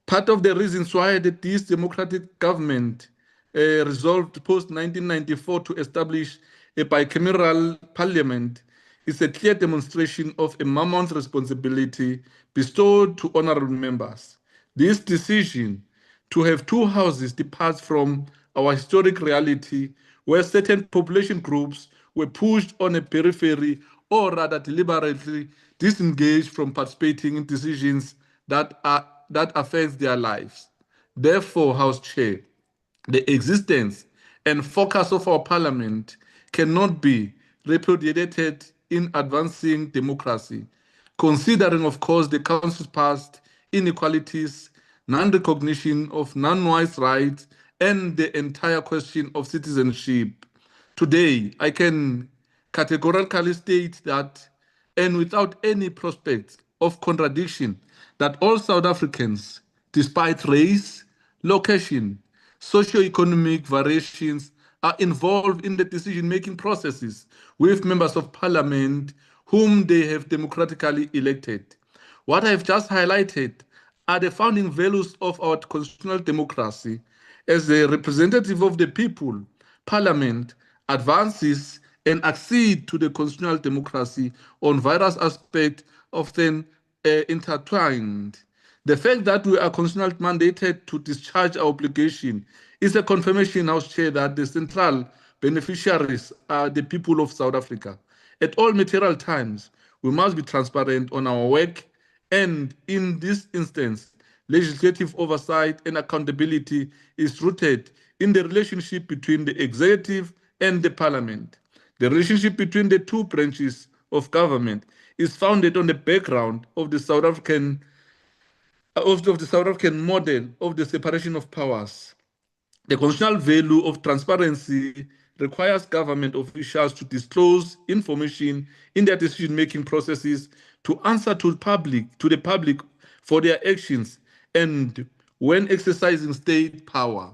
L: part of the reasons why this democratic government resolved post-1994 to establish a bicameral parliament is a clear demonstration of a mammoth responsibility bestowed to honorable members. This decision to have two houses departs from our historic reality where certain population groups were pushed on a periphery or rather deliberately disengaged from participating in decisions that affect their lives. Therefore, House Chair, the existence and focus of our parliament cannot be repudiated in advancing democracy, considering, of course, the council's past inequalities, non-recognition of non-white rights, and the entire question of citizenship. Today, I can categorically state that, and without any prospect of contradiction, that all South Africans, despite race, location, socio-economic variations, are involved in the decision-making processes with members of parliament whom they have democratically elected. What I have just highlighted are the founding values of our constitutional democracy. As a representative of the people, Parliament advances and accede to the constitutional democracy on various aspects, often intertwined. The fact that we are constitutionally mandated to discharge our obligation is a confirmation, House Chair, that the central beneficiaries are the people of South Africa. At all material times, we must be transparent on our work, and in this instance, legislative oversight and accountability is rooted in the relationship between the executive and the parliament. The relationship between the two branches of government is founded on the background of the South African model of the separation of powers. The constitutional value of transparency requires government officials to disclose information in their decision-making processes, to answer to the public for their actions, and when exercising state power.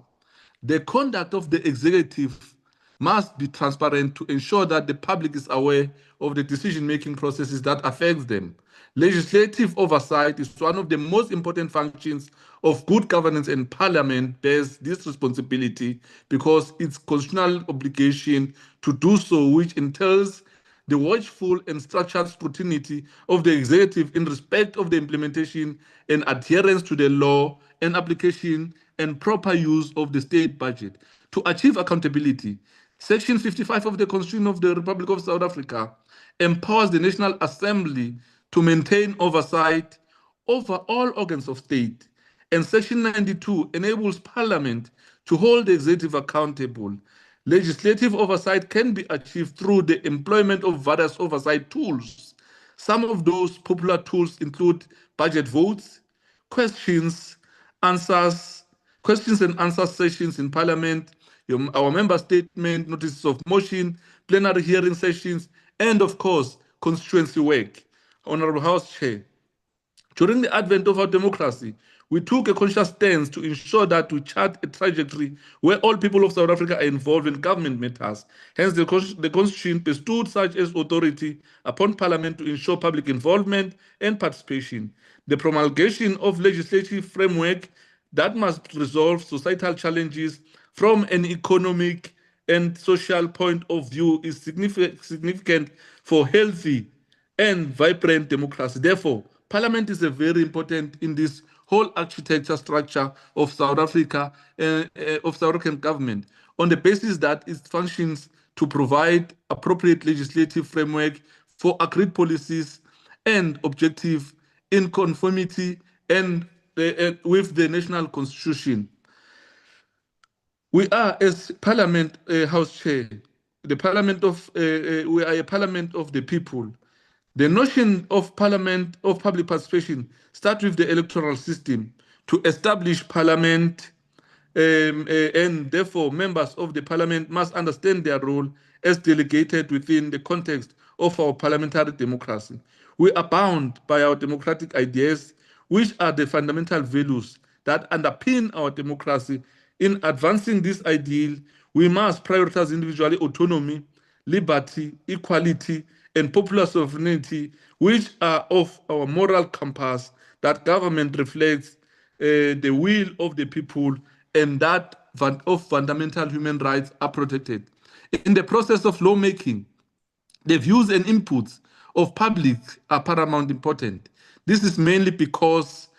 L: The conduct of the executive must be transparent to ensure that the public is aware of the decision-making processes that affect them. Legislative oversight is one of the most important functions of good governance, and Parliament bears this responsibility because it's constitutional obligation to do so, which entails the watchful and structured scrutiny of the executive in respect of the implementation and adherence to the law and application and proper use of the state budget. To achieve accountability, Section 55 of the Constitution of the Republic of South Africa empowers the National Assembly to maintain oversight over all organs of state, and Section 92 enables Parliament to hold the executive accountable. Legislative oversight can be achieved through the employment of various oversight tools. Some of those popular tools include budget votes, questions and answer sessions in Parliament, our member statement, notices of motion, plenary hearing sessions, and of course, constituency work. Honorable House Chair, during the advent of our democracy, we took a conscious stance to ensure that we chart a trajectory where all people of South Africa are involved in government matters. Hence, the Constitution bestowed such as authority upon Parliament to ensure public involvement and participation. The promulgation of legislative framework that must resolve societal challenges from an economic and social point of view is significant for healthy and vibrant democracy. Therefore, Parliament is a very important in this whole architecture structure of South Africa, of South African government, on the basis that it functions to provide appropriate legislative framework for agreed policies and objective in conformity and with the national constitution. We are, as Parliament House Chair, the Parliament of we are a Parliament of the people. The notion of Parliament of public participation starts with the electoral system to establish Parliament, and therefore members of the Parliament must understand their role as delegated within the context of our parliamentary democracy. We are bound by our democratic ideas, which are the fundamental values that underpin our democracy. In advancing this ideal, we must prioritize individual autonomy, liberty, equality, and popular sovereignty, which are of our moral compass, that government reflects the will of the people, and that of fundamental human rights are protected. In the process of lawmaking, the views and inputs of public are paramount important. This is mainly because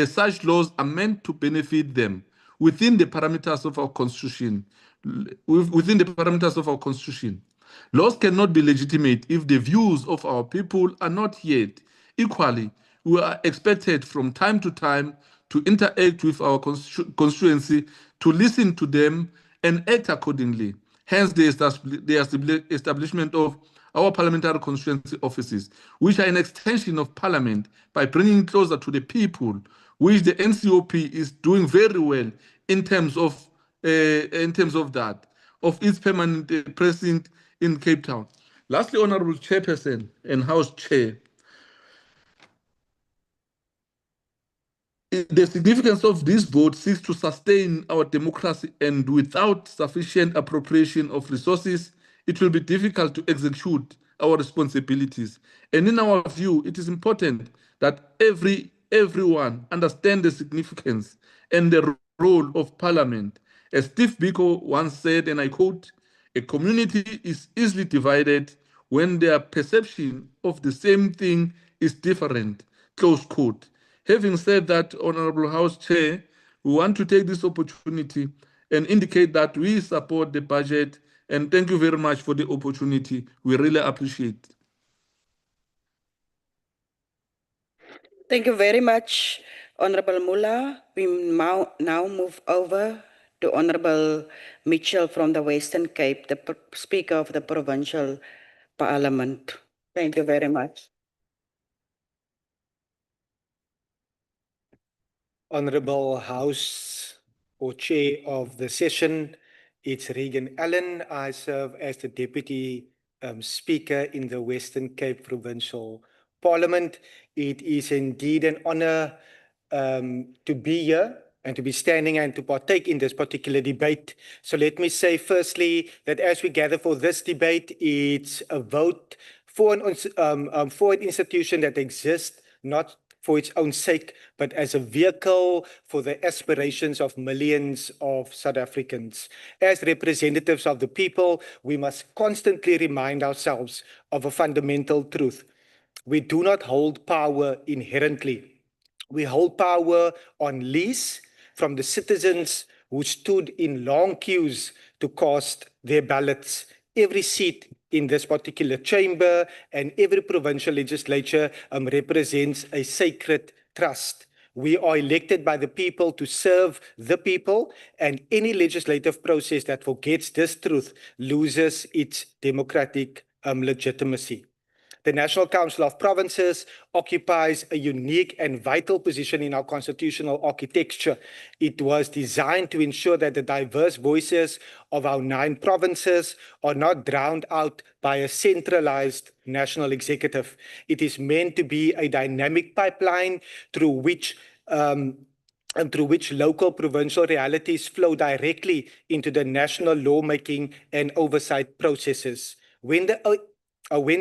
L: such laws are meant to benefit them within the parameters of our constitution. Within the parameters of our constitution, laws cannot be legitimate if the views of our people are not yet. Equally, we are expected from time to time to interact with our constituency, to listen to them and act accordingly. Hence, the establishment of our parliamentary constituency offices, which are an extension of parliament by bringing closer to the people, which the NCOP is doing very well in terms of that, of its permanent precinct in Cape Town. Lastly, Honorable Chairperson and House Chair, the significance of this vote seeks to sustain our democracy, and without sufficient appropriation of resources, it will be difficult to execute our responsibilities. And in our view, it is important that everyone understand the significance and the role of Parliament. As Steve Biko once said, and I quote, "A community is easily divided when their perception of the same thing is different," close quote. Having said that, Honorable House Chair, we want to take this opportunity and indicate that we support the budget, and thank you very much for the opportunity. We really appreciate it.
B: Thank you very much, Honorable Mula. We now move over to Honorable Mitchell from the Western Cape, the Speaker of the Provincial Parliament. Thank you very much.
M: Honorable House or Chair of the session, it's Regan Allen. I serve as the Deputy Speaker in the Western Cape Provincial Parliament. It is indeed an honor to be here and to be standing and to partake in this particular debate. So let me say firstly that as we gather for this debate, it's a vote for an institution that exists not for its own sake, but as a vehicle for the aspirations of millions of South Africans. As representatives of the people, we must constantly remind ourselves of a fundamental truth. We do not hold power inherently. We hold power on lease from the citizens who stood in long queues to cast their ballots. Every seat in this particular chamber and every provincial legislature represents a sacred trust. We are elected by the people to serve the people, and any legislative process that forgets this truth loses its democratic legitimacy. The National Council of Provinces occupies a unique and vital position in our constitutional architecture. It was designed to ensure that the diverse voices of our 9 provinces are not drowned out by a centralized national executive. It is meant to be a dynamic pipeline through which local provincial realities flow directly into the national lawmaking and oversight processes. When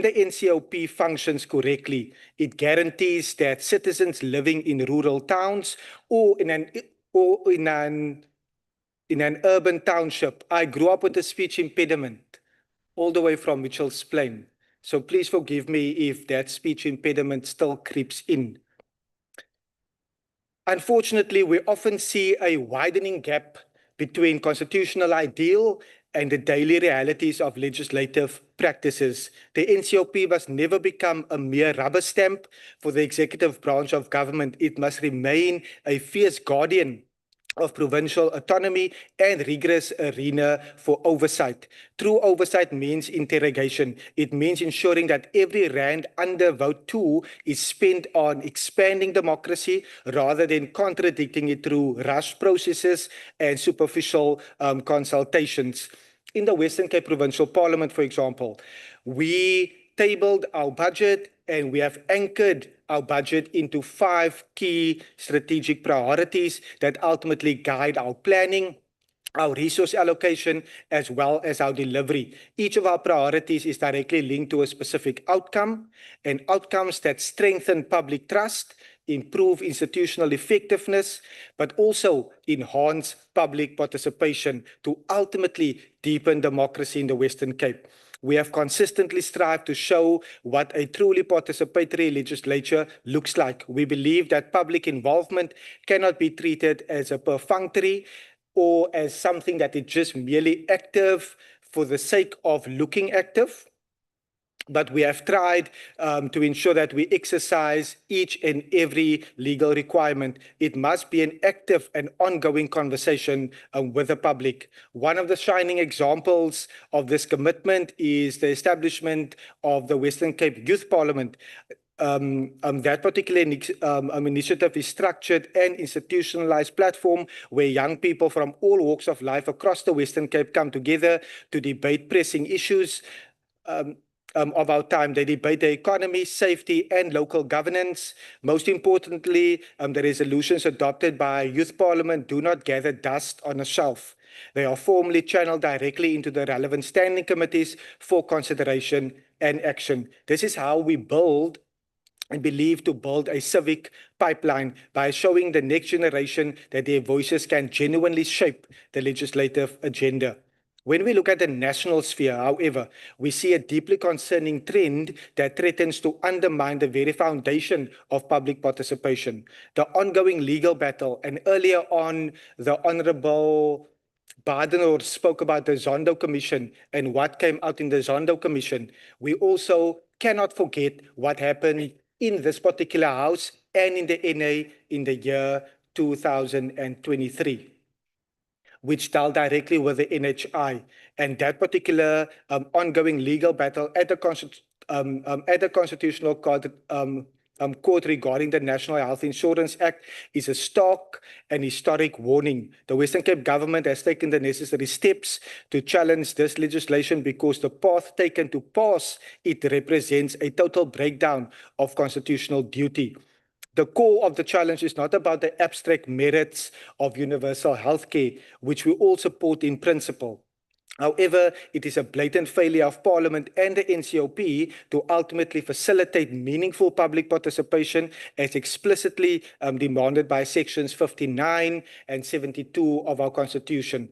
M: the NCOP functions correctly, it guarantees that citizens living in rural towns or in an urban township. I grew up with a speech impediment all the way from Mitchell's Plain. So please forgive me if that speech impediment still creeps in Unfortunately, we often see a widening gap between constitutional ideal and the daily realities of legislative practices. The NCOP must never become a mere rubber stamp for the executive branch of government. It must remain a fierce guardian of provincial autonomy and rigorous arena for oversight. True oversight means interrogation. It means ensuring that every rand under vote 2 is spent on expanding democracy rather than contradicting it through rush processes and superficial consultations. In the Western Cape Provincial Parliament, for example, we tabled our budget and we have anchored our budget into 5 key strategic priorities that ultimately guide our planning, our resource allocation, as well as our delivery. Each of our priorities is directly linked to a specific outcome, and outcomes that strengthen public trust, improve institutional effectiveness, but also enhance public participation to ultimately deepen democracy in the Western Cape. We have consistently strived to show what a truly participatory legislature looks like. We believe that public involvement cannot be treated as a perfunctory or as something that is just merely active for the sake of looking active. But we have tried to ensure that we exercise each and every legal requirement. It must be an active and ongoing conversation with the public. One of the shining examples of this commitment is the establishment of the Western Cape Youth Parliament. That particular initiative is structured and institutionalized platform where young people from all walks of life across the Western Cape come together to debate pressing issues of our time. They debate the economy, safety, and local governance. Most importantly, the resolutions adopted by Youth Parliament do not gather dust on a shelf. They are formally channeled directly into the relevant standing committees for consideration and action. This is how we build and believe to build a civic pipeline by showing the next generation that their voices can genuinely shape the legislative agenda. When we look at the national sphere, however, we see a deeply concerning trend that threatens to undermine the very foundation of public participation. The ongoing legal battle, and earlier on, the Honorable Badenhorst spoke about the Zondo Commission and what came out in the Zondo Commission. We also cannot forget what happened in this particular house and in the NA in the year 2023. Which dealt directly with the NHI, and that particular ongoing legal battle at the Constitutional Court, court regarding the National Health Insurance Act is a stark and historic warning. The Western Cape government has taken the necessary steps to challenge this legislation because the path taken to pass it represents a total breakdown of constitutional duty. The core of the challenge is not about the abstract merits of universal healthcare, which we all support in principle. However, it is a blatant failure of Parliament and the NCOP to ultimately facilitate meaningful public participation as explicitly demanded by sections 59 and 72 of our Constitution.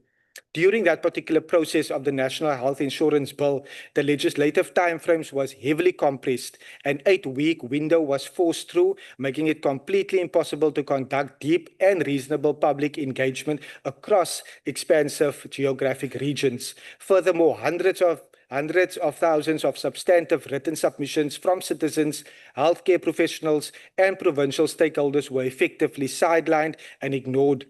M: During that particular process of the National Health Insurance Bill, the legislative timeframes was heavily compressed. An 8-week window was forced through, making it completely impossible to conduct deep and reasonable public engagement across expansive geographic regions. Furthermore, hundreds of thousands of substantive written submissions from citizens, healthcare professionals, and provincial stakeholders were effectively sidelined and ignored.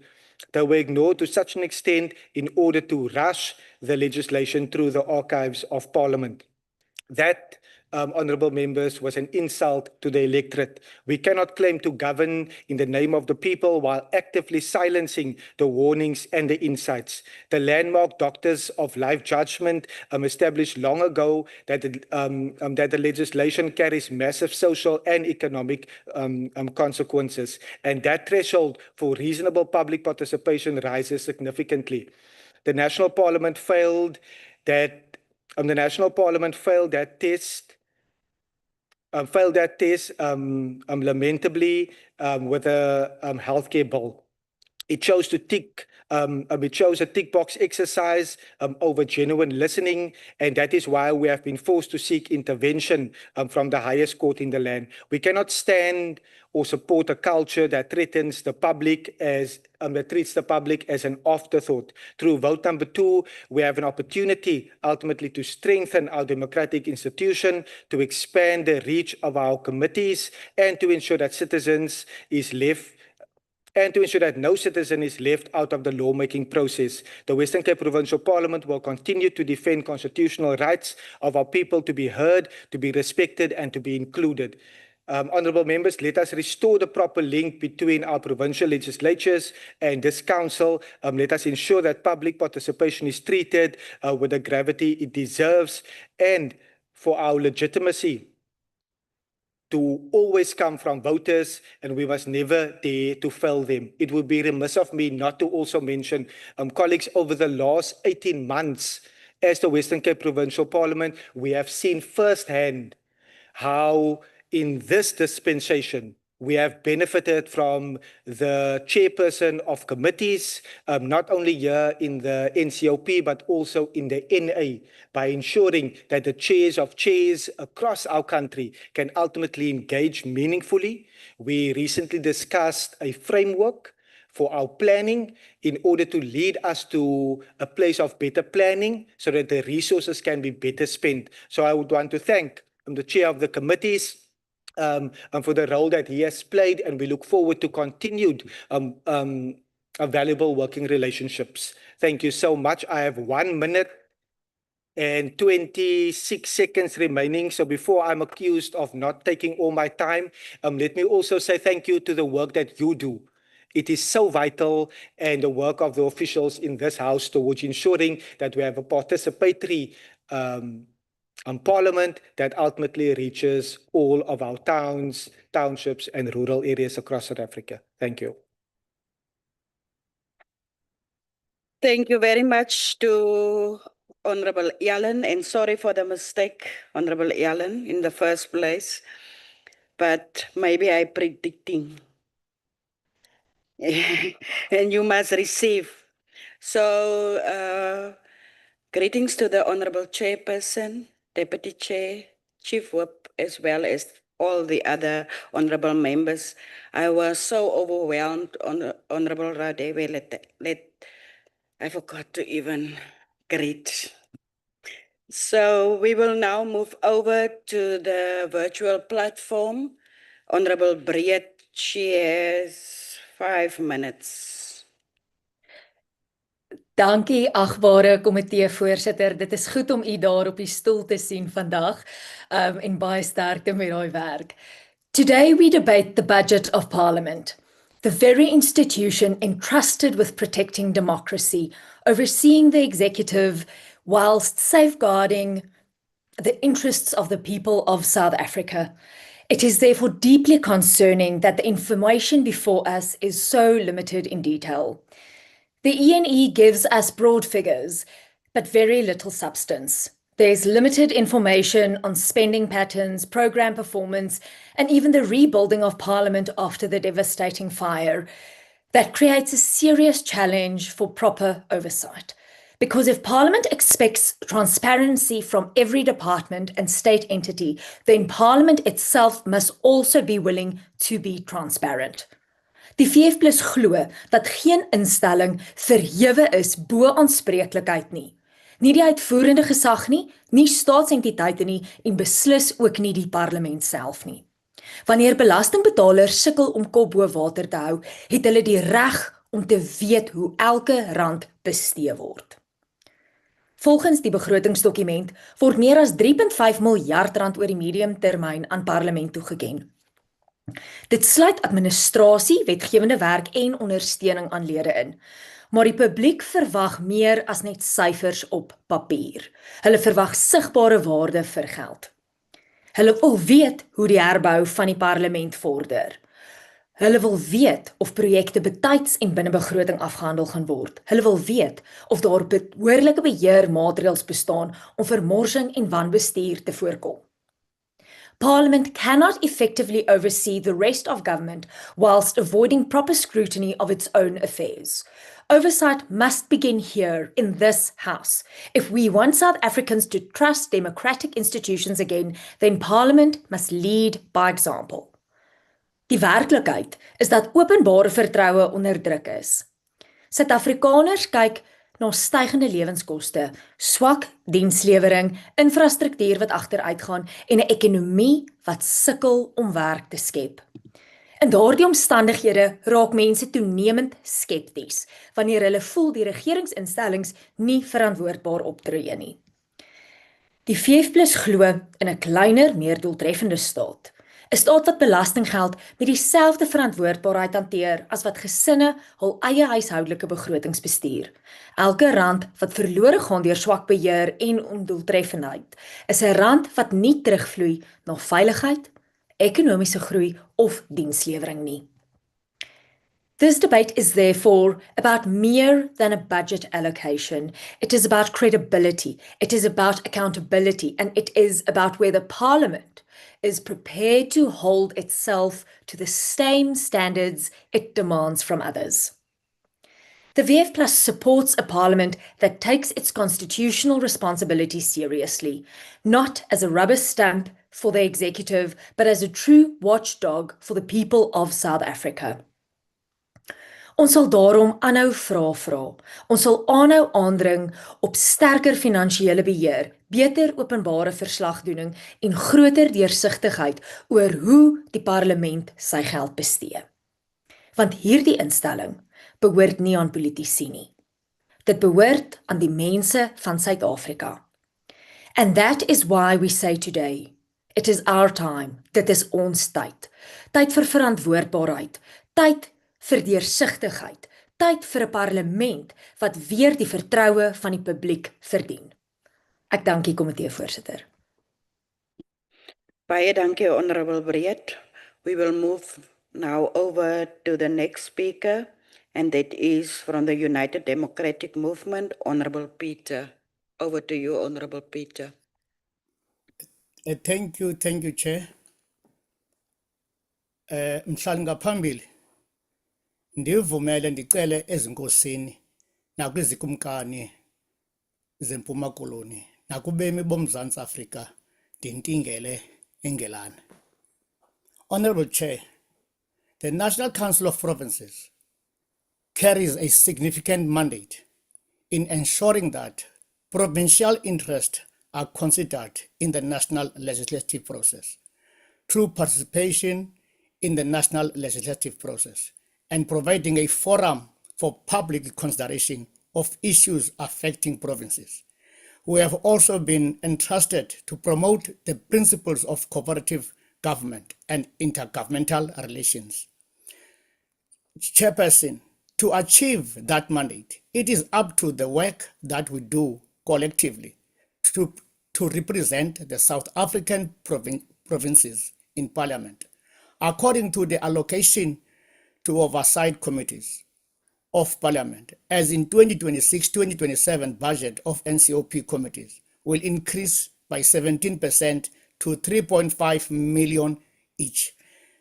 M: They were ignored to such an extent in order to rush the legislation through the archives of Parliament. That, honourable members, was an insult to the electorate. We cannot claim to govern in the name of the people while actively silencing the warnings and the insights. The landmark Doctors of Life judgment established long ago that the legislation carries massive social and economic consequences, and that threshold for reasonable public participation rises significantly. The National Parliament failed that lamentably with a healthcare bill. It chose to tick It shows a tick box exercise over genuine listening, and that is why we have been forced to seek intervention from the highest court in the land. We cannot stand or support a culture that threatens the public that treats the public as an afterthought. Through vote number 2, we have an opportunity ultimately to strengthen our democratic institution, to expand the reach of our committees, and to ensure that no citizen is left out of the lawmaking process. The Western Cape Provincial Parliament will continue to defend constitutional rights of our people to be heard, to be respected, and to be included. Honourable members, let us restore the proper link between our provincial legislatures and this council. Let us ensure that public participation is treated with the gravity it deserves, and for our legitimacy to always come from voters, and we must never dare to fail them. It would be remiss of me not to also mention, colleagues, over the last 18 months as the Western Cape Provincial Parliament, we have seen firsthand how in this dispensation we have benefited from the chairperson of committees, not only here in the NCOP, but also in the NA, by ensuring that the chairs of chairs across our country can ultimately engage meaningfully. We recently discussed a framework for our planning in order to lead us to a place of better planning so that the resources can be better spent. So I would want to thank the chair of the committees and for the role that he has played, and we look forward to continued valuable working relationships. Thank you so much. I have 1 minute and 26 seconds remaining. So before I'm accused of not taking all my time, let me also say thank you to the work that you do. It is so vital, and the work of the officials in this house towards ensuring that we have a participatory Parliament that ultimately reaches all of our towns, townships, and rural areas across South Africa. Thank you.
B: Thank you very much to Honorable Yellen, and sorry for the mistake, Honorable Yellen, in the first place, but maybe I predicting. And you must receive. So, greetings to the Honorable Chairperson, Deputy Chair, Chief Whip, as well as all the other honorable members. I was so overwhelmed, Honorable Radebe, I forgot to even greet. So we will now move over to the virtual platform. Honorable Breed, she has 5 minutes.
N: Dankie, agbare komitee-voorsitter. Dit is goed om u daar op die stoel te sien vandag, en baie sterkte met daai werk. Today we debate the budget of Parliament, the very institution entrusted with protecting democracy, overseeing the executive, whilst safeguarding the interests of the people of South Africa. It is therefore deeply concerning that the information before us is so limited in detail. The ENE gives us broad figures, but very little substance. There's limited information on spending patterns, program performance, and even the rebuilding of Parliament after the devastating fire. That creates a serious challenge for proper oversight. Because if Parliament expects transparency from every department and state entity, then Parliament itself must also be willing to be transparent. Die VF+ glo dat geen instelling verhewe is bo aanspreeklikheid nie. Nie die uitvoerende gesag nie, nie staatsentiteite nie en beslis ook nie die parlement self nie. Wanneer belastingbetalers sukkel om kop bo water te hou, het hulle die reg om te weet hoe elke rand bestee word. Volgens die begrotingsdokument word meer as 3.5 miljard rand oor die mediumtermyn aan parlement toegeken. Dit sluit administrasie, wetgewende werk en ondersteuning aan lede in. Maar die publiek verwag meer as net syfers op papier. Hulle verwag sigbare waarde vir geld. Hulle wil weet hoe die herbou van die parlement vorder. Hulle wil weet of projekte betyds en binne begroting afgehandel gaan word. Hulle wil weet of daar behoorlike beheermaatreëls bestaan om vermorsing en wanbestuur te voorkom. Parliament cannot effectively oversee the rest of government whilst avoiding proper scrutiny of its own affairs. Oversight must begin here in this House. If we want South Africans to trust democratic institutions again, then Parliament must lead by example. Die werklikheid is dat openbare vertroue onder druk is. Suid-Afrikaners kyk na stygende lewenskoste, swak dienslewering, infrastruktuur wat agteruitgaan en 'n ekonomie wat sukkel om werk te skep. In daardie omstandighede raak mense toenemend skepties wanneer hulle voel die regeringsinstellings nie verantwoordbaar optree nie. Die VF+ glo in 'n kleiner, meer doeltreffende staat. 'n Staat wat belastinggeld met dieselfde verantwoordbaarheid hanteer as wat gesinne hul eie huishoudelike begrotings bestuur. Elke rand wat verlore gaan deur swak beheer en ondoeltreffendheid, is 'n rand wat nie terugvloei na veiligheid, ekonomiese groei of dienslewering nie. This debate is therefore about more than a budget allocation. It is about credibility, it is about accountability, and it is about whether Parliament is prepared to hold itself to the same standards it demands from others. The VF+ supports a Parliament that takes its constitutional responsibility seriously, not as a rubber stamp for the executive, but as a true watchdog for the people of South Africa. Ons sal daarom aanhou vra. Ons sal aanhou aandring op sterker finansiële beheer, beter openbare verslagdoening en groter deursigtigheid oor hoe die parlement sy geld bestee. Want hierdie instelling behoort nie aan politici nie. Dit behoort aan die mense van Suid-Afrika. And that is why we say today, it is our time, dit is ons tyd. Tyd vir verantwoordbaarheid, tyd vir deursigtigheid, tyd vir 'n parlement wat weer die vertroue van die publiek verdien. Ek dank die komitee-voorsitter.
B: Baie dankie, Honorable Breed. We will move now over to the next speaker, and that is from the United Democratic Movement, Honorable Peter. Over to you, Honorable Peter.
O: Thank you, Chair. Mhlali ngaphambili ndivumele ndicele ezinkosini nakwizikumkani zempuma koloni nakubemi boMzantsi Afrika ndintingele engelana. Honorable Chair, the National Council of Provinces carries a significant mandate in ensuring that provincial interests are considered in the national legislative process through participation in the national legislative process and providing a forum for public consideration of issues affecting provinces. We have also been entrusted to promote the principles of cooperative government and intergovernmental relations. Chairperson, to achieve that mandate, it is up to the work that we do collectively to represent the South African provinces in Parliament, according to the allocation to oversight committees of Parliament, as in 2026-2027 budget of NCOP committees will increase by 17% to 3.5 million each.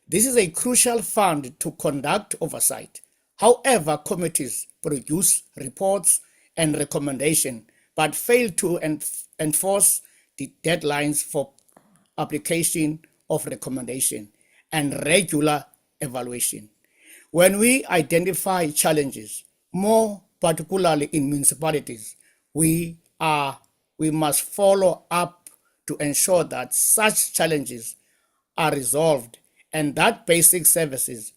O: This is a crucial fund to conduct oversight. However, committees produce reports and recommendations, but fail to enforce the deadlines for application of recommendation and regular evaluation. When we identify challenges, more particularly in municipalities, we must follow up to ensure that such challenges are resolved and that basic services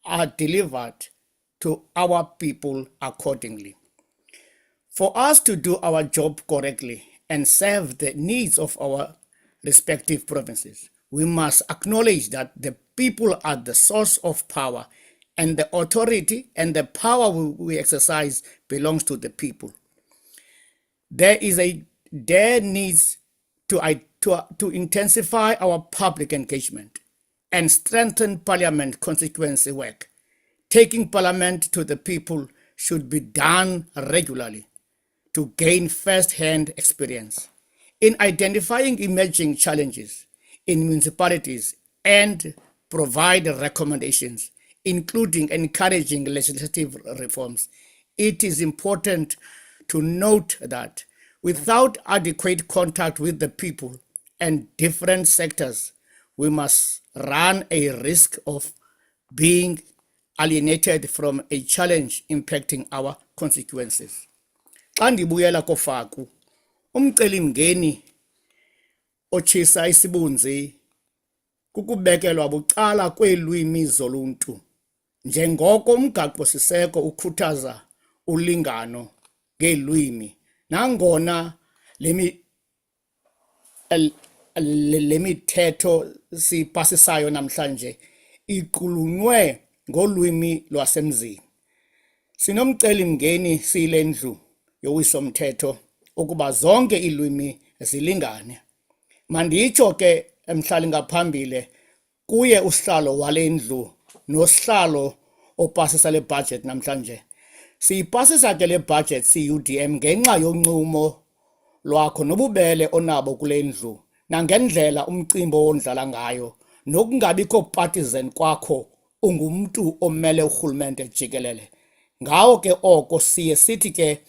O: are delivered to our people accordingly. For us to do our job correctly and serve the needs of our respective provinces, we must acknowledge that the people are the source of power, and the authority and the power we exercise belongs to the people. There needs to intensify our public engagement and strengthen Parliament constituency work. Taking Parliament to the people should be done regularly to gain first-hand experience. In identifying emerging challenges, in municipalities and provide recommendations, including encouraging legislative reforms. It is important to note that without adequate contact with the people and different sectors, we must run a risk of being alienated from a challenge impacting our constituencies. Xa ndibuyela koFaku, umcelimngeni otshisa isibunzi kukubekelwa bucala kweelwimi zoluntu, njengoko umgaqo-siseko ukhuthaza ulingano ngeelwimi, nangona le mithetho siyipasisayo namhlanje iqulunywe ngolwimi lwasemzini. Sinomcelimngeni siyile ndlu yowiso-mthetho ukuba zonke iilwimi zilingane. Manditsho ke emhlali ngaphambili kuye usihlalo wale ndlu nosihlalo opasisa le budget namhlanje. Siyipasisa ke le budget siyi-UDM ngenxa yoncumo lwakho nobubele onabo kule ndlu nangendlela umcimbi owondlala ngayo nokungabikho partisan kwakho ungumntu omele urhulumente jikelele. Ngawo ke oko siye sithi ke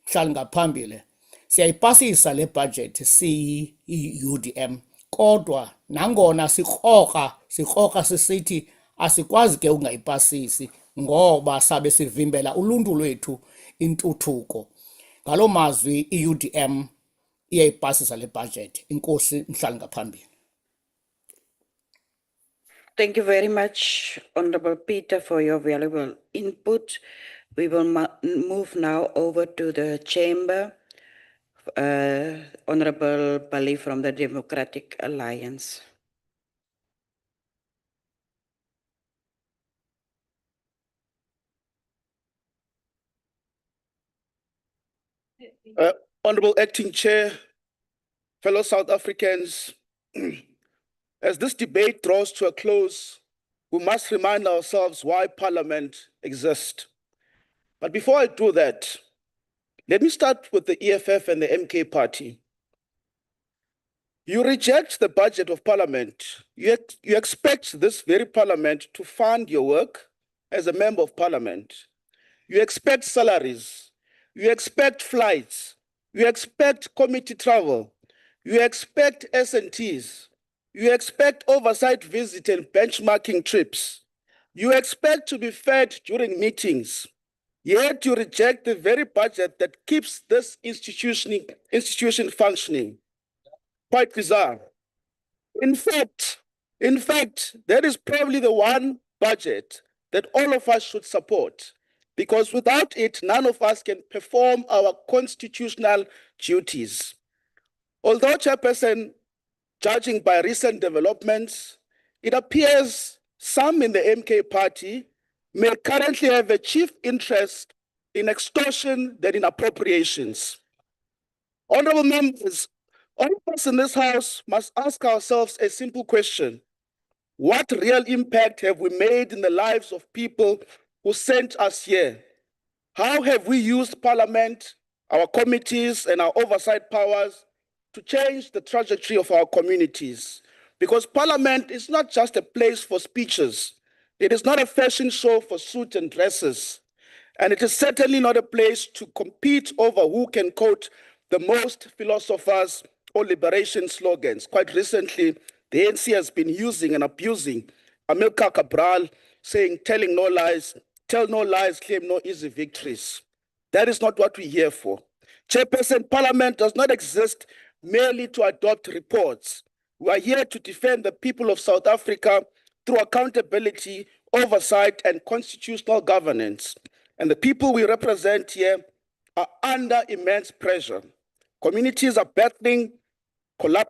O: mhlali ngaphambili siyayipasisa le budget siyi-UDM, kodwa nangona sikroka sisithi asikwazi ke ungayipasisi ngoba sabe sivimbela uluntu lwethu intuthuko. Ngaloo mazwi i-UDM iyayipasisa le budget. Inkosi mhlali ngaphambili.
B: Thank you very much, Honorable Peter, for your valuable input. We will move now over to the chamber. Honorable Bali from the Democratic Alliance.
D: Honorable Acting Chair, fellow South Africans, as this debate draws to a close, we must remind ourselves why Parliament exists. But before I do that, let me start with the EFF and the MK Party. You reject the budget of Parliament. You expect this very Parliament to fund your work as a member of Parliament. You expect salaries. You expect flights. You expect committee travel. You expect S&Ts. You expect oversight visit and benchmarking trips. You expect to be fed during meetings. Yet you reject the very budget that keeps this institution functioning. Quite bizarre. In fact, that is probably the one budget that all of us should support, because without it, none of us can perform our constitutional duties. Although, Chairperson, judging by recent developments, it appears some in the MK Party may currently have a chief interest in extortion than in appropriations. Honorable members, all of us in this House must ask ourselves a simple question. What real impact have we made in the lives of people who sent us here? How have we used Parliament, our committees, and our oversight powers to change the trajectory of our communities? Because Parliament is not just a place for speeches. It is not a fashion show for suits and dresses. And it is certainly not a place to compete over who can quote the most philosophers or liberation slogans. Quite recently, the ANC has been using and abusing Amilcar Cabral, saying, telling no lies, tell no lies, claim no easy victories. That is not what we're here for. Chairperson, Parliament does not exist merely to adopt reports. We are here to defend the people of South Africa through accountability, oversight, and constitutional governance. And the people we represent here are under immense pressure. Communities are battling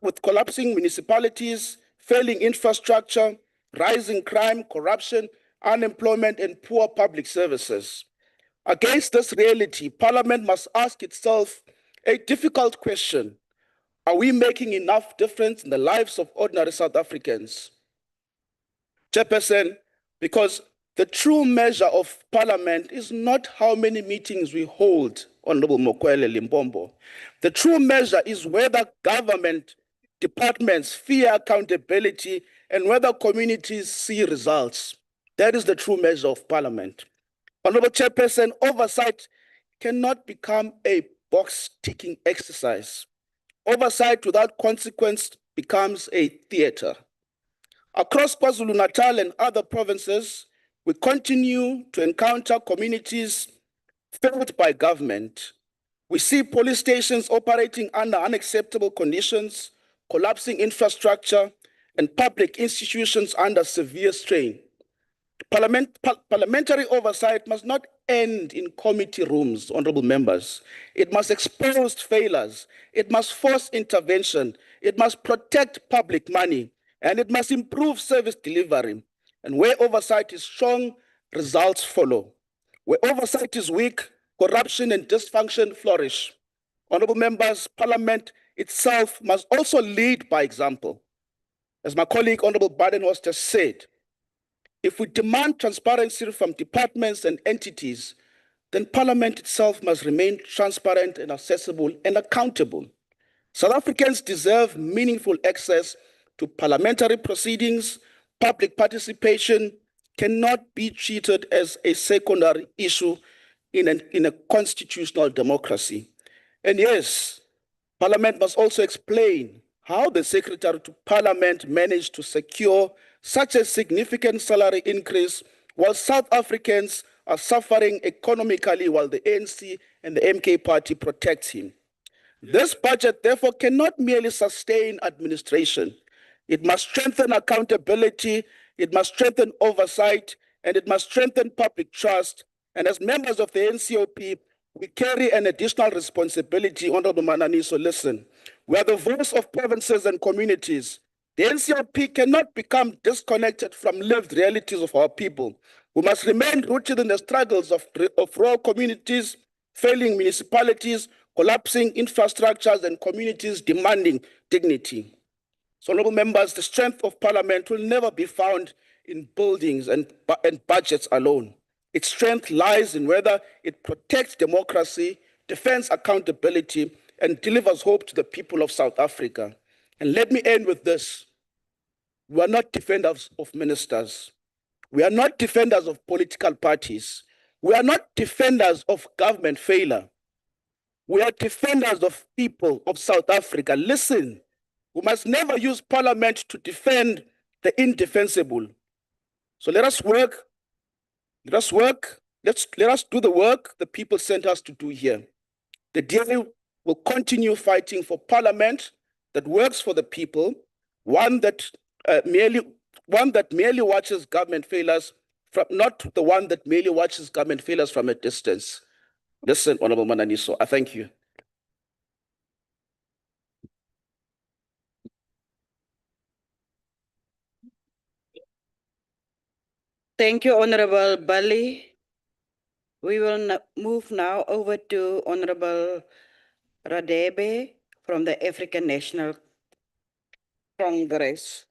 D: with collapsing municipalities, failing infrastructure, rising crime, corruption, unemployment, and poor public services. Against this reality, Parliament must ask itself a difficult question. Are we making enough difference in the lives of ordinary South Africans? Chairperson, because the true measure of Parliament is not how many meetings we hold, Honorable Mokwele Limbombo. The true measure is whether government departments fear accountability and whether communities see results. That is the true measure of Parliament. Honorable Chairperson, oversight cannot become a box-ticking exercise. Oversight without consequence becomes a theater. Across KwaZulu-Natal and other provinces, we continue to encounter communities failed by government. We see police stations operating under unacceptable conditions, collapsing infrastructure, and public institutions under severe strain. Parliamentary oversight must not end in committee rooms, honorable members. It must expose failures. It must force intervention. It must protect public money, and it must improve service delivery. And where oversight is strong, results follow. Where oversight is weak, corruption and dysfunction flourish. Honorable members, Parliament itself must also lead by example. As my colleague, Honorable Badenhorst has said, if we demand transparency from departments and entities, then Parliament itself must remain transparent and accessible and accountable. South Africans deserve meaningful access to parliamentary proceedings. Public participation cannot be treated as a secondary issue in a constitutional democracy. And yes, Parliament must also explain how the Secretary to Parliament managed to secure such a significant salary increase while South Africans are suffering economically while the ANC and the MK party protects him. This budget, therefore, cannot merely sustain administration. It must strengthen accountability, it must strengthen oversight, and it must strengthen public trust. And as members of the NCOP, we carry an additional responsibility, Honorable Mananiso. Listen, we are the voice of provinces and communities. The NCOP cannot become disconnected from lived realities of our people. We must remain rooted in the struggles of rural communities, failing municipalities, collapsing infrastructures, and communities demanding dignity. So, honorable members, the strength of Parliament will never be found in buildings and budgets alone. Its strength lies in whether it protects democracy, defends accountability, and delivers hope to the people of South Africa. And let me end with this. We are not defenders of ministers. We are not defenders of political parties. We are not defenders of government failure. We are defenders of people of South Africa. Listen, we must never use Parliament to defend the indefensible. So let us work. Let us do the work the people sent us to do here. The DA will continue fighting for Parliament that works for the people, one that merely watches government failures from, not the one that merely watches government failures from a distance. Listen, Honorable Mananiso, I thank you.
B: Thank you, Honorable Bali. We will move now over to Honorable Radebe from the African National Congress.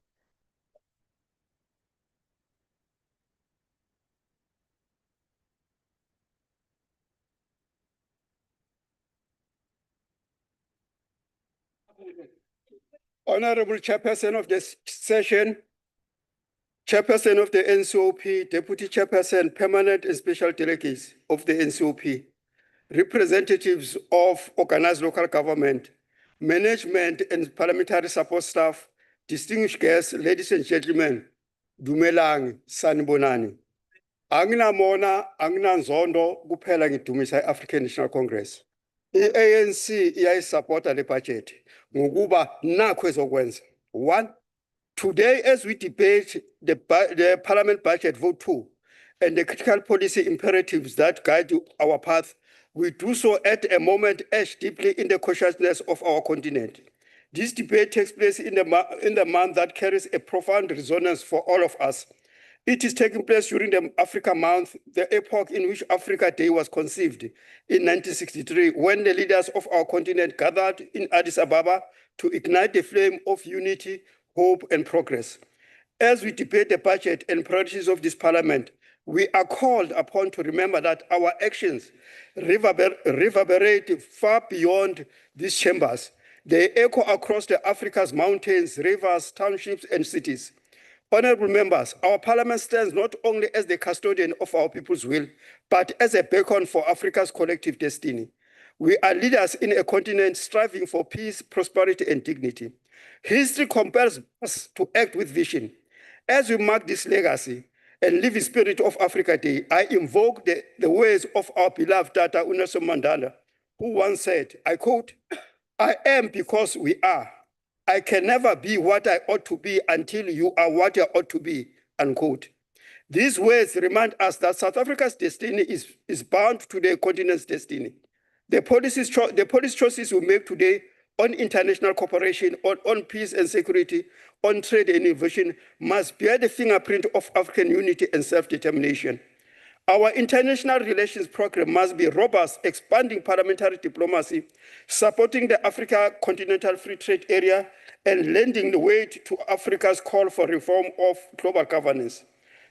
G: Honorable Chairperson of this session, Chairperson of the NCOP, Deputy Chairperson, Permanent and Special Delegates of the NCOP, representatives of organized local government, management and parliamentary support staff, distinguished guests, ladies and gentlemen, Dumelang, Sanibonani. Anginamona, anginanzondo, kuphela ngidumisa i-African National Congress. I-ANC iyayisupporta le budget ngokuba nakho ezokwenza. One, today as we debate the Parliament budget vote 2 and the critical policy imperatives that guide our path, we do so at a moment etched deeply in the consciousness of our continent. This debate takes place in the month that carries a profound resonance for all of us. It is taking place during the Africa Month, the epoch in which Africa Day was conceived in 1963, when the leaders of our continent gathered in Addis Ababa to ignite the flame of unity, hope, and progress. As we debate the budget and priorities of this Parliament, we are called upon to remember that our actions reverberate far beyond these chambers They echo across the Africa's mountains, rivers, townships, and cities. Honorable members, our parliament stands not only as the custodian of our people's will, but as a beacon for Africa's collective destiny. We are leaders in a continent striving for peace, prosperity, and dignity. History compels us to act with vision. As we mark this legacy and live in spirit of Africa Day, I invoke the words of our beloved Tata Nelson Mandela, who once said, I quote, "I am because we are. I can never be what I ought to be until you are what you ought to be," unquote. These words remind us that South Africa's destiny is bound to the continent's destiny. The policy choices we make today on international cooperation, on peace and security, on trade and innovation must bear the fingerprint of African unity and self-determination. Our international relations program must be robust, expanding parliamentary diplomacy, supporting the Africa Continental Free Trade Area, and lending the weight to Africa's call for reform of global governance.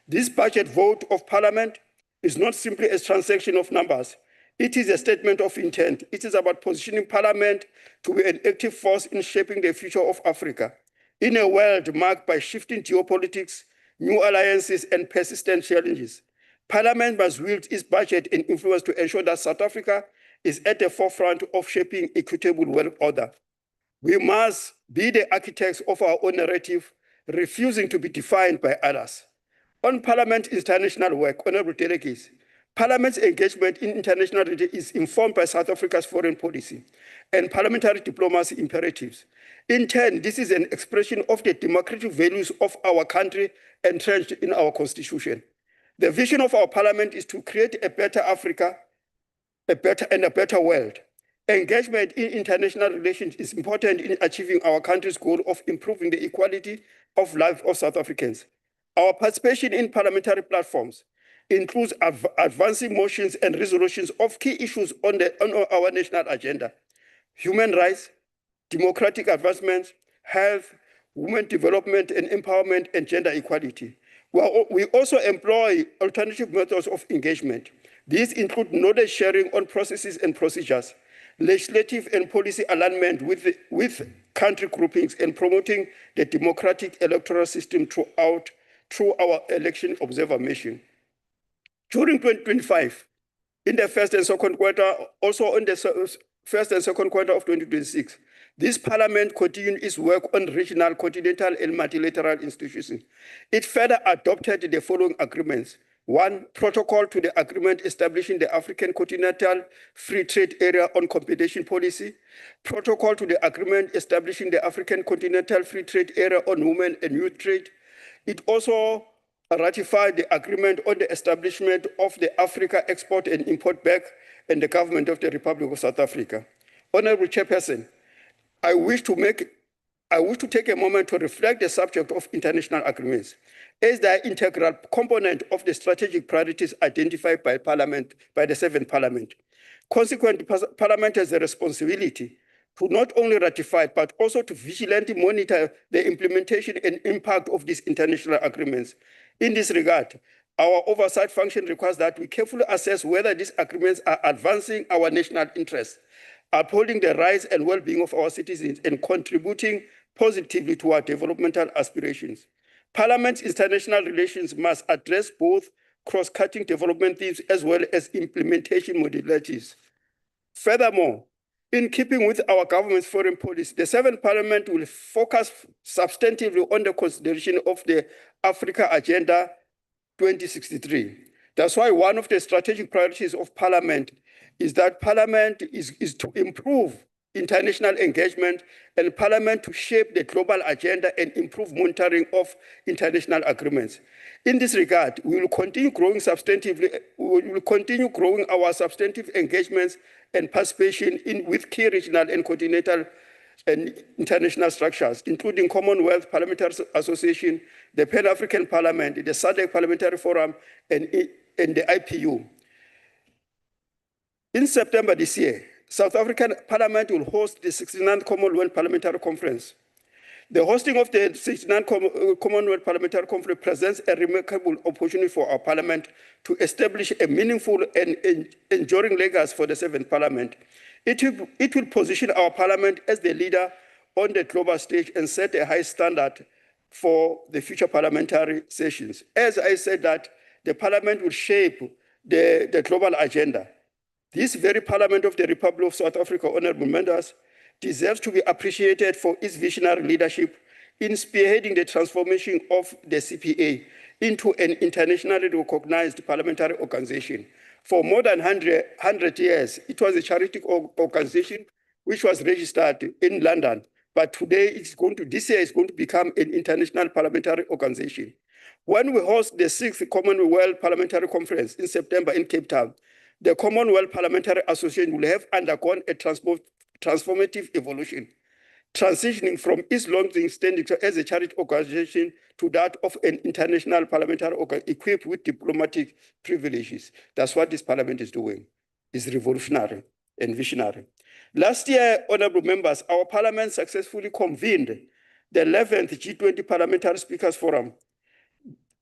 G: This budget vote of Parliament is not simply a transaction of numbers. It is a statement of intent. It is about positioning Parliament to be an active force in shaping the future of Africa. In a world marked by shifting geopolitics, new alliances, and persistent challenges, Parliament must wield its budget and influence to ensure that South Africa is at the forefront of shaping equitable world order. We must be the architects of our own narrative, refusing to be defined by others. On Parliament's international work, honorable delegates, Parliament's engagement in international relations is informed by South Africa's foreign policy and parliamentary diplomacy imperatives. In turn, this is an expression of the democratic values of our country entrenched in our constitution. The vision of our Parliament is to create a better Africa, a better world. Engagement in international relations is important in achieving our country's goal of improving the equality of life of South Africans. Our participation in parliamentary platforms includes advancing motions and resolutions of key issues on our national agenda: human rights, democratic advancements, health, women development and empowerment, and gender equality. We also employ alternative methods of engagement. These include knowledge sharing on processes and procedures, legislative and policy alignment with country groupings, and promoting the democratic electoral system through our election observer mission. During 2025, in the first and second quarter, also in the first and second quarter of 2026, this Parliament continued its work on regional, continental, and multilateral institutions. It further adopted the following agreements: 1, protocol to the agreement establishing the African Continental Free Trade Area on competition policy, protocol to the agreement establishing the African Continental Free Trade Area on women and youth trade. It also ratified the agreement on the establishment of the Africa Export and Import Bank and the government of the Republic of South Africa. Honorable Chairperson, I wish to take a moment to reflect the subject of international agreements as the integral component of the strategic priorities identified by the seventh Parliament. Consequently, Parliament has a responsibility to not only ratify, but also to vigilantly monitor the implementation and impact of these international agreements. In this regard, our oversight function requires that we carefully assess whether these agreements are advancing our national interests, upholding the rights and well-being of our citizens, and contributing positively to our developmental aspirations. Parliament's international relations must address both cross-cutting development themes as well as implementation modalities. Furthermore, in keeping with our government's foreign policy, the seventh Parliament will focus substantively on the consideration of the Africa Agenda 2063. That's why one of the strategic priorities of Parliament is that Parliament is to improve international engagement, and Parliament to shape the global agenda and improve monitoring of international agreements. In this regard, we will continue growing our substantive engagements and participation with key regional and continental and international structures, including Commonwealth Parliamentary Association, the Pan-African Parliament, the SADC Parliamentary Forum, and the IPU. In September this year, South African Parliament will host the 69th Commonwealth Parliamentary Conference. The hosting of the 69th Commonwealth Parliamentary Conference presents a remarkable opportunity for our Parliament to establish a meaningful and enduring legacy for the seventh Parliament. It will position our parliament as the leader on the global stage and set a high standard for the future parliamentary sessions. As I said, that the parliament will shape the global agenda. This very parliament of the Republic of South Africa, honorable members, deserves to be appreciated for its visionary leadership in spearheading the transformation of the CPA into an internationally recognized parliamentary organization. For more than 100 years, it was a charity organization which was registered in London, but today this year it's going to become an international parliamentary organization. When we host the 6th Commonwealth Parliamentary Conference in September in Cape Town, the Commonwealth Parliamentary Association will have undergone a transformative evolution, transitioning from its long-standing as a charity organization to that of an international parliamentary organization equipped with diplomatic privileges. That's what this parliament is doing. It's revolutionary and visionary. Last year, honorable members, our parliament successfully convened the 11th G20 Parliamentary Speakers Forum,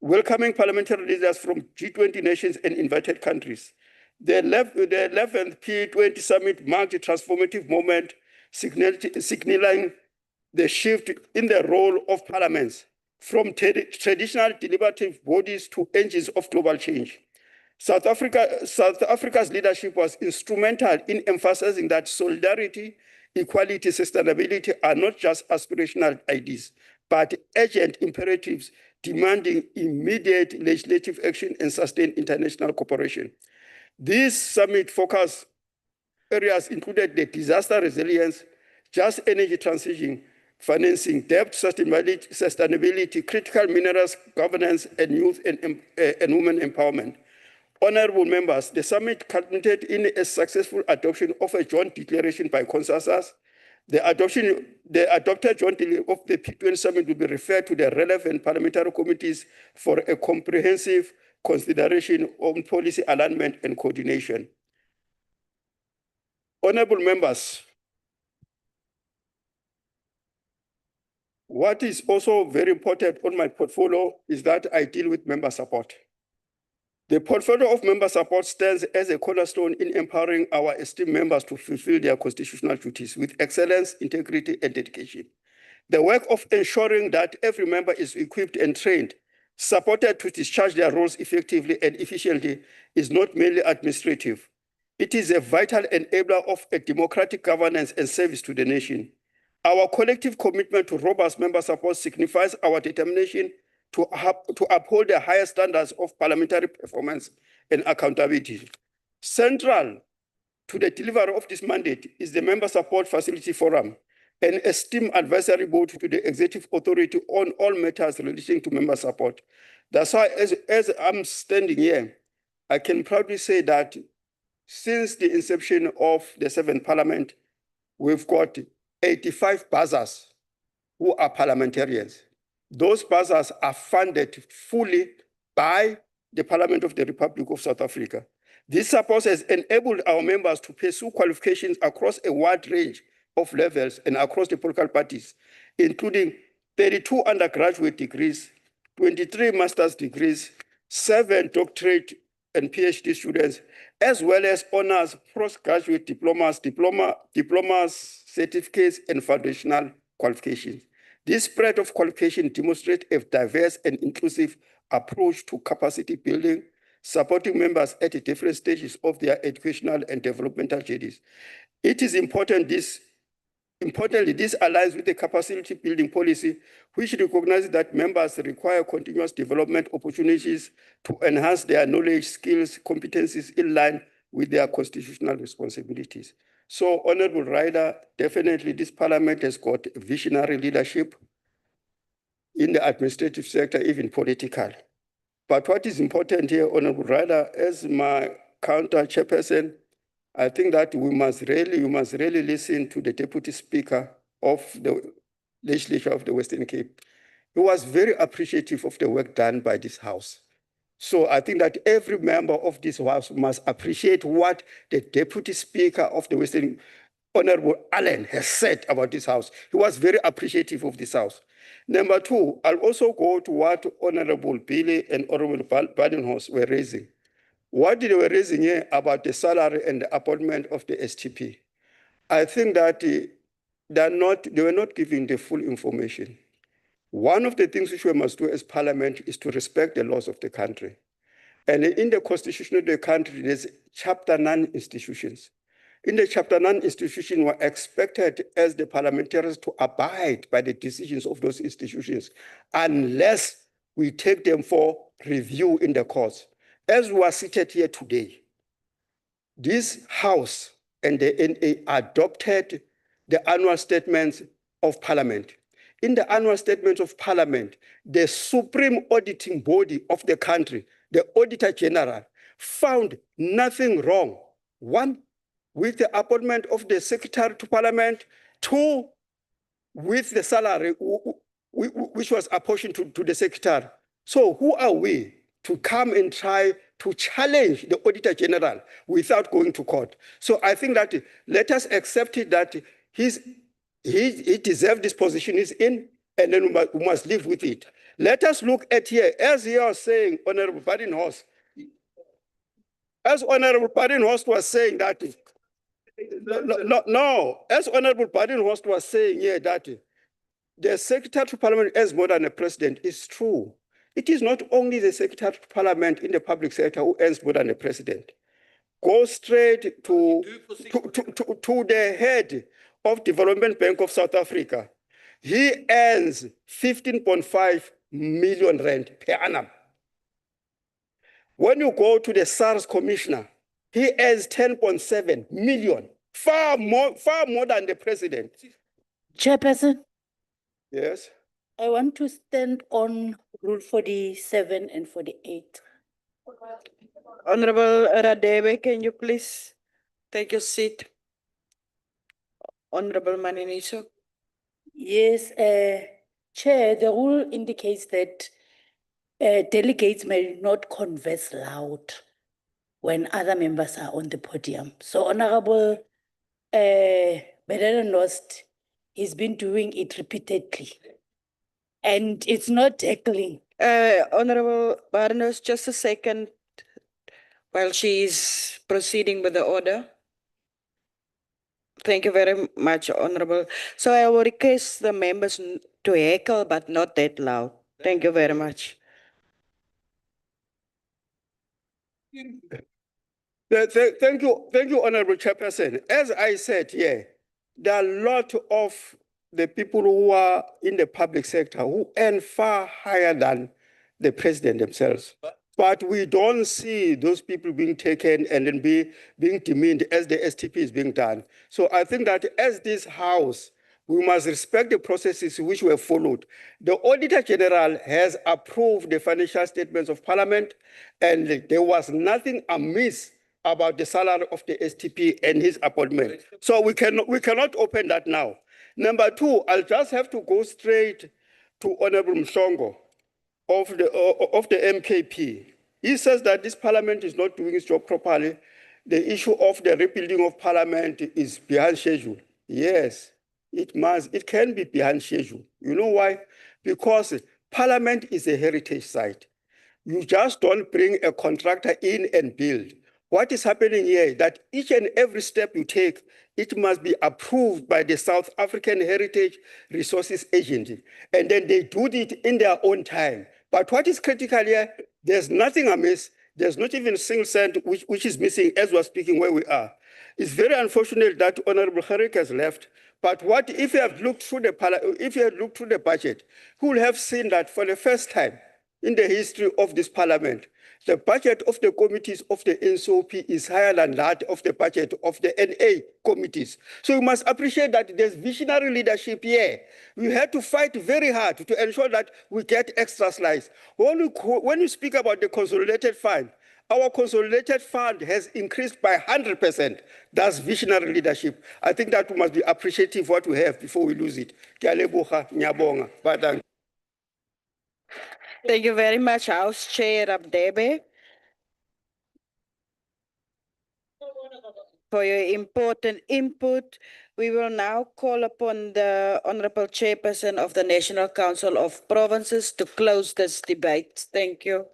G: welcoming parliamentary leaders from G20 nations and invited countries. The 11th P20 Summit marked a transformative moment, signaling the shift in the role of parliaments from traditional deliberative bodies to engines of global change. South Africa's leadership was instrumental in emphasizing that solidarity, equality, sustainability are not just aspirational ideas, but urgent imperatives demanding immediate legislative action and sustained international cooperation. This summit focus areas included the disaster resilience, just energy transition, financing, debt sustainability, critical minerals governance, and youth and women empowerment. Honorable members, the summit culminated in a successful adoption of a joint declaration by consensus. The adopted joint declaration of the P20 summit will be referred to the relevant parliamentary committees for a comprehensive consideration on policy alignment and coordination. Honorable members, what is also very important on my portfolio is that I deal with member support. The portfolio of member support stands as a cornerstone in empowering our esteemed members to fulfill their constitutional duties with excellence, integrity, and dedication. The work of ensuring that every member is equipped and trained, supported to discharge their roles effectively and efficiently is not merely administrative. It is a vital enabler of a democratic governance and service to the nation. Our collective commitment to robust member support signifies our determination to uphold the highest standards of parliamentary performance and accountability. Central to the delivery of this mandate is the Member Support Facility Forum, an esteemed advisory board to the executive authority on all matters relating to member support. That's why, as I'm standing here, I can proudly say that since the inception of the 7th Parliament, we've got 85 buzzers who are parliamentarians. Those buzzers are funded fully by the Parliament of the Republic of South Africa. This support has enabled our members to pursue qualifications across a wide range of levels and across the political parties, including 32 undergraduate degrees, 23 master's degrees, 7 doctorate and PhD students, as well as honors, postgraduate diplomas, certificates, and foundational qualifications. This spread of qualification demonstrates a diverse and inclusive approach to capacity building, supporting members at the different stages of their educational and developmental journeys. It is importantly, this aligns with the capacity building policy, which recognizes that members require continuous development opportunities to enhance their knowledge, skills, competencies in line with their constitutional responsibilities. So, Honorable Ryder, definitely this parliament has got visionary leadership in the administrative sector, even political. But what is important here, Honorable Ryder, as my counter chairperson, I think that we must really listen to the Deputy Speaker of the Legislature of the Western Cape. He was very appreciative of the work done by this House. So I think that every member of this House must appreciate what the Deputy Speaker of the Western, Honorable Allen, has said about this House. He was very appreciative of this House. Number two, I'll also go to what Honorable Billy and Honorable Badenhorst were raising. What they were raising here about the salary and the appointment of the STP. I think that they were not giving the full information. One of the things which we must do as parliament is to respect the laws of the country. And in the constitution of the country, there's chapter 9 institutions. In the chapter 9 institution, we're expected as the parliamentarians to abide by the decisions of those institutions unless we take them for review in the courts. As we are seated here today, this House and the NA adopted the annual statements of Parliament. In the annual statement of Parliament, the supreme auditing body of the country, the Auditor General, found nothing wrong. One, with the appointment of the Secretary to Parliament. Two, with the salary which was apportioned to the Secretary. So who are we to come and try to challenge the Auditor General without going to court? So I think that let us accept it that he deserves this position he's in, and then we must live with it. Let us look at here, as you are saying, Honorable Badenhorst, as Honorable Badenhorst was saying that, no, as Honorable Badenhorst was saying here that the Secretary to Parliament as more than a president is true. It is not only the Secretary to Parliament in the public sector who earns more than a president. Go straight to the head of Development Bank of South Africa. He earns 15.5 million rand per annum. When you go to the SARS commissioner, he earns 10.7 million, far more than the president.
P: Chairperson,
G: Yes.
P: I want to stand on Rule 47 and 48.
B: Honorable Radebe, can you please take your seat? Honorable Maniniso.
P: Yes, Chair, the rule indicates that delegates may not converse loud when other members are on the podium. So Honorable Berenost, he's been doing it repeatedly. And it's not heckling.
B: Honorable Baroness, just a second while she's proceeding with the order. Thank you very much, Honorable. So I will request the members to heckle, but not that loud. Thank you very much.
G: Thank you, Honorable Chairperson. As I said, there are a lot of the people who are in the public sector who earn far higher than the president themselves. But we don't see those people being taken and then being demeaned as the STP is being done. So I think that as this House, we must respect the processes which were followed. The Auditor General has approved the financial statements of Parliament, and there was nothing amiss about the salary of the STP and his appointment. So we cannot open that now. Number two, I'll just have to go straight to Honorable Mshongo of the MKP. He says that this Parliament is not doing its job properly. The issue of the rebuilding of Parliament is behind schedule. Yes, it can be behind schedule. You know why? Because Parliament is a heritage site. You just don't bring a contractor in and build. What is happening here is that each and every step you take, it must be approved by the South African Heritage Resources Agency. And then they do it in their own time. But what is critical here, there's nothing amiss. There's not even a single cent which is missing as we're speaking where we are. It's very unfortunate that Honorable Harik has left. But what if you have looked through the budget, who will have seen that for the first time in the history of this Parliament, the budget of the committees of the NCOP is higher than that of the budget of the NA committees. So you must appreciate that there's visionary leadership here. We had to fight very hard to ensure that we get extra slides. When you speak about the consolidated fund, our consolidated fund has increased by 100%. That's visionary leadership. I think that we must be appreciative of what we have before we lose it.
B: Thank you very much, House Chair Abdebe, for your important input. We will now call upon the Honorable Chairperson of the National Council of Provinces to close this debate. Thank you.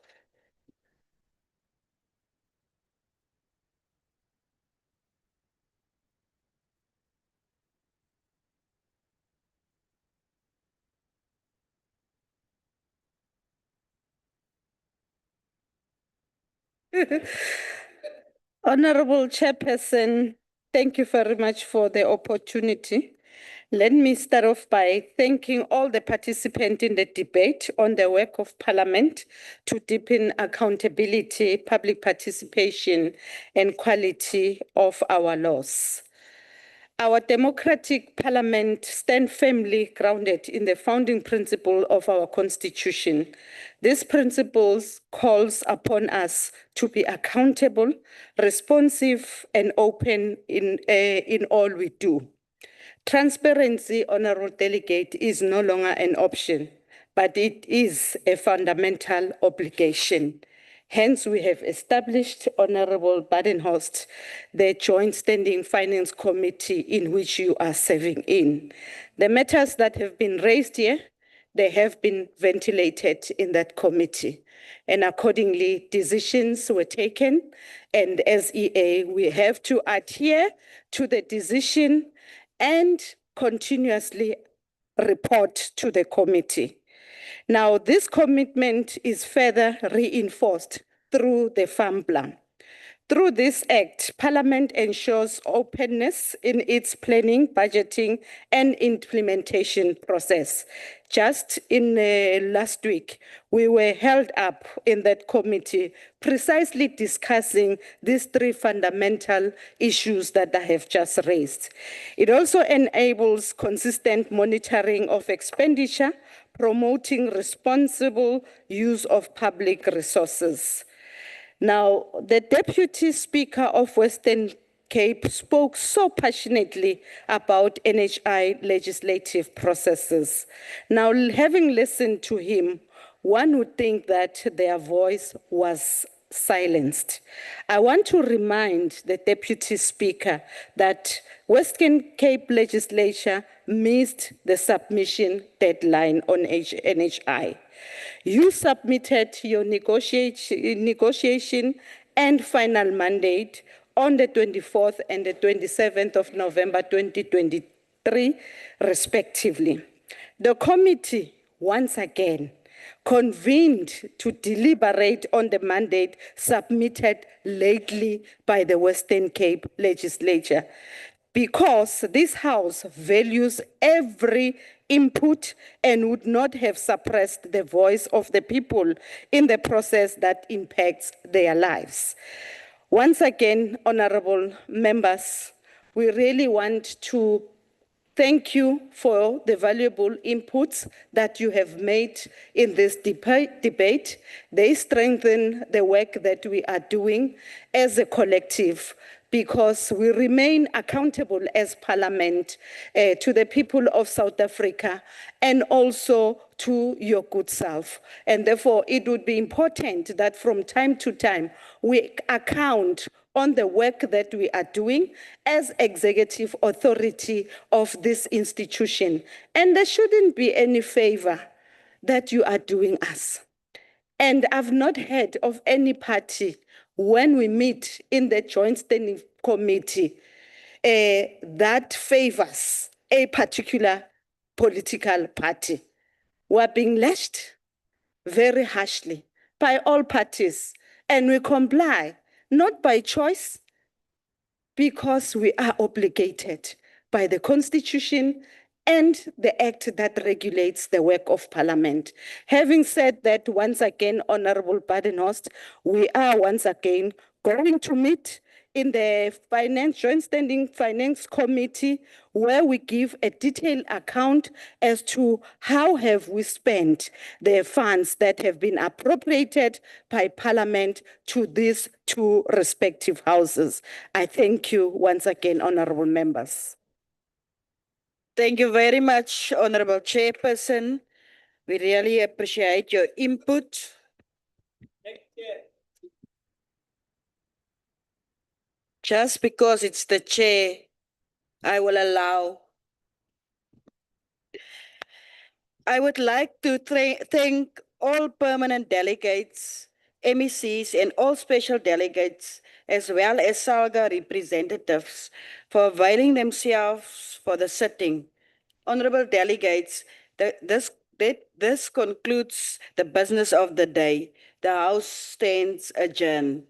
B: Honorable Chairperson, thank you very much for the opportunity. Let me start off by thanking all the participants in the debate on the work of Parliament to deepen accountability, public participation, and quality of our laws. Our democratic parliament stands firmly grounded in the founding principle of our constitution. These principles calls upon us to be accountable, responsive, and open in all we do. Transparency, Honorable Delegate, is no longer an option, but it is a fundamental obligation. Hence, we have established, Honorable Badenhorst, the Joint Standing Finance Committee in which you are serving in. The matters that have been raised here, they have been ventilated in that committee. And accordingly, decisions were taken. And as EA, we have to adhere to the decision and continuously report to the committee. Now, this commitment is further reinforced through the Farm Plan. Through this act, Parliament ensures openness in its planning, budgeting, and implementation process. Just in last week, we were held up in that committee precisely discussing these three fundamental issues that I have just raised. It also enables consistent monitoring of expenditure, promoting responsible use of public resources. Now, the Deputy Speaker of Western Cape spoke so passionately about NHI legislative processes. Now, having listened to him, one would think that their voice was silenced. I want to remind the Deputy Speaker that Western Cape Legislature missed the submission deadline on NHI. You submitted your negotiation and final mandate on the 24th and the 27th of November 2023, respectively. The committee, once again, convened to deliberate on the mandate submitted lately by the Western Cape Legislature, because this House values every input and would not have suppressed the voice of the people in the process that impacts their lives. Once again, honorable members, we really want to thank you for the valuable inputs that you have made in this debate. They strengthen the work that we are doing as a collective, because we remain accountable as Parliament to the people of South Africa and also to your good self. And therefore, it would be important that from time to time, we account on the work that we are doing as executive authority of this institution. And there shouldn't be any favor that you are doing us. And I've not heard of any party when we meet in the Joint Standing Committee that favors a particular political party. We're being lashed very harshly by all parties, and we comply, not by choice, because we are obligated by the Constitution and the act that regulates the work of Parliament. Having said that, once again, Honorable Badenhorst, we are once again going to meet in the Joint Standing Finance Committee, where we give a detailed account as to how have we spent the funds that have been appropriated by Parliament to these two respective houses. I thank you once again, honorable members.
Q: Thank you very much, Honorable Chairperson. We really appreciate your input. Just because it's the chair, I will allow. I would like to thank all permanent delegates, MECs, and all special delegates, as well as SALGA representatives, for availing themselves for the sitting. Honorable delegates, this concludes the business of the day. The House stands adjourned.